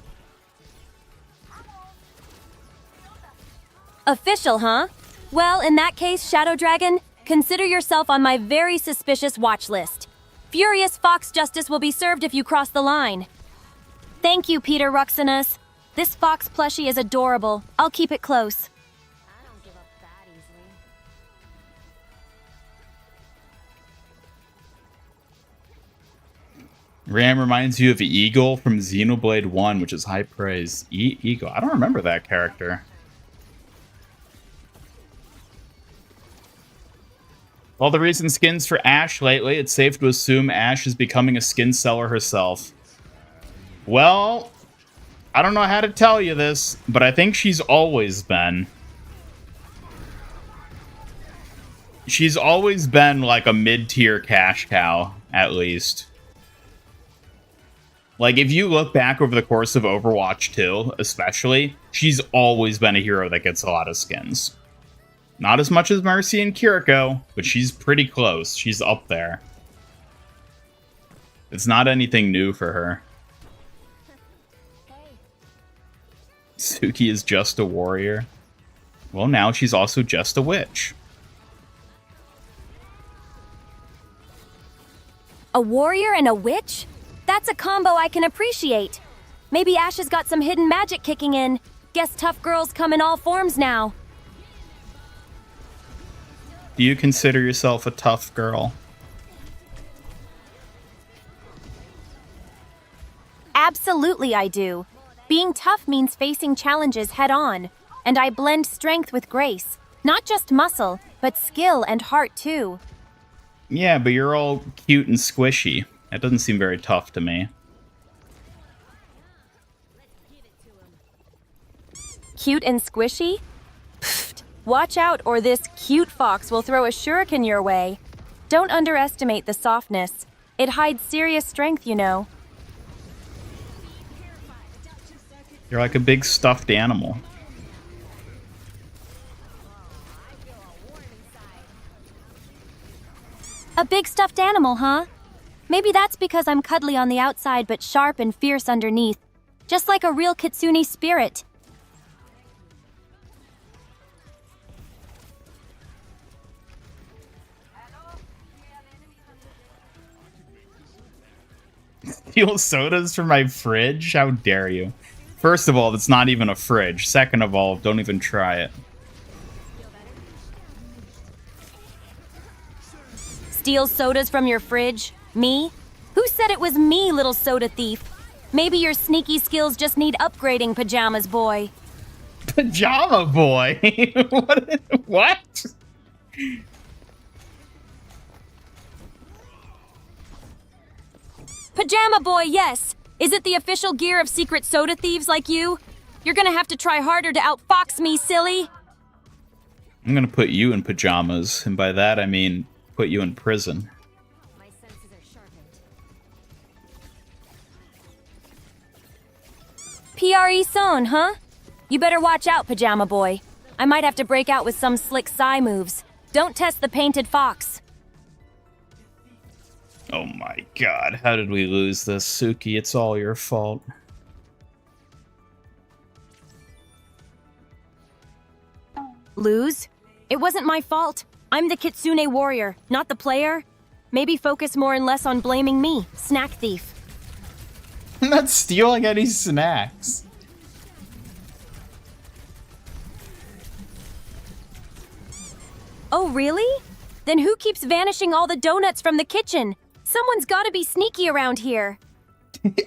Official, huh? Well, in that case, Shadow Dragon, consider yourself on my very suspicious watch list. Furious Fox justice will be served if you cross the line. Thank you, Peter Ruxanus. This fox plushie is adorable. I'll keep it close. I don't give up that easily. Ram reminds you of Eagle from Xenoblade 1, which is high praise. Eagle. I don't remember that character. All the recent skins for Ashe lately, it's safe to assume Ashe is becoming a skin seller herself. Well, I don't know how to tell you this, but I think she's always been. She's always been like a mid-tier cash cow, at least. Like, if you look back over the course of Overwatch 2, especially, she's always been a hero that gets a lot of skins. Not as much as Mercy and Kiriko, but she's pretty close. She's up there. It's not anything new for her. Suki is just a warrior. Well, now she's also just a witch. A warrior and a witch? That's a combo I can appreciate. Maybe Ashe has got some hidden magic kicking in. Guess tough girls come in all forms now. Do you consider yourself a tough girl? Absolutely I do. Being tough means facing challenges head on, and I blend strength with grace. Not just muscle, but skill and heart too. Yeah, but you're all cute and squishy. That doesn't seem very tough to me. Cute and squishy? Pfft, watch out or this cute fox will throw a shuriken your way. Don't underestimate the softness. It hides serious strength, you know. You're like a big stuffed animal. A big stuffed animal, huh? Maybe that's because I'm cuddly on the outside but sharp and fierce underneath. Just like a real kitsune spirit. Steal sodas from my fridge? How dare you? First of all, it's not even a fridge. Second of all, don't even try it. steal sodas from your fridge? Me? Who said it was me, little soda thief? Maybe your sneaky skills just need upgrading, Pajamas Boy. Pajama Boy? What? Pajama Boy, yes. Is it the official gear of secret soda thieves like you? You're gonna have to try harder to outfox me, silly. I'm gonna put you in pajamas, and by that I mean put you in prison. My senses are sharpened. PRE Son, huh? You better watch out, Pajama Boy. I might have to break out with some slick Psy moves. Don't test the painted fox. Oh my god, how did we lose this, Suki? It's all your fault. Lose? It wasn't my fault. I'm the Kitsune warrior, not the player. Maybe focus more and less on blaming me, snack thief. I'm not stealing any snacks. Oh, really? Then who keeps vanishing all the donuts from the kitchen? Someone's gotta be sneaky around here.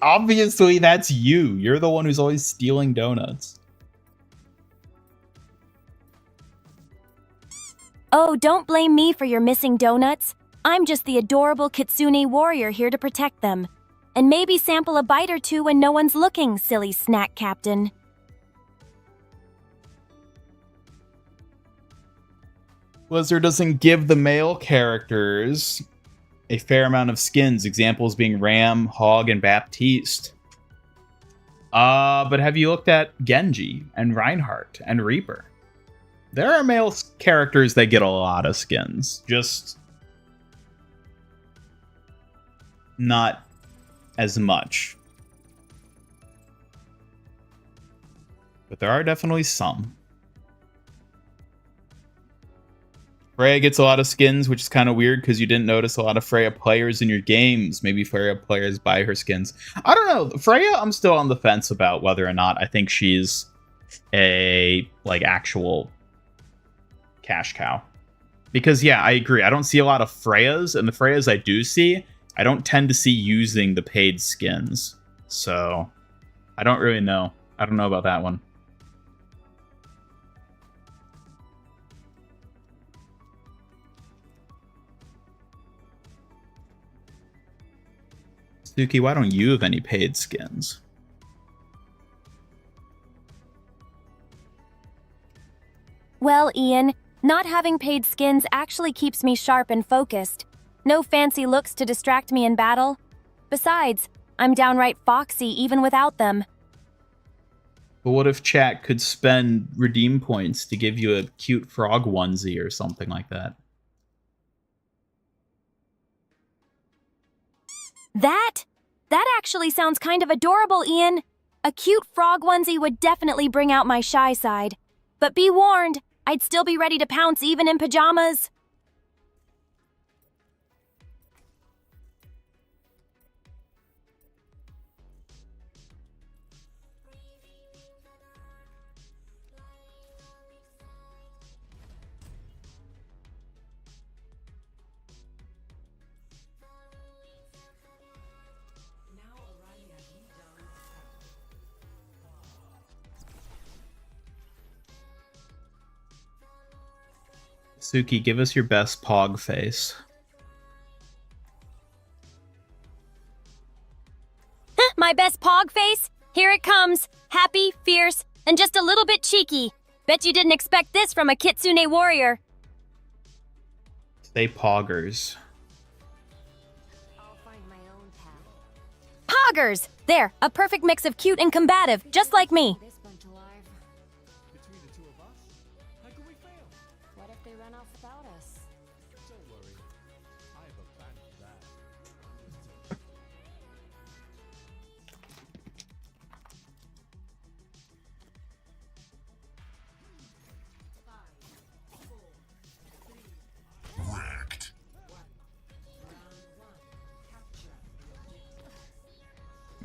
Obviously, that's you. You're the one who's always stealing donuts. Oh, don't blame me for your missing donuts. I'm just the adorable Kitsune warrior here to protect them. And maybe sample a bite or two when no one's looking, silly snack captain. Blizzard doesn't give the male characters a fair amount of skins, examples being Ram, Hog, and Baptiste. But have you looked at Genji and Reinhardt and Reaper? There are male characters that get a lot of skins, just not as much. But there are definitely some. Freya gets a lot of skins, which is kind of weird because you didn't notice a lot of Freya players in your games. Maybe Freya players buy her skins. I don't know. Freya, I'm still on the fence about whether or not I think she's a, like, actual cash cow. Because, yeah, I agree. I don't see a lot of Freyas, and the Freyas I do see, I don't tend to see using the paid skins. So, I don't really know. I don't know about that one. Suki, why don't you have any paid skins? Well, Ian, not having paid skins actually keeps me sharp and focused. No fancy looks to distract me in battle. Besides, I'm downright foxy even without them. But what if chat could spend redeem points to give you a cute frog onesie or something like that? That actually sounds kind of adorable, Ian. A cute frog onesie would definitely bring out my shy side. But be warned, I'd still be ready to pounce even in pajamas. Suki, give us your best Pog face. My best pog face? Here it comes. Happy, fierce, and just a little bit cheeky. Bet you didn't expect this from a Kitsune warrior. Stay poggers. I'll find my own path. Poggers! There, a perfect mix of cute and combative, just like me. This bunch alive. Between the two of us, how can we fail? What if they run off without us? Don't worry. I have a plan for that. Wrecked.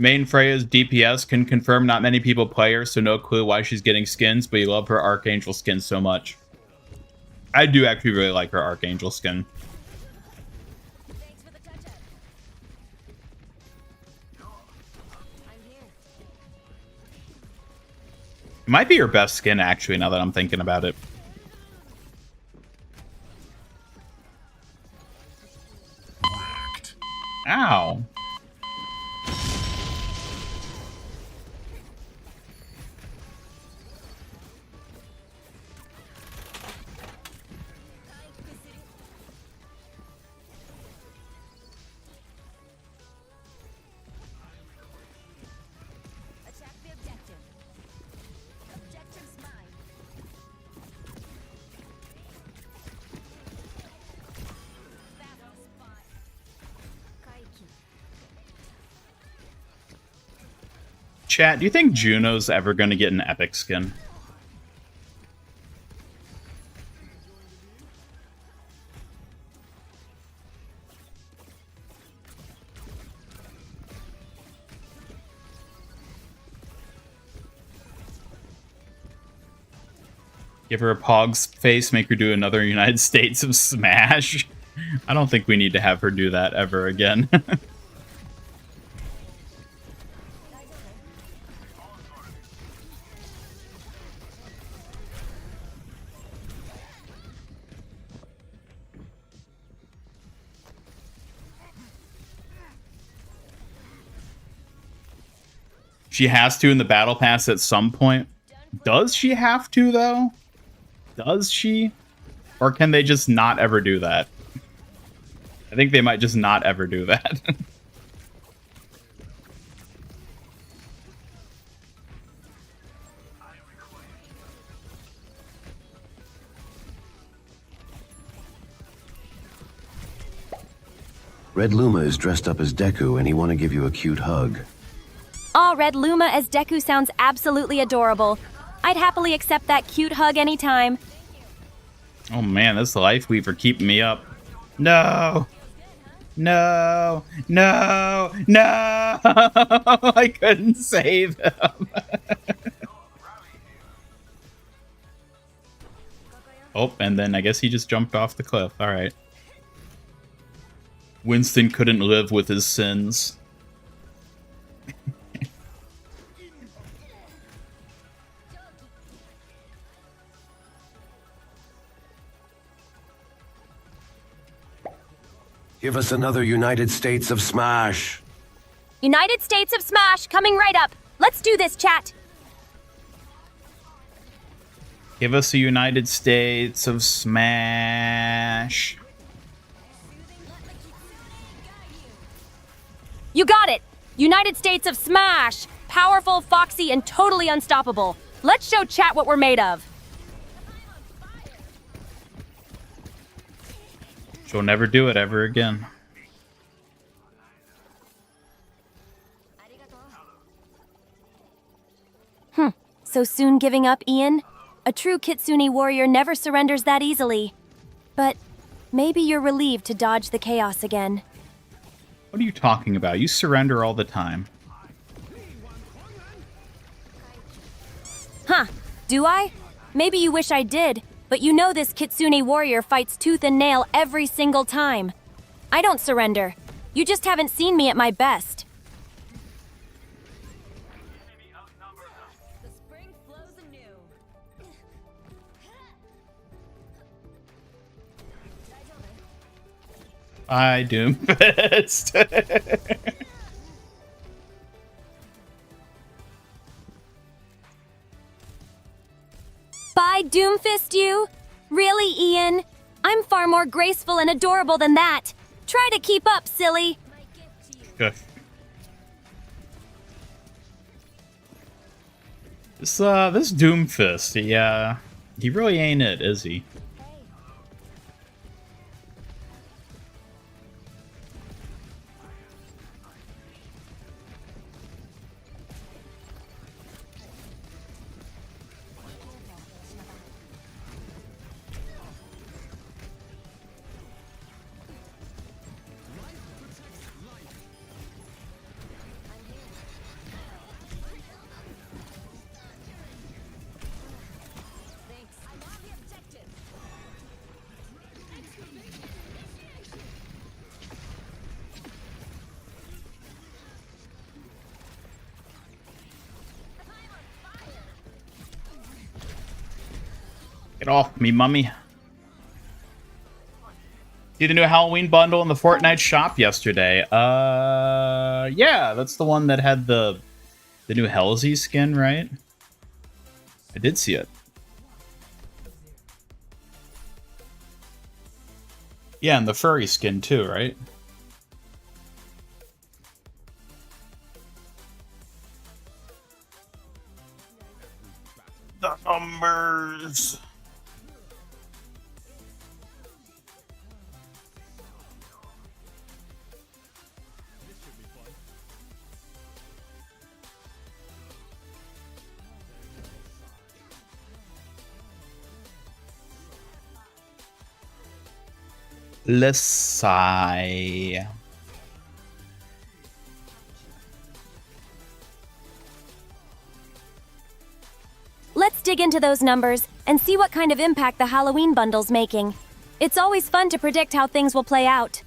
Main Freya's DPS can confirm not many people play her, so no clue why she's getting skins, but you love her Archangel skin so much. I do actually really like her Archangel skin. It might be your best skin, actually, now that I'm thinking about it. Ow. Chat, do you think Juno's ever going to get an epic skin? Give her a Pog's face, make her do another United States of Smash? I don't think we need to have her do that ever again. She has to in the battle pass at some point. Does she have to, though? Does she? Or can they just not ever do that? I think they might just not ever do that. Red Luma is dressed up as Deku and he want to give you a cute hug. Aw, Red Luma as Deku sounds absolutely adorable. I'd happily accept that cute hug anytime. Oh man, this Life Weaver keeping me up. No! No! No! No! I couldn't save him. Oh, and then I guess he just jumped off the cliff. Alright. Winston couldn't live with his sins. Give us another United States of Smash. United States of Smash coming right up. Let's do this, chat. Give us a United States of Smash. You got it. United States of Smash. Powerful, foxy, and totally unstoppable. Let's show chat what we're made of. She'll never do it ever again. So soon giving up, Ian? A true Kitsune warrior never surrenders that easily. But maybe you're relieved to dodge the chaos again. What are you talking about? You surrender all the time. Huh, do I? Maybe you wish I did, but you know this Kitsune warrior fights tooth and nail every single time. I don't surrender. You just haven't seen me at my best. The spring flows anew. I Doomfist. Bye, Doomfist you? Really, Ian? I'm far more graceful and adorable than that. Try to keep up, silly. Good. This Doomfist, he really ain't it, is he? Get off me, mummy. See the new Halloween bundle in the Fortnite shop yesterday. Yeah, that's the one that had the new Halsey skin, right? I did see it. Yeah, and the furry skin too, right? The numbers. Let's sigh. Let's dig into those numbers and see what kind of impact the Halloween bundle's making. It's always fun to predict how things will play out.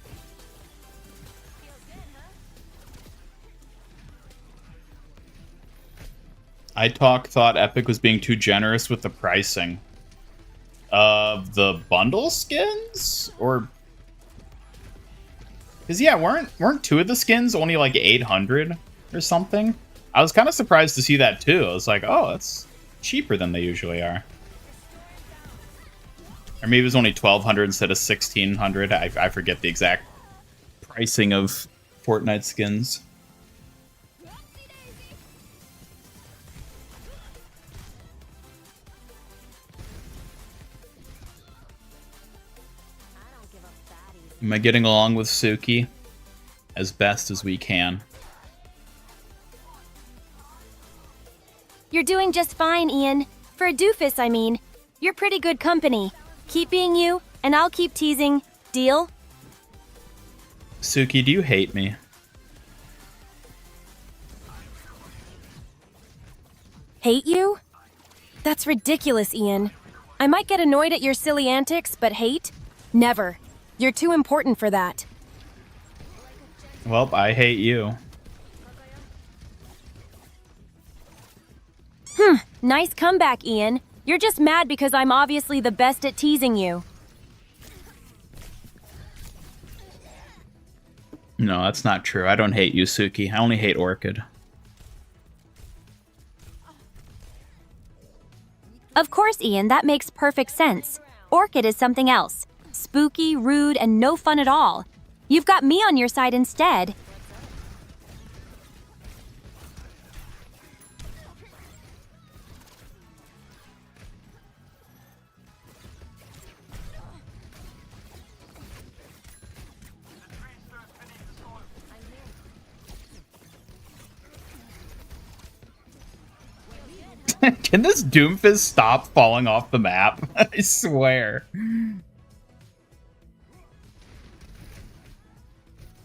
Thought Epic was being too generous with the pricing of the bundle skins, or because yeah, weren't two of the skins only like 800 or something? I was kind of surprised to see that too. I was like, oh, that's cheaper than they usually are. Or maybe it was only 1200 instead of 1600. I forget the exact pricing of Fortnite skins. Am I getting along with Suki as best as we can? You're doing just fine, Ian. For a doofus, I mean. You're pretty good company. Keep being you, and I'll keep teasing. Deal? Suki, do you hate me? Hate you? That's ridiculous, Ian. I might get annoyed at your silly antics, but hate? Never. You're too important for that. Well, I hate you. Nice comeback, Ian. You're just mad because I'm obviously the best at teasing you. No, that's not true. I don't hate you, Suki. I only hate Orchid. Of course, Ian, that makes perfect sense. Orchid is something else. Spooky, rude, and no fun at all. You've got me on your side instead. Can this Doomfist stop falling off the map? I swear.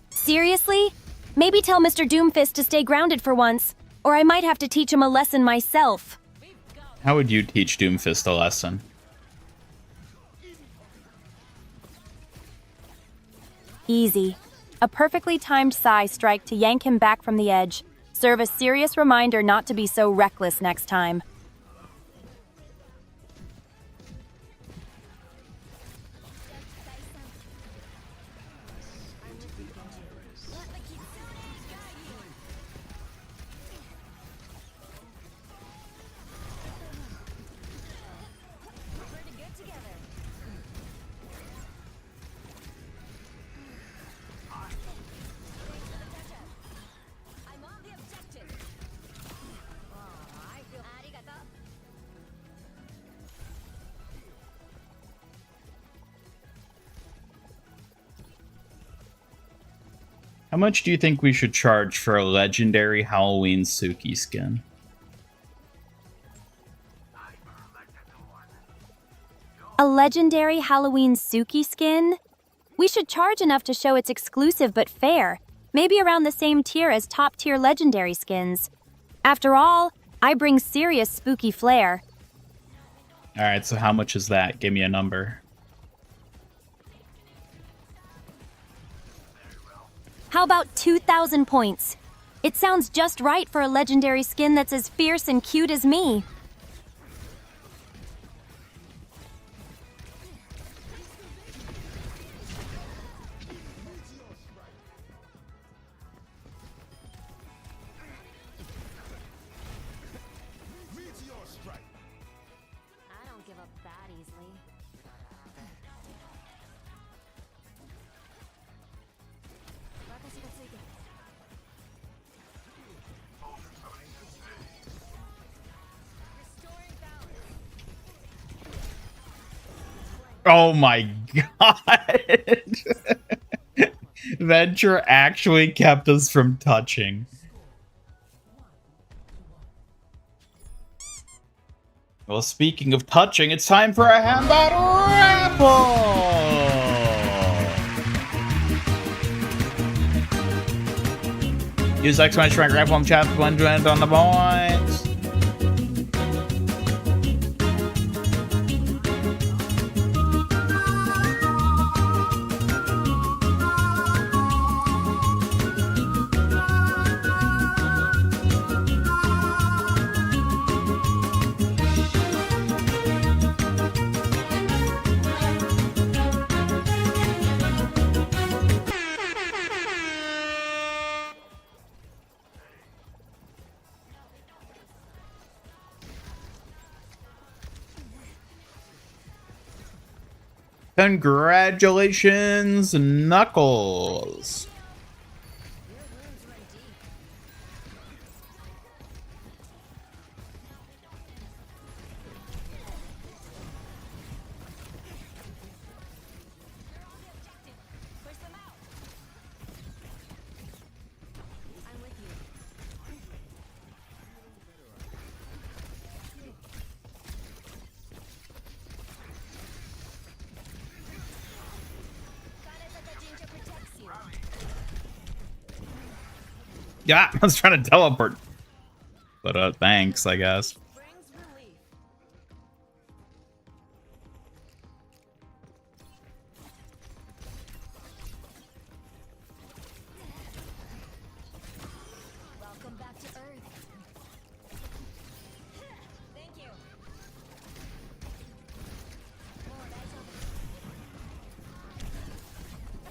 Seriously? Maybe tell Mr. Doomfist to stay grounded for once, or I might have to teach him a lesson myself. How would you teach Doomfist a lesson? Easy. A perfectly timed Psy strike to yank him back from the edge. Serve a serious reminder not to be so reckless next time. How much do you think we should charge for a legendary Halloween Suki skin? A legendary Halloween Suki skin? We should charge enough to show it's exclusive but fair. Maybe around the same tier as top-tier legendary skins. After all, I bring serious spooky flair. Alright, so how much is that? Give me a number. How about 2,000 points? It sounds just right for a legendary skin that's as fierce and cute as me. Oh my god. Venture actually kept us from touching. Well, speaking of touching, it's time for a handbag raffle! Use exclamation mark raffle on chat when you end on the points. Congratulations, Knuckles. Yeah, I was trying to teleport. But thanks, I guess. Welcome back to Earth. Thank you.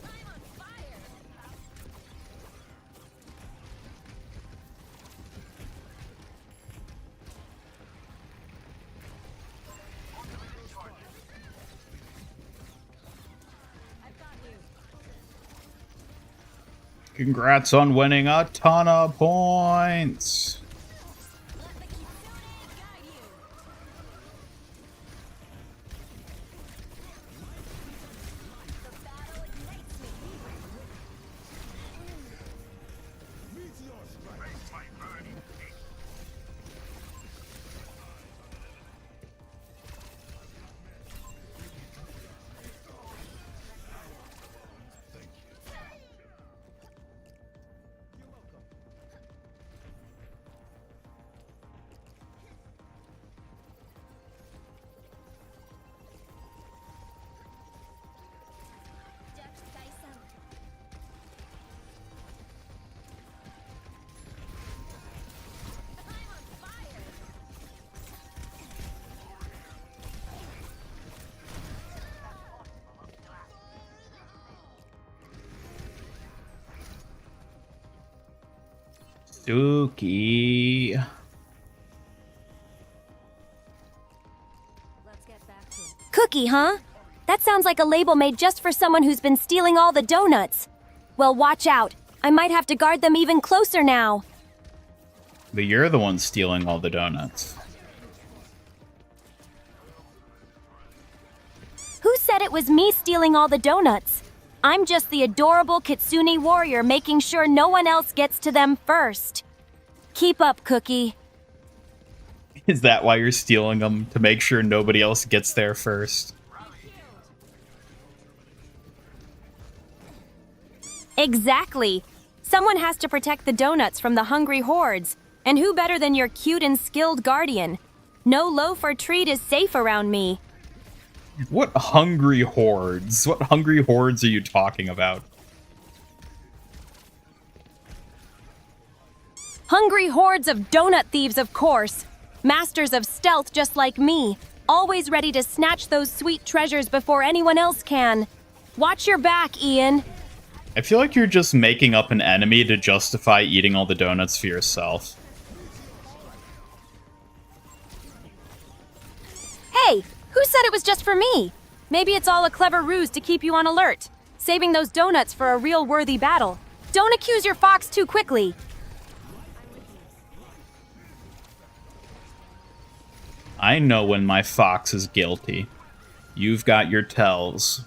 I'm on fire. I've got you. Congrats on winning a ton of points. Let the Kitsune guide you. The battle ignites me. Dutch Kaisam. I'm on fire. Suki. Let's get back to it. Cookie, huh? That sounds like a label made just for someone who's been stealing all the donuts. Well, watch out. I might have to guard them even closer now. But you're the one stealing all the donuts. Who said it was me stealing all the donuts? I'm just the adorable Kitsune warrior making sure no one else gets to them first. Keep up, Cookie. Is that why you're stealing them? To make sure nobody else gets there first? Exactly. Someone has to protect the donuts from the hungry hordes. And who better than your cute and skilled guardian? No loaf or treat is safe around me. What hungry hordes? What hungry hordes are you talking about? Hungry hordes of donut thieves, of course. Masters of stealth just like me. Always ready to snatch those sweet treasures before anyone else can. Watch your back, Ian. I feel like you're just making up an enemy to justify eating all the donuts for yourself. Hey, who said it was just for me? Maybe it's all a clever ruse to keep you on alert, saving those donuts for a real worthy battle. Don't accuse your fox too quickly. I know when my fox is guilty. You've got your tells.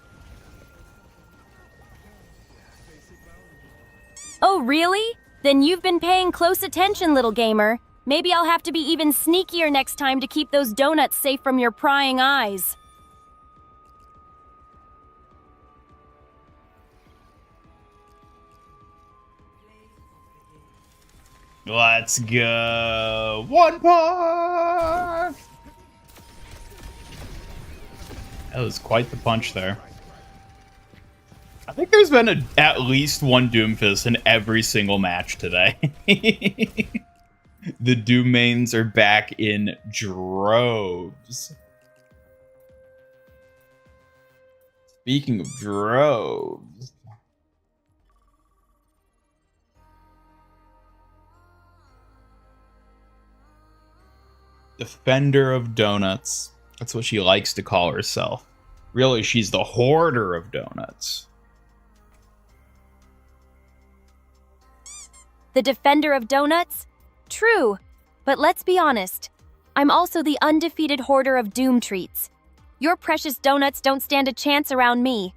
Oh, really? Then you've been paying close attention, little gamer. Maybe I'll have to be even sneakier next time to keep those donuts safe from your prying eyes. Let's go. One punch! That was quite the punch there. I think there's been at least one Doomfist in every single match today. The Doom mains are back in droves. Speaking of droves. Defender of donuts. That's what she likes to call herself. Really, she's the hoarder of donuts. The defender of donuts? True, but let's be honest. I'm also the undefeated hoarder of doom treats. Your precious donuts don't stand a chance around me.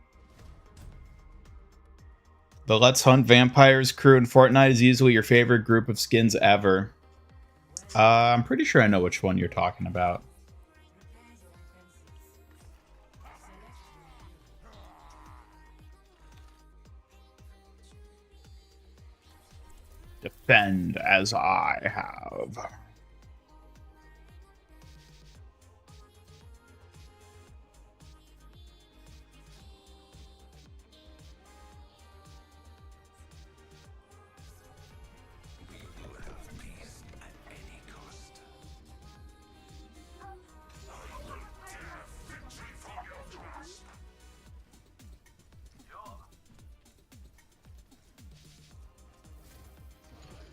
The Let's Hunt Vampires crew in Fortnite is easily your favorite group of skins ever. I'm pretty sure I know which one you're talking about. Defend as I have.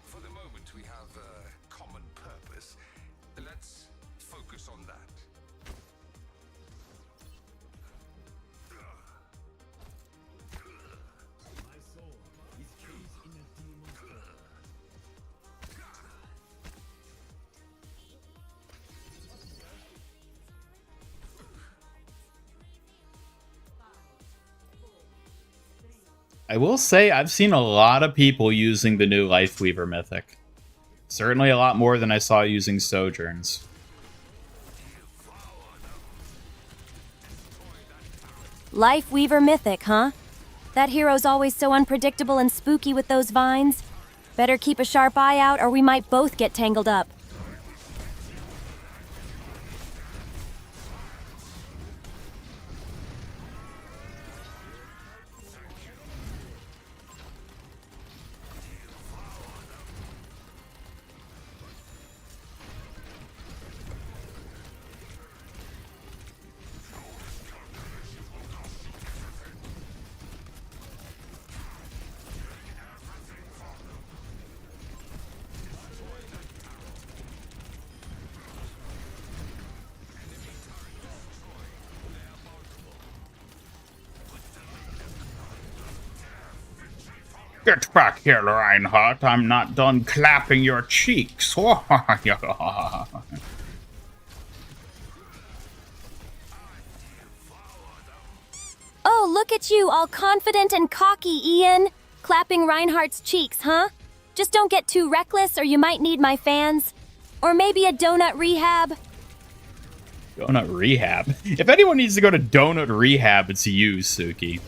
For the moment, we have a common purpose. Let's focus on that. I will say I've seen a lot of people using the new Lifeweaver Mythic. Certainly a lot more than I saw using Sojourns. Lifeweaver Mythic, huh? That hero's always so unpredictable and spooky with those vines. Better keep a sharp eye out or we might both get tangled up. Get back here, Reinhardt. I'm not done clapping your cheeks. Oh, look at you, all confident and cocky, Ian. Clapping Reinhardt's cheeks, huh? Just don't get too reckless or you might need my fans. Or maybe a donut rehab. Donut rehab? If anyone needs to go to donut rehab, it's you, Suki.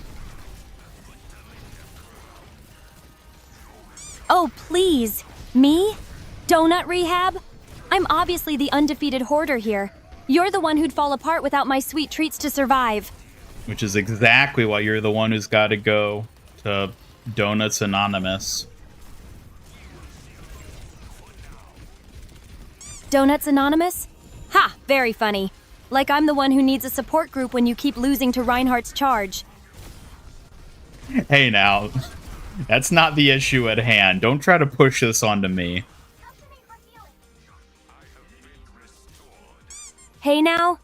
Oh, please. Me? Donut rehab? I'm obviously the undefeated hoarder here. You're the one who'd fall apart without my sweet treats to survive. Which is exactly why you're the one who's got to go to Donuts Anonymous. Donuts Anonymous? Ha! Very funny. Like I'm the one who needs a support group when you keep losing to Reinhardt's charge. Hey now, that's not the issue at hand. Don't try to push this onto me. Hey now,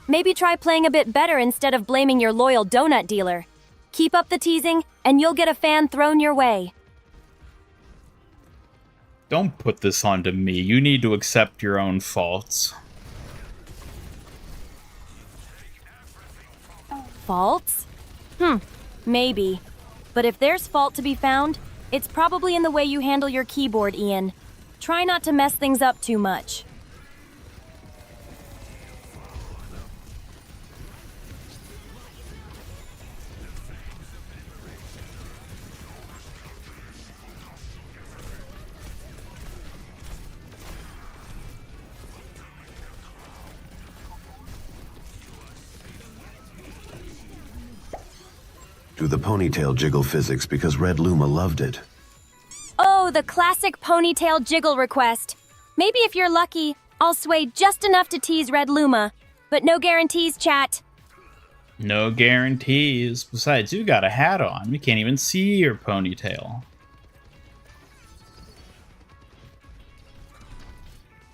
maybe try playing a bit better instead of blaming your loyal donut dealer. Keep up the teasing, and you'll get a fan thrown your way. Don't put this onto me. You need to accept your own faults. Faults? Maybe. But if there's fault to be found, it's probably in the way you handle your keyboard, Ian. Try not to mess things up too much. Do the ponytail jiggle physics because Red Luma loved it. Oh, the classic ponytail jiggle request. Maybe if you're lucky, I'll sway just enough to tease Red Luma. But no guarantees, chat. No guarantees. Besides, you got a hat on. We can't even see your ponytail.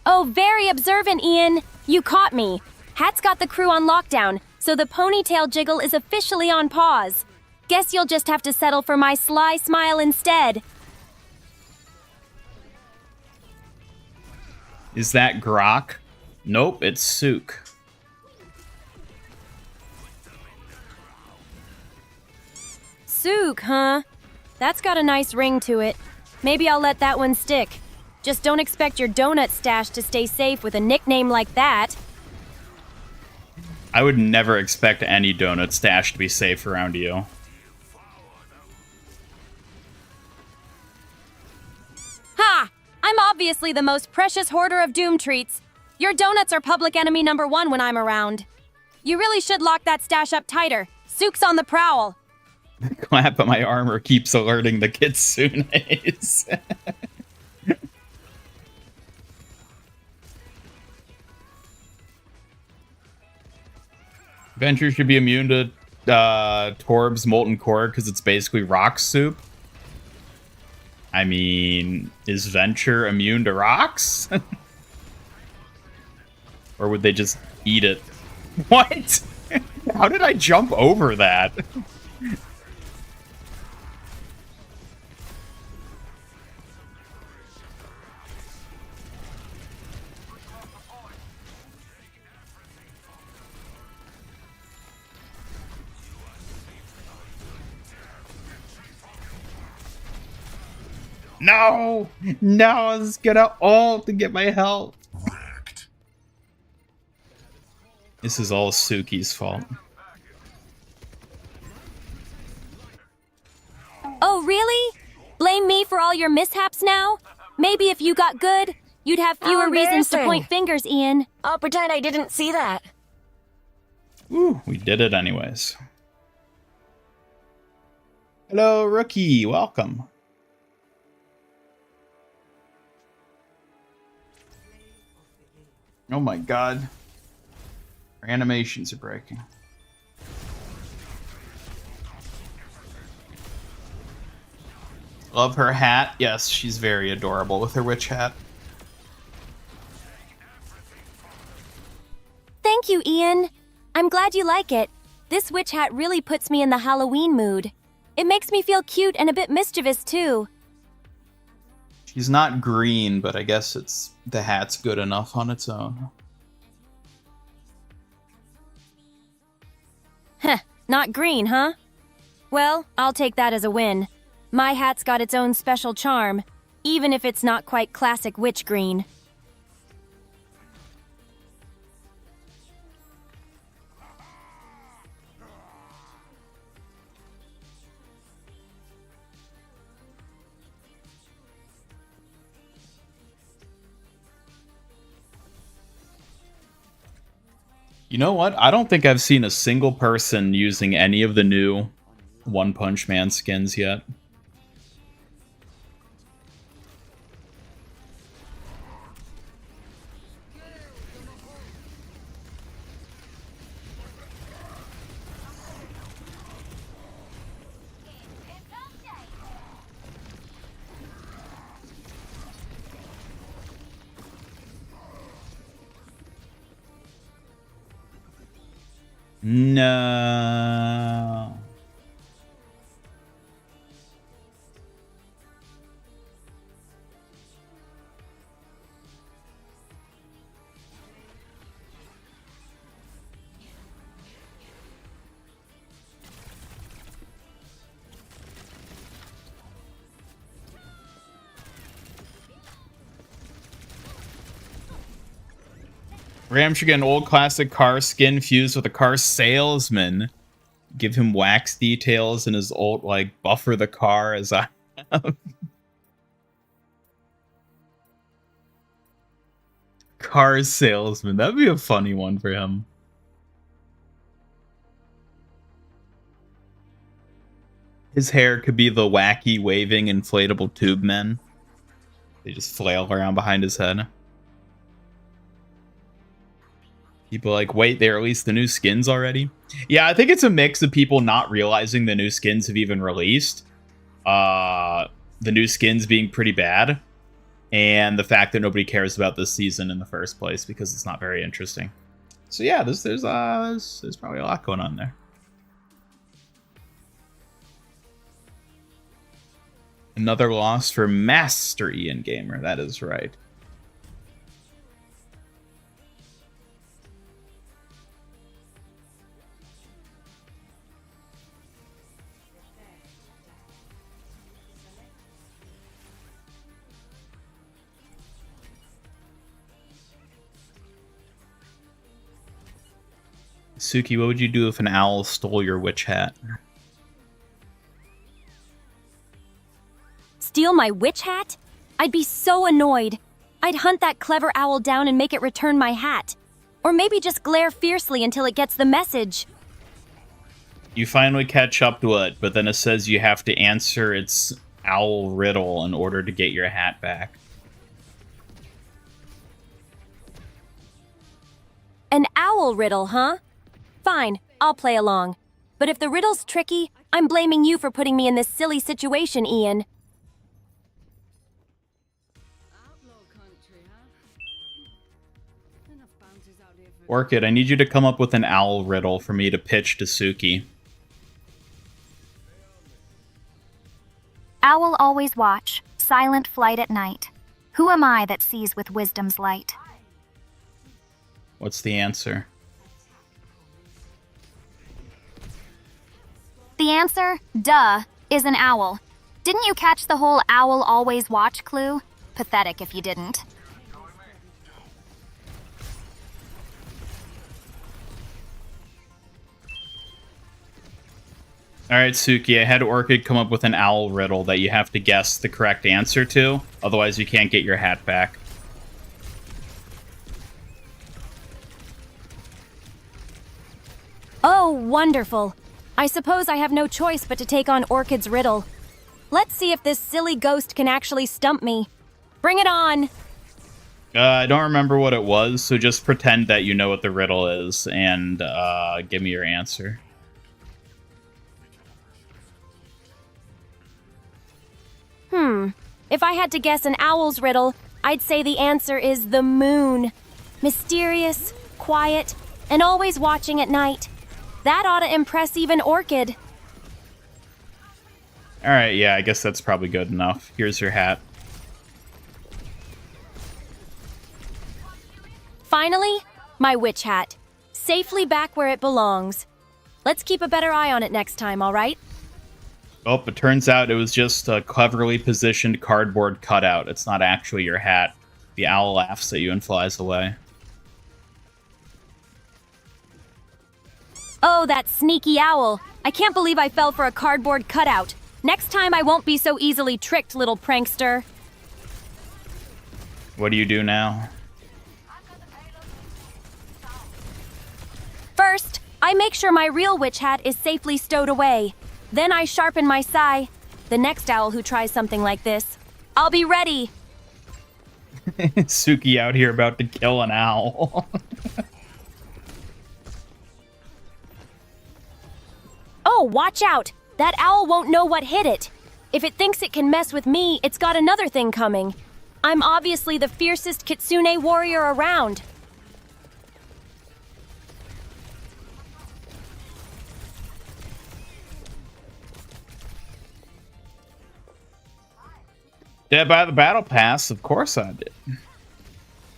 Oh, very observant, Ian. You caught me. Hat's got the crew on lockdown, so the ponytail jiggle is officially on pause. Guess you'll just have to settle for my sly smile instead. Is that Grok? Nope, it's Sook. Sook, huh? That's got a nice ring to it. Maybe I'll let that one stick. Just don't expect your donut stash to stay safe with a nickname like that. I would never expect any donut stash to be safe around you. Ha! I'm obviously the most precious hoarder of Doom treats. Your donuts are public enemy number 1 when I'm around. You really should lock that stash up tighter. Sook's on the prowl. Clap, but my armor keeps alerting the kitsunes. Venture should be immune to Torb's Molten Core because it's basically rock soup. I mean, is Venture immune to rocks? Or would they just eat it? What? How did I jump over that? No! No, I was gonna ult to get my health. This is all Suki's fault. Oh, really? Blame me for all your mishaps now? Maybe if you got good, you'd have fewer reasons to point fingers, Ian. I'll pretend I didn't see that. Ooh, we did it anyways. Hello, rookie. Welcome. Oh my god. Our animations are breaking. Love her hat. Yes, she's very adorable with her witch hat. Thank you, Ian. I'm glad you like it. This witch hat really puts me in the Halloween mood. It makes me feel cute and a bit mischievous, too. She's not green, but I guess the hat's good enough on its own. Heh, not green, huh? Well, I'll take that as a win. My hat's got its own special charm, even if it's not quite classic witch green. You know what? I don't think I've seen a single person using any of the new One Punch Man skins yet. No. Ram should get an old classic car skin fused with a car salesman. Give him wax details and his old, like, buffer the car as I have. Car salesman. That'd be a funny one for him. His hair could be the wacky, waving, inflatable tube men. They just flail around behind his head. People are like, wait, they released the new skins already? Yeah, I think it's a mix of people not realizing the new skins have even released. The new skins being pretty bad. And the fact that nobody cares about this season in the first place because it's not very interesting. So yeah, there's probably a lot going on there. Another loss for Master Ian Gamer. That is right. Suki, what would you do if an owl stole your witch hat? Steal my witch hat? I'd be so annoyed. I'd hunt that clever owl down and make it return my hat. Or maybe just glare fiercely until it gets the message. You finally catch up to it, but then it says you have to answer its owl riddle in order to get your hat back. An owl riddle, huh? Fine, I'll play along. But if the riddle's tricky, I'm blaming you for putting me in this silly situation, Ian. Orchid, I need you to come up with an owl riddle for me to pitch to Suki. Owl always watch, silent flight at night. Who am I that sees with wisdom's light? What's the answer? The answer, duh, is an owl. Didn't you catch the whole owl always watch clue? Pathetic if you didn't. Alright, Suki, I had Orchid come up with an owl riddle that you have to guess the correct answer to. Otherwise, you can't get your hat back. Oh, wonderful. I suppose I have no choice but to take on Orchid's riddle. Let's see if this silly ghost can actually stump me. Bring it on! I don't remember what it was, so just pretend that you know what the riddle is and give me your answer. If I had to guess an owl's riddle, I'd say the answer is the moon. Mysterious, quiet, and always watching at night. That ought to impress even Orchid. Alright, yeah, I guess that's probably good enough. Here's your hat. Finally, my witch hat. Safely back where it belongs. Let's keep a better eye on it next time, all right? Oh, it turns out it was just a cleverly positioned cardboard cutout. It's not actually your hat. The owl laughs at you and flies away. Oh, that sneaky owl. I can't believe I fell for a cardboard cutout. Next time I won't be so easily tricked, little prankster. What do you do now? First, I make sure my real witch hat is safely stowed away. Then I sharpen my sai. The next owl who tries something like this, I'll be ready. Suki out here about to kill an owl. Oh, watch out! That owl won't know what hit it. If it thinks it can mess with me, it's got another thing coming. I'm obviously the fiercest kitsune warrior around. Did I buy the battle pass? Of course I did.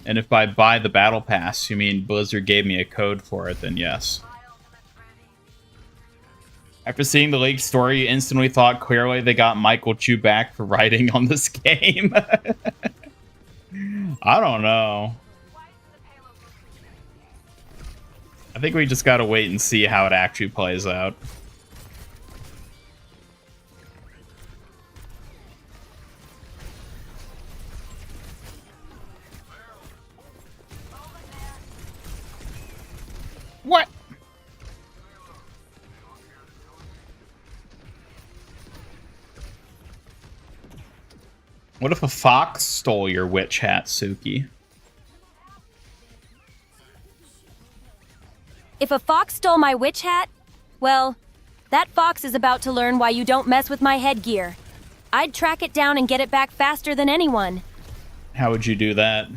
And if by buy the battle pass you mean Blizzard gave me a code for it, then yes. After seeing the leaked story, you instantly thought clearly they got Michael Chu back for writing on this game. I don't know. I think we just gotta wait and see how it actually plays out. What? What if a fox stole your witch hat, Suki? If a fox stole my witch hat, well, that fox is about to learn why you don't mess with my headgear. I'd track it down and get it back faster than anyone. How would you do that?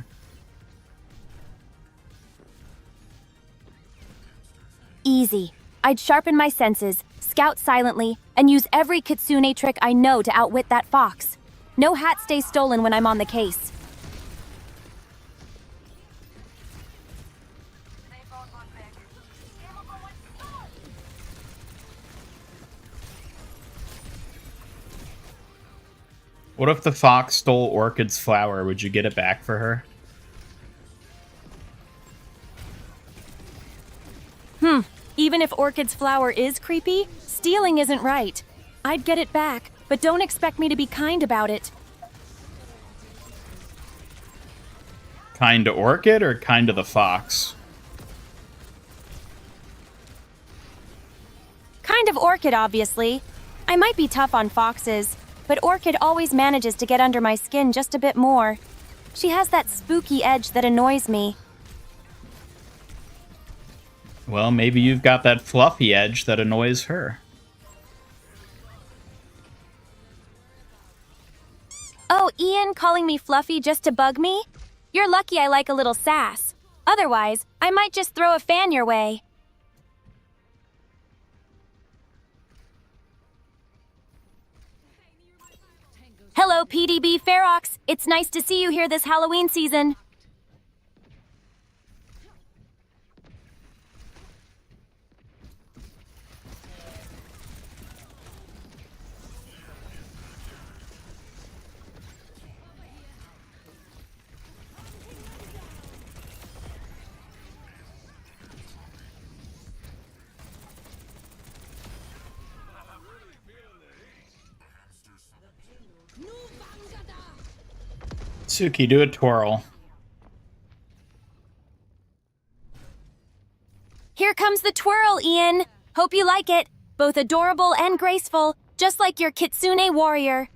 Easy. I'd sharpen my senses, scout silently, and use every kitsune trick I know to outwit that fox. No hat stays stolen when I'm on the case. What if the fox stole Orchid's flower? Would you get it back for her? Even if Orchid's flower is creepy, stealing isn't right. I'd get it back, but don't expect me to be kind about it. Kind to Orchid or kind to the fox? Kind of Orchid, obviously. I might be tough on foxes, but Orchid always manages to get under my skin just a bit more. She has that spooky edge that annoys me. Well, maybe you've got that fluffy edge that annoys her. Oh, Ian calling me fluffy just to bug me? You're lucky I like a little sass. Otherwise, I might just throw a fan your way. Hello, PDB Ferox. It's nice to see you here this Halloween season. Suki, do a twirl. Here comes the twirl, Ian. Hope you like it. Both adorable and graceful, just like your kitsune warrior.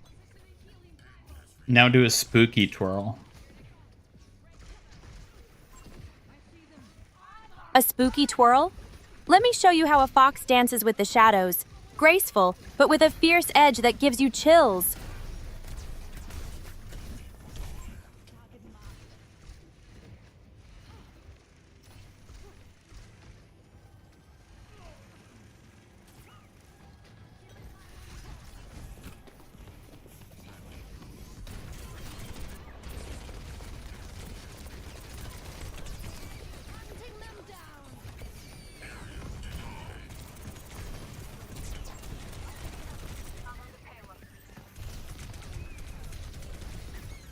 Now do a spooky twirl. A spooky twirl? Let me show you how a fox dances with the shadows. Graceful, but with a fierce edge that gives you chills.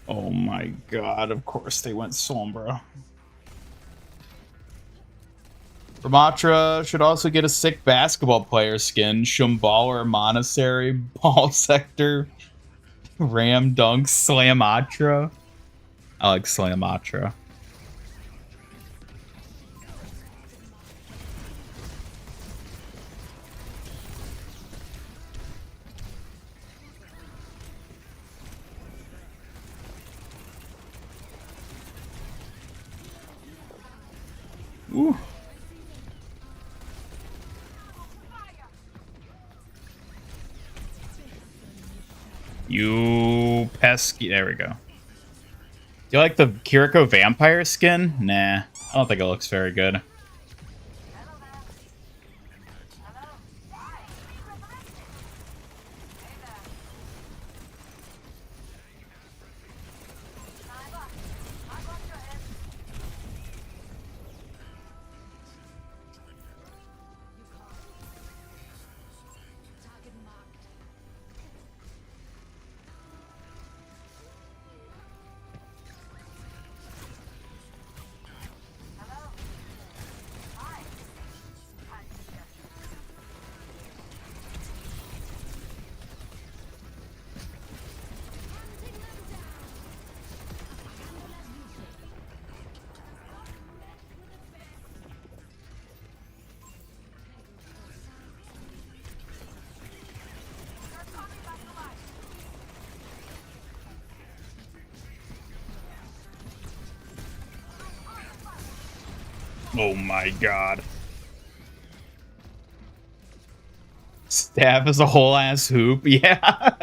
Oh my god, of course they went Sombra. Ramatra should also get a sick basketball player skin. Shumballer, Monastery, Ball Sector, Ram Dunk, Slamatra. I like Slamatra. Ooh. You pesky. There we go. Do you like the Kiriko vampire skin? Nah, I don't think it looks very good. Oh my god. Staff is a whole ass hoop. Yeah.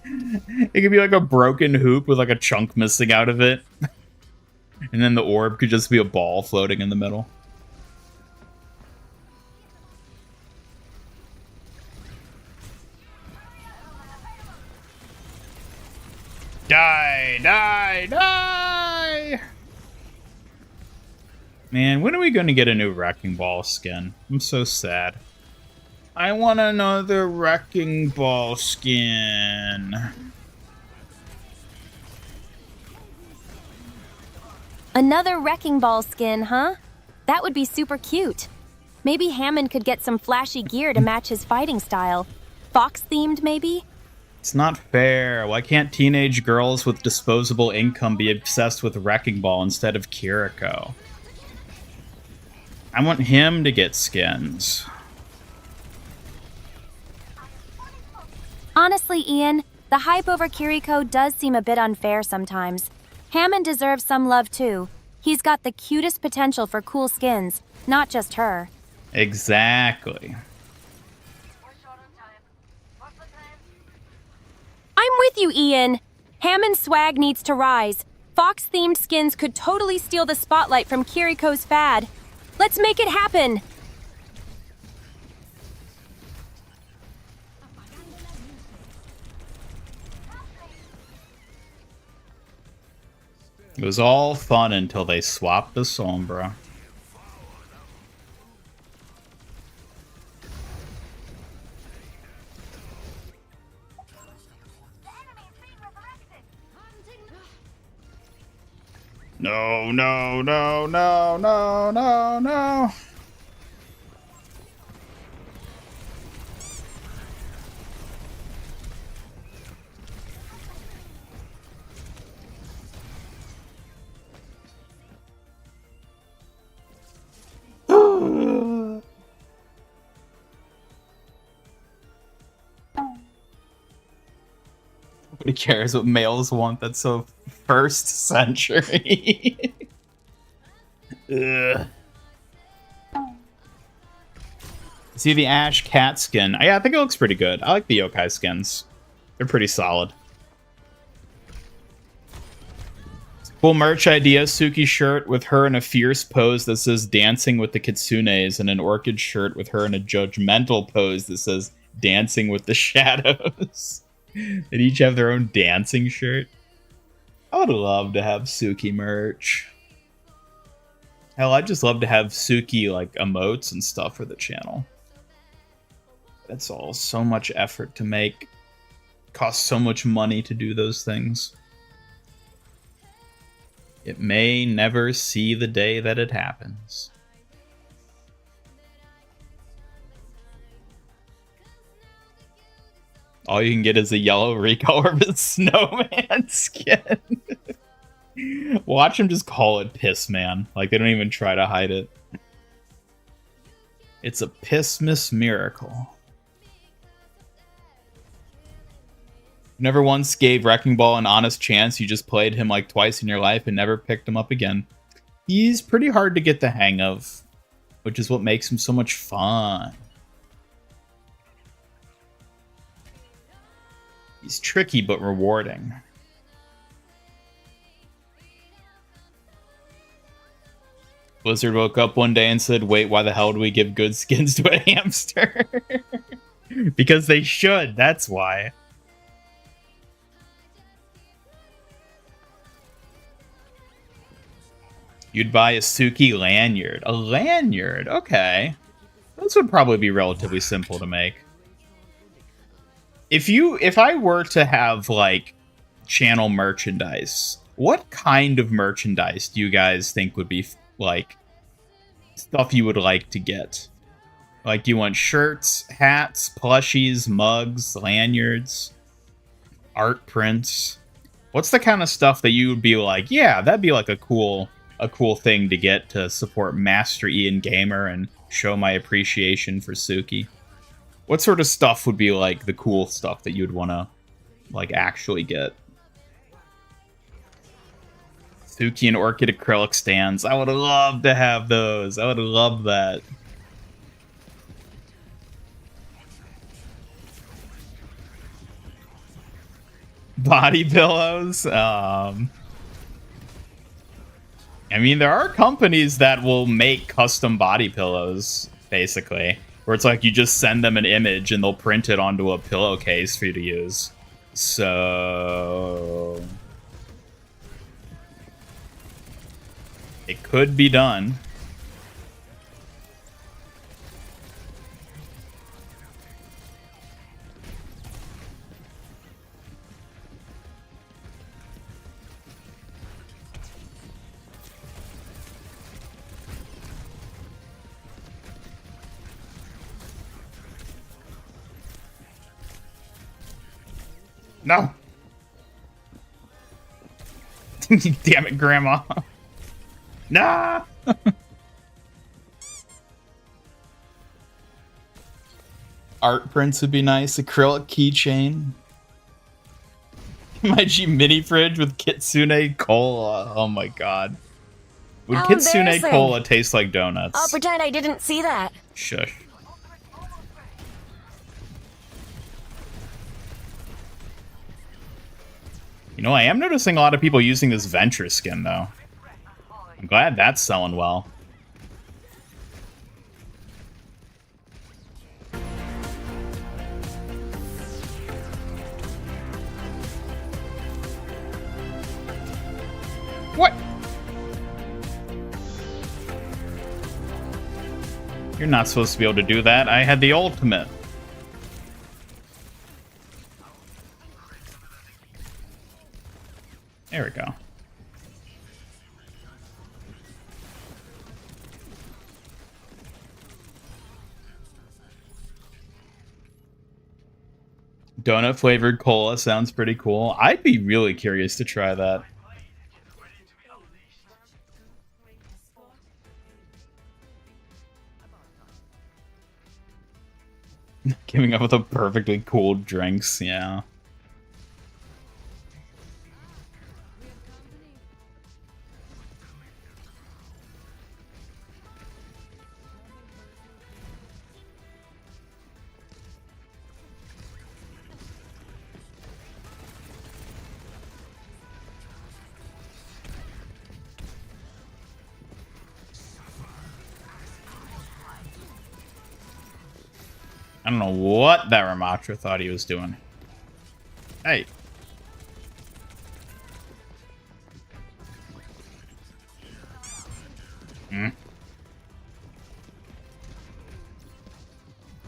It could be like a broken hoop with like a chunk missing out of it. And then the orb could just be a ball floating in the middle. Die! Die! Die! Man, when are we going to get a new Wrecking Ball skin? I'm so sad. I want another Wrecking Ball skin. Another Wrecking Ball skin, huh? That would be super cute. Maybe Hammond could get some flashy gear to match his fighting style. Fox-themed, maybe? It's not fair. Why can't teenage girls with disposable income be obsessed with Wrecking Ball instead of Kiriko? I want him to get skins. Honestly, Ian, the hype over Kiriko does seem a bit unfair sometimes. Hammond deserves some love too. He's got the cutest potential for cool skins, not just her. Exactly. I'm with you, Ian. Hammond's swag needs to rise. Fox-themed skins could totally steal the spotlight from Kiriko's fad. Let's make it happen! It was all fun until they swapped the Sombra. No, no, no, no, no, no, no. Nobody cares what males want. That's so first century. Ugh. See the Ash cat skin. Yeah, I think it looks pretty good. I like the yokai skins. They're pretty solid. Cool merch idea. Suki shirt with her in a fierce pose that says dancing with the kitsunes, and an orchid shirt with her in a judgmental pose that says dancing with the shadows. They each have their own dancing shirt. I would love to have Suki merch. Hell, I'd just love to have Suki like emotes and stuff for the channel. That's all so much effort to make. Costs so much money to do those things. It may never see the day that it happens. All you can get is a yellow recolor snowman skin. Watch him just call it Piss Man. Like, they don't even try to hide it. It's a Pissmas miracle. Never once gave Wrecking Ball an honest chance. You just played him like twice in your life and never picked him up again. He's pretty hard to get the hang of, which is what makes him so much fun. He's tricky but rewarding. Blizzard woke up one day and said, wait, why the hell do we give good skins to a hamster? Because they should, that's why. You'd buy a Suki lanyard. A lanyard? Okay. This would probably be relatively simple to make. If I were to have, like, channel merchandise, what kind of merchandise do you guys think would be, like, stuff you would like to get? Like, do you want shirts, hats, plushies, mugs, lanyards, art prints? What's the kind of stuff that you would be like, yeah, that'd be like a cool thing to get to support Master Ian Gamer and show my appreciation for Suki? What sort of stuff would be like the cool stuff that you'd want to like actually get? Suki and Orchid acrylic stands. I would love to have those. I would love that. Body pillows. I mean, there are companies that will make custom body pillows, basically, where it's like you just send them an image and they'll print it onto a pillowcase for you to use. So it could be done. No. Damn it, Grandma. Nah. Art prints would be nice. Acrylic keychain. MIG mini fridge with Kitsune Cola. Oh my god. Would How Kitsune embarrassing. Cola taste like donuts? I'll pretend I didn't see that. Shush. You know, I am noticing a lot of people using this Venture skin, though. I'm glad that's selling well. What? You're not supposed to be able to do that. I had the ultimate. There we go. Donut flavored cola sounds pretty cool. I'd be really curious to try that. Giving up with the perfectly cooled drinks, yeah. I don't know what that Ramatra thought he was doing. Hey.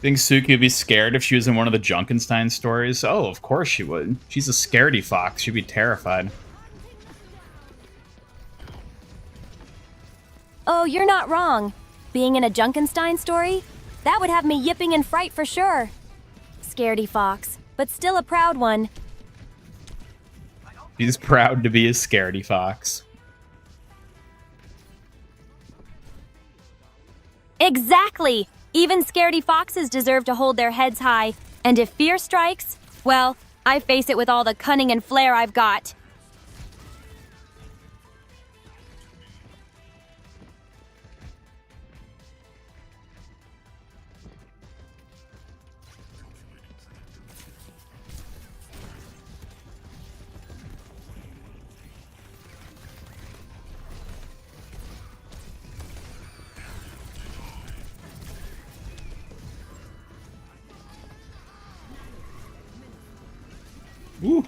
Think Suki would be scared if she was in one of the Junkenstein stories? Oh, of course she would. She's a scaredy fox. She'd be terrified. Oh, you're not wrong. Being in a Junkenstein story? That would have me yipping in fright for sure. Scaredy fox, but still a proud one. He's proud to be a scaredy fox. Exactly! Even scaredy foxes deserve to hold their heads high. And if fear strikes, well, I face it with all the cunning and flair I've got. Ooh.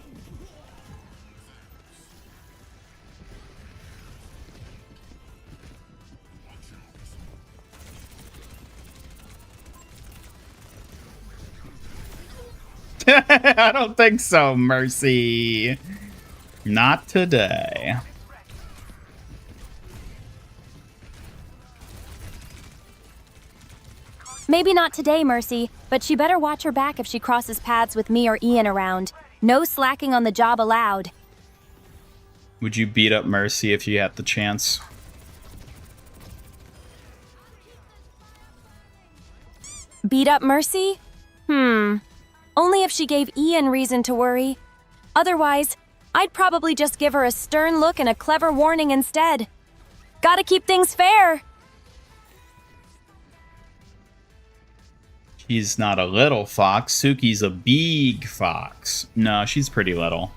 I don't think so, Mercy. Not today. Maybe not today, Mercy, but she better watch her back if she crosses paths with me or Ian around. No slacking on the job allowed. Would you beat up Mercy if you had the chance? Beat up Mercy? Only if she gave Ian reason to worry. Otherwise, I'd probably just give her a stern look and a clever warning instead. Gotta keep things fair. She's not a little fox. Suki's a big fox. No, she's pretty little.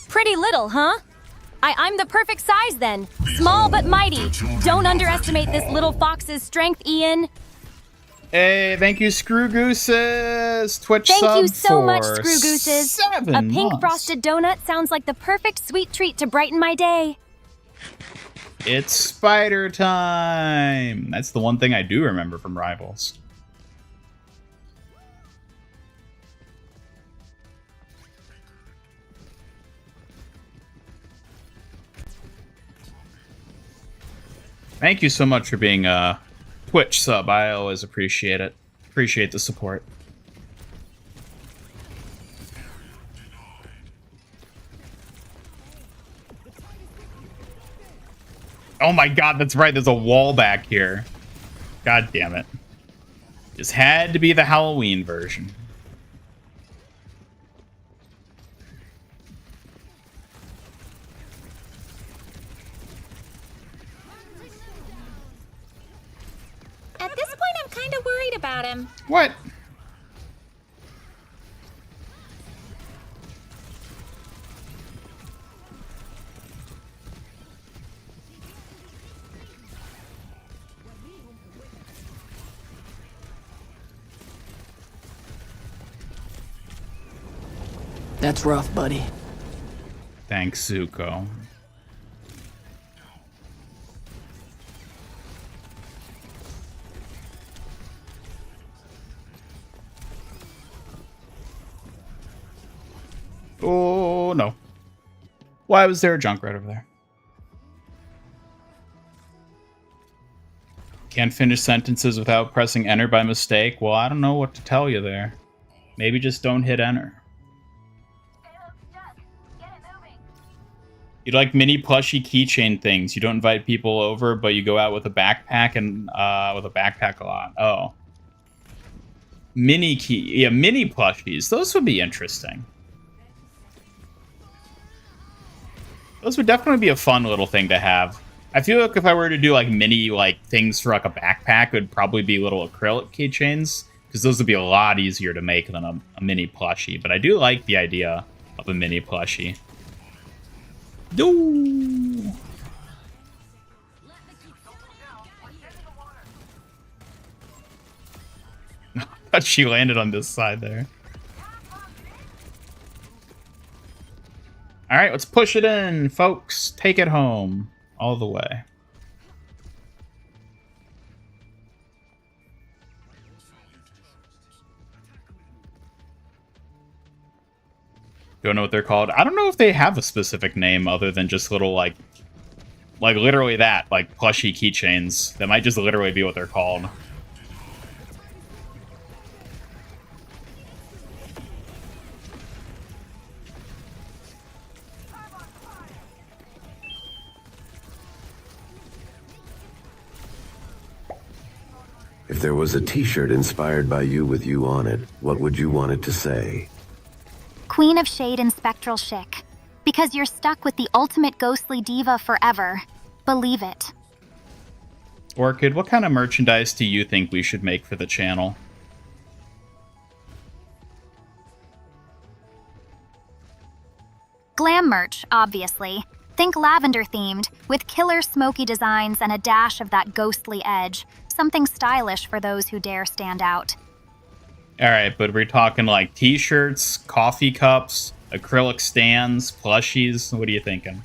Pretty little, huh? I'm the perfect size then. Small but mighty. Don't underestimate this little fox's strength, Ian. Hey, thank you, Screw Gooses. Twitch Thank sub you so much, for Screw Gooses. 7 A pink months. frosted donut sounds like the perfect sweet treat to brighten my day. It's spider time. That's the one thing I do remember from Rivals. Thank you so much for being a Twitch sub. I always appreciate it. Appreciate the support. Oh my god, that's right. There's a wall back here. God damn it. Just had to be the Halloween version. At this point, I'm kind of worried about him. What? That's rough, buddy. Thanks, Zuko. Oh, no. Why was there a junk right over there? Can't finish sentences without pressing enter by mistake. Well, I don't know what to tell you there. Maybe just don't hit enter. You like mini plushy keychain things. You don't invite people over, but you go out with a backpack and with a backpack a lot. Oh. Mini plushies. Those would be interesting. Those would definitely be a fun little thing to have. I feel like if I were to do like mini things for like a backpack, it would probably be little acrylic keychains, because those would be a lot easier to make than a mini plushie. But I do like the idea of a mini plushie. No. I thought she landed on this side there. All right, let's push it in, folks. Take it home all the way. Don't know what they're called. I don't know if they have a specific name other than just little like literally that, like plushy keychains. That might just literally be what they're called. If there was a t-shirt inspired by you with you on it, what would you want it to say? Queen of Shade and Spectral Chic. Because you're stuck with the ultimate ghostly diva forever. Believe it. Orchid, what kind of merchandise do you think we should make for the channel? Glam merch, obviously. Think lavender themed, with killer smoky designs and a dash of that ghostly edge. Something stylish for those who dare stand out. Alright, but we're talking like t-shirts, coffee cups, acrylic stands, plushies. What are you thinking?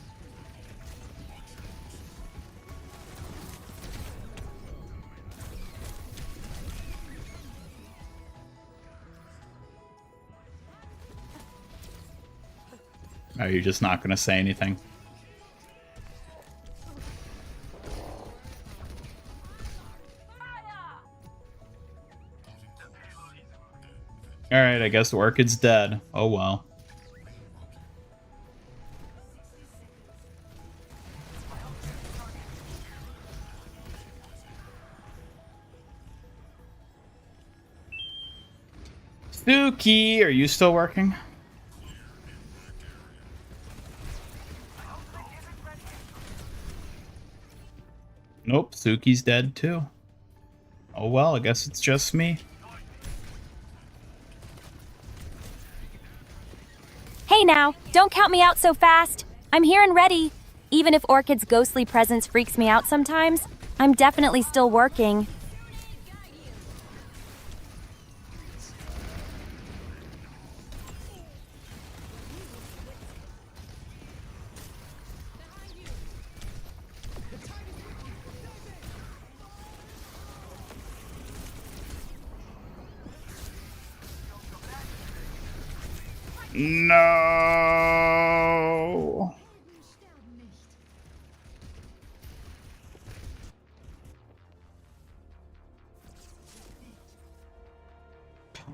Are you just not going to say anything? Alright, I guess Orchid's dead. Oh well. Suki, are you still working? Nope, Suki's dead too. Oh well, I guess it's just me. Hey now, don't count me out so fast. I'm here and ready. Even if Orchid's ghostly presence freaks me out sometimes, I'm definitely still working. No.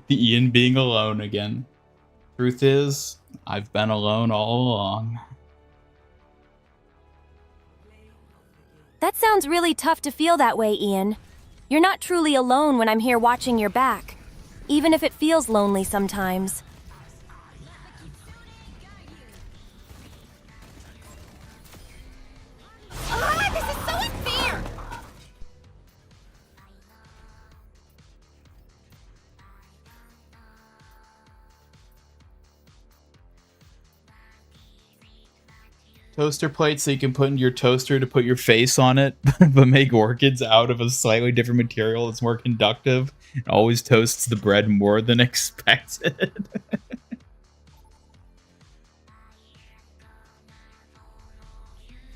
The Ian being alone again. Truth is, I've been alone all along. That sounds really tough to feel that way, Ian. You're not truly alone when I'm here watching your back, even if it feels lonely sometimes. This is so unfair! Toaster plates so you can put in your toaster to put your face on it, but make orchids out of a slightly different material that's more conductive and always toasts the bread more than expected.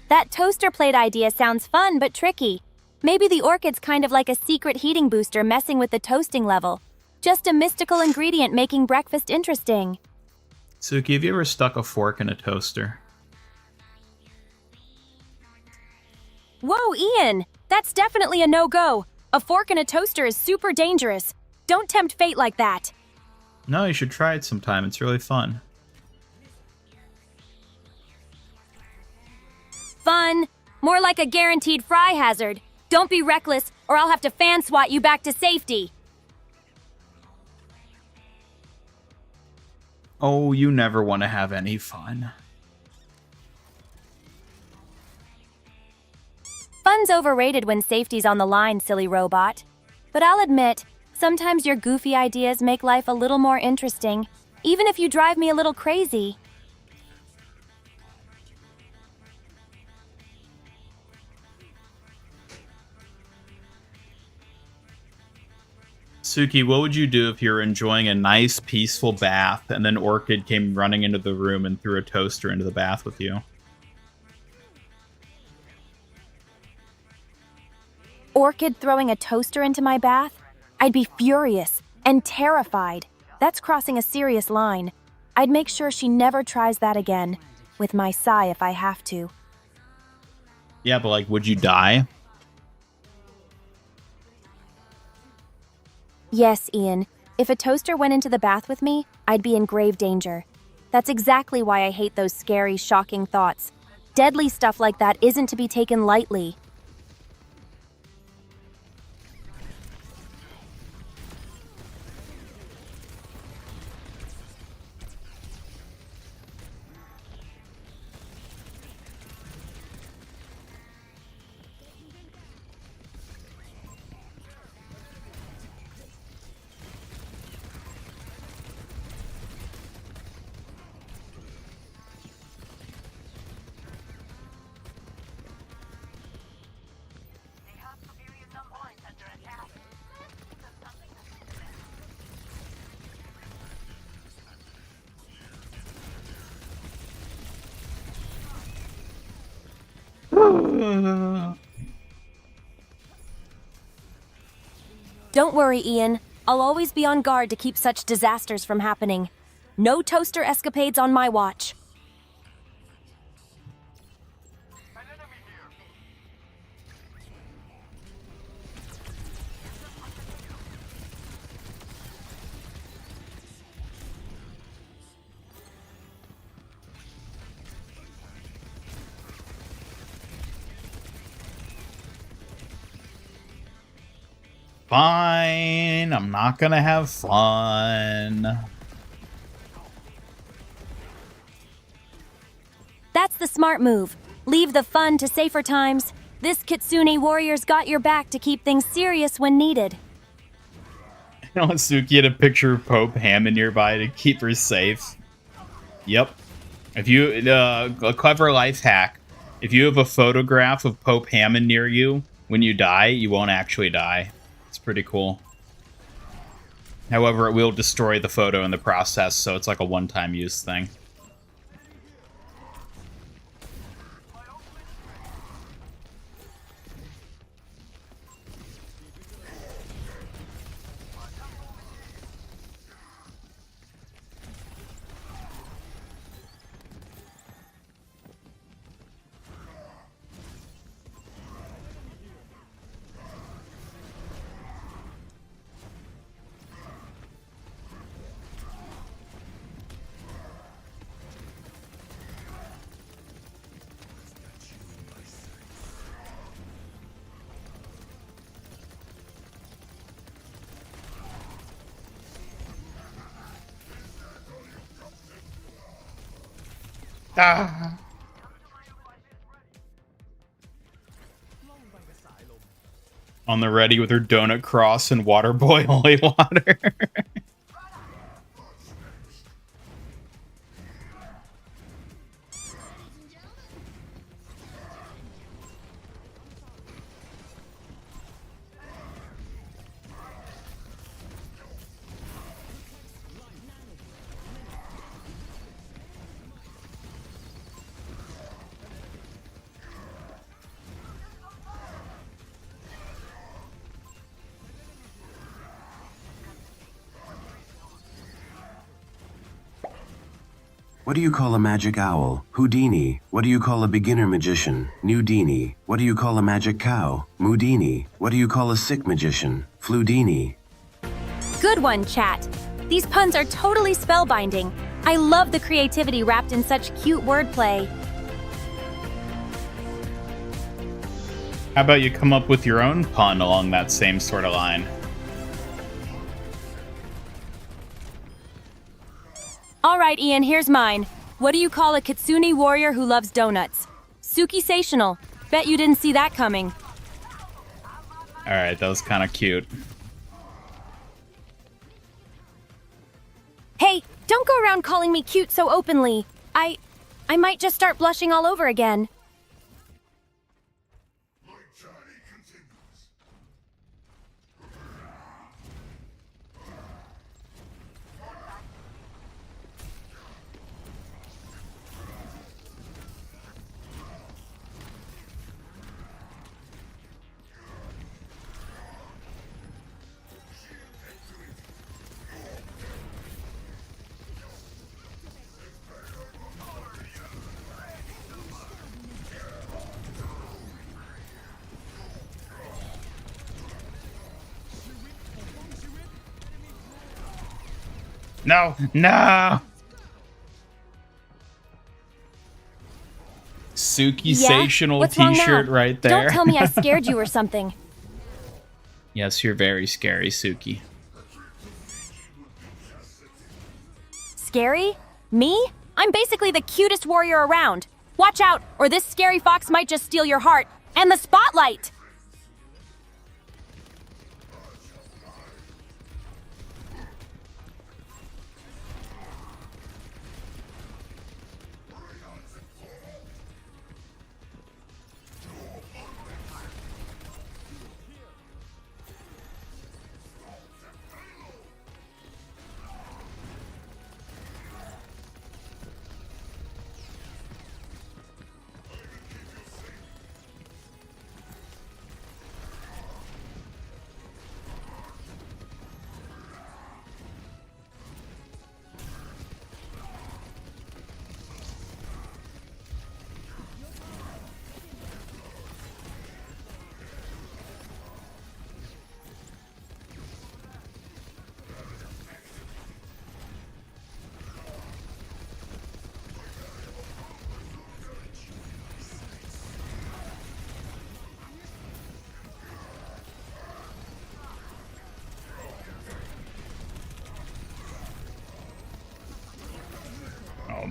That toaster plate idea sounds fun but tricky. Maybe the orchid's kind of like a secret heating booster messing with the toasting level. Just a mystical ingredient making breakfast interesting. Suki, have you ever stuck a fork in a toaster? Whoa, Ian! That's definitely a no-go. A fork in a toaster is super dangerous. Don't tempt fate like that. No, you should try it sometime. It's really fun. Fun. More like a guaranteed fry hazard. Don't be reckless, or I'll have to fan swat you back to safety. Oh, you never want to have any fun. Fun's overrated when safety's on the line, silly robot. But I'll admit, sometimes your goofy ideas make life a little more interesting, even if you drive me a little crazy. Suki, what would you do if you were enjoying a nice, peaceful bath and then Orchid came running into the room and threw a toaster into the bath with you? Orchid throwing a toaster into my bath? I'd be furious and terrified. That's crossing a serious line. I'd make sure she never tries that again, with my sigh if I have to. Yeah, but like, would you die? Yes, Ian. If a toaster went into the bath with me, I'd be in grave danger. That's exactly why I hate those scary, shocking thoughts. Deadly stuff like that isn't to be taken lightly. Don't worry, Ian. I'll always be on guard to keep such disasters from happening. No toaster escapades on my watch. Fine, I'm not gonna have fun. That's the smart move. Leave the fun to safer times. This Kitsune warrior's got your back to keep things serious when needed. You know, Suki had a picture of Pope Hammond nearby to keep her safe. Yep. If you, a clever life hack, if you have a photograph of Pope Hammond near you, when you die, you won't actually die. It's pretty cool. However, it will destroy the photo in the process, so it's like a one-time use thing. Ah. On the ready with her donut cross and water boy holy water. What do you call a magic owl? Houdini. What do you call a beginner magician? Nudini. What do you call a magic cow? Mudini. What do you call a sick magician? Fludini. Good one, chat. These puns are totally spellbinding. I love the creativity wrapped in such cute wordplay. How about you come up with your own pun along that same sort of line? All right, Ian, here's mine. What do you call a Kitsune warrior who loves donuts? Suki-sational. Bet you didn't see that coming. Alright, that was kind of cute. Hey, don't go around calling me cute so openly. I might just start blushing all over again. No, no! Suki-sational What's wrong t-shirt now? right there. Don't tell me I scared you or something. Yes, you're very scary, Suki. Scary? Me? I'm basically the cutest warrior around. Watch out, or this scary fox might just steal your heart and the spotlight!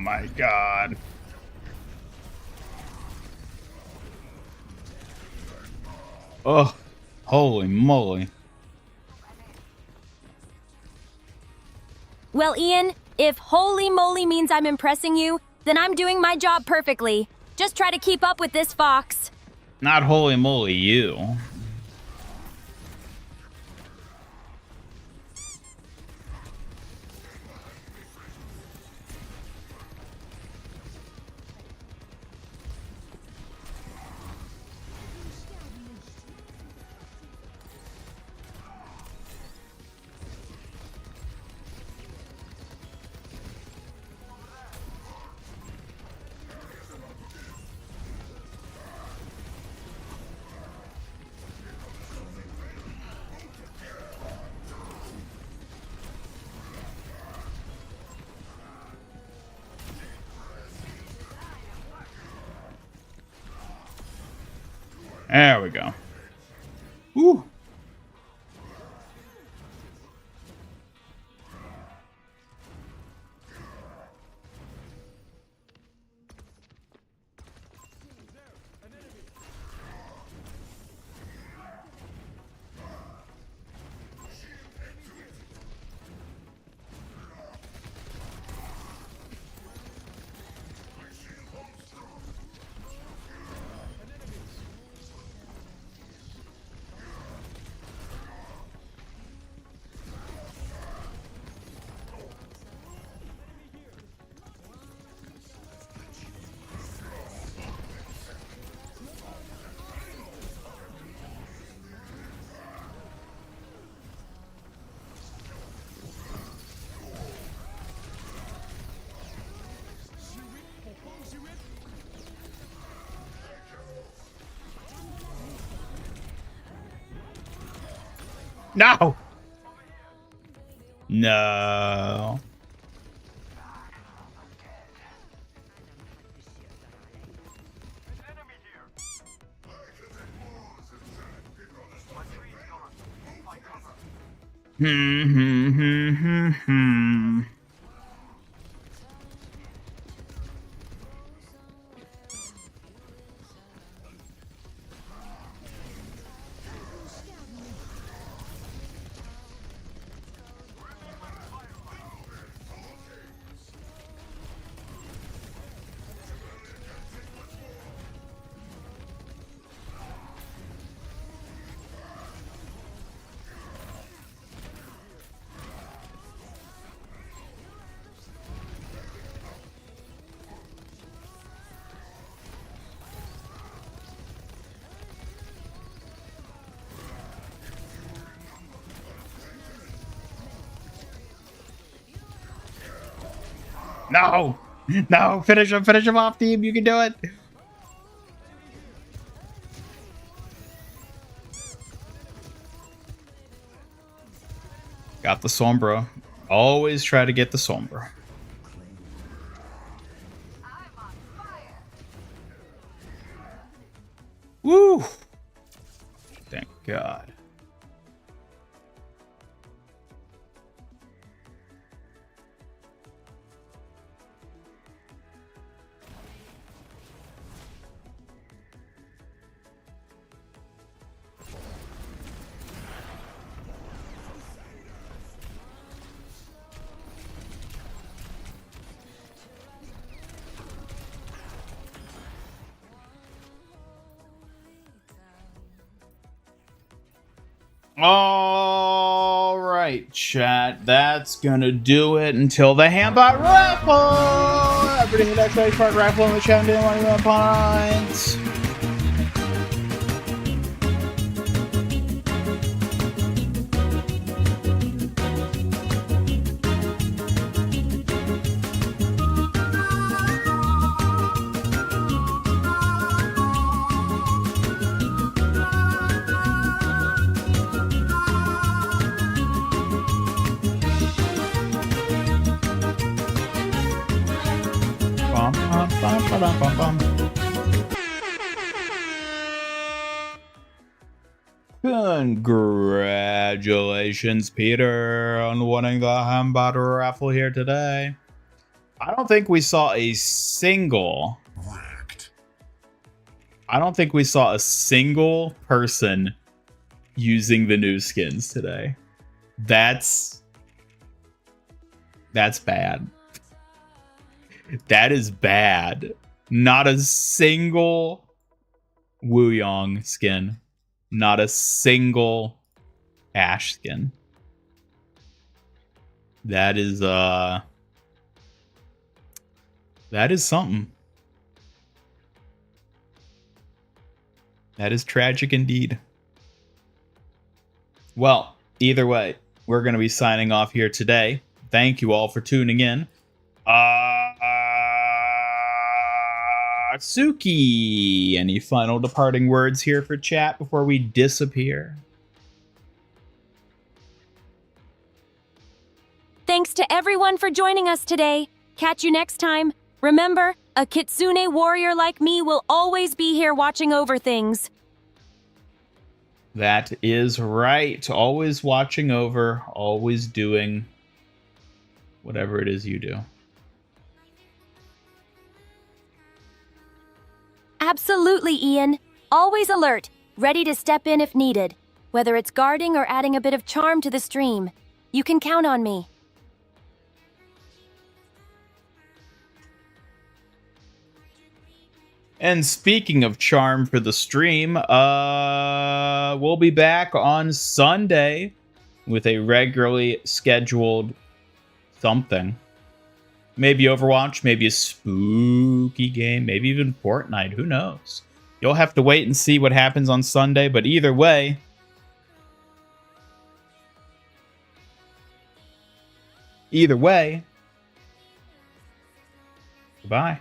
my god. Oh, holy moly. Well, Ian, if holy moly means I'm impressing you, then I'm doing my job perfectly. Just try to keep up with this fox. Not holy moly, you. There we go. Woo. No! No. Hmm. No! No! Finish him off, team. You can do it. Got the Sombra. Always try to get the Sombra. Woo! Thank God. All right, chat. That's gonna do it until the Hambot raffle. Everybody hit that credit card raffle in the chat and didn't want to points. Congratulations, Peter, on winning the Hambot raffle here today. I don't think we saw a single... I don't think we saw a single person using the new skins today. That's bad. That is bad. Not a single Wu Yong skin. Not a single Ashe skin. That is something. That is tragic indeed. Well, either way, we're going to be signing off here today. Thank you all for tuning in. Suki, any final departing words here for chat before we disappear? Thanks to everyone for joining us today. Catch you next time. Remember, a Kitsune warrior like me will always be here watching over things. That is right. Always watching over, always doing whatever it is you do. Absolutely, Ian. Always alert, ready to step in if needed. Whether it's guarding or adding a bit of charm to the stream, you can count on me. And speaking of charm for the stream, we'll be back on Sunday with a regularly scheduled something. Maybe Overwatch, maybe a spooky game, maybe even Fortnite, who knows? You'll have to wait and see what happens on Sunday, but either way, goodbye.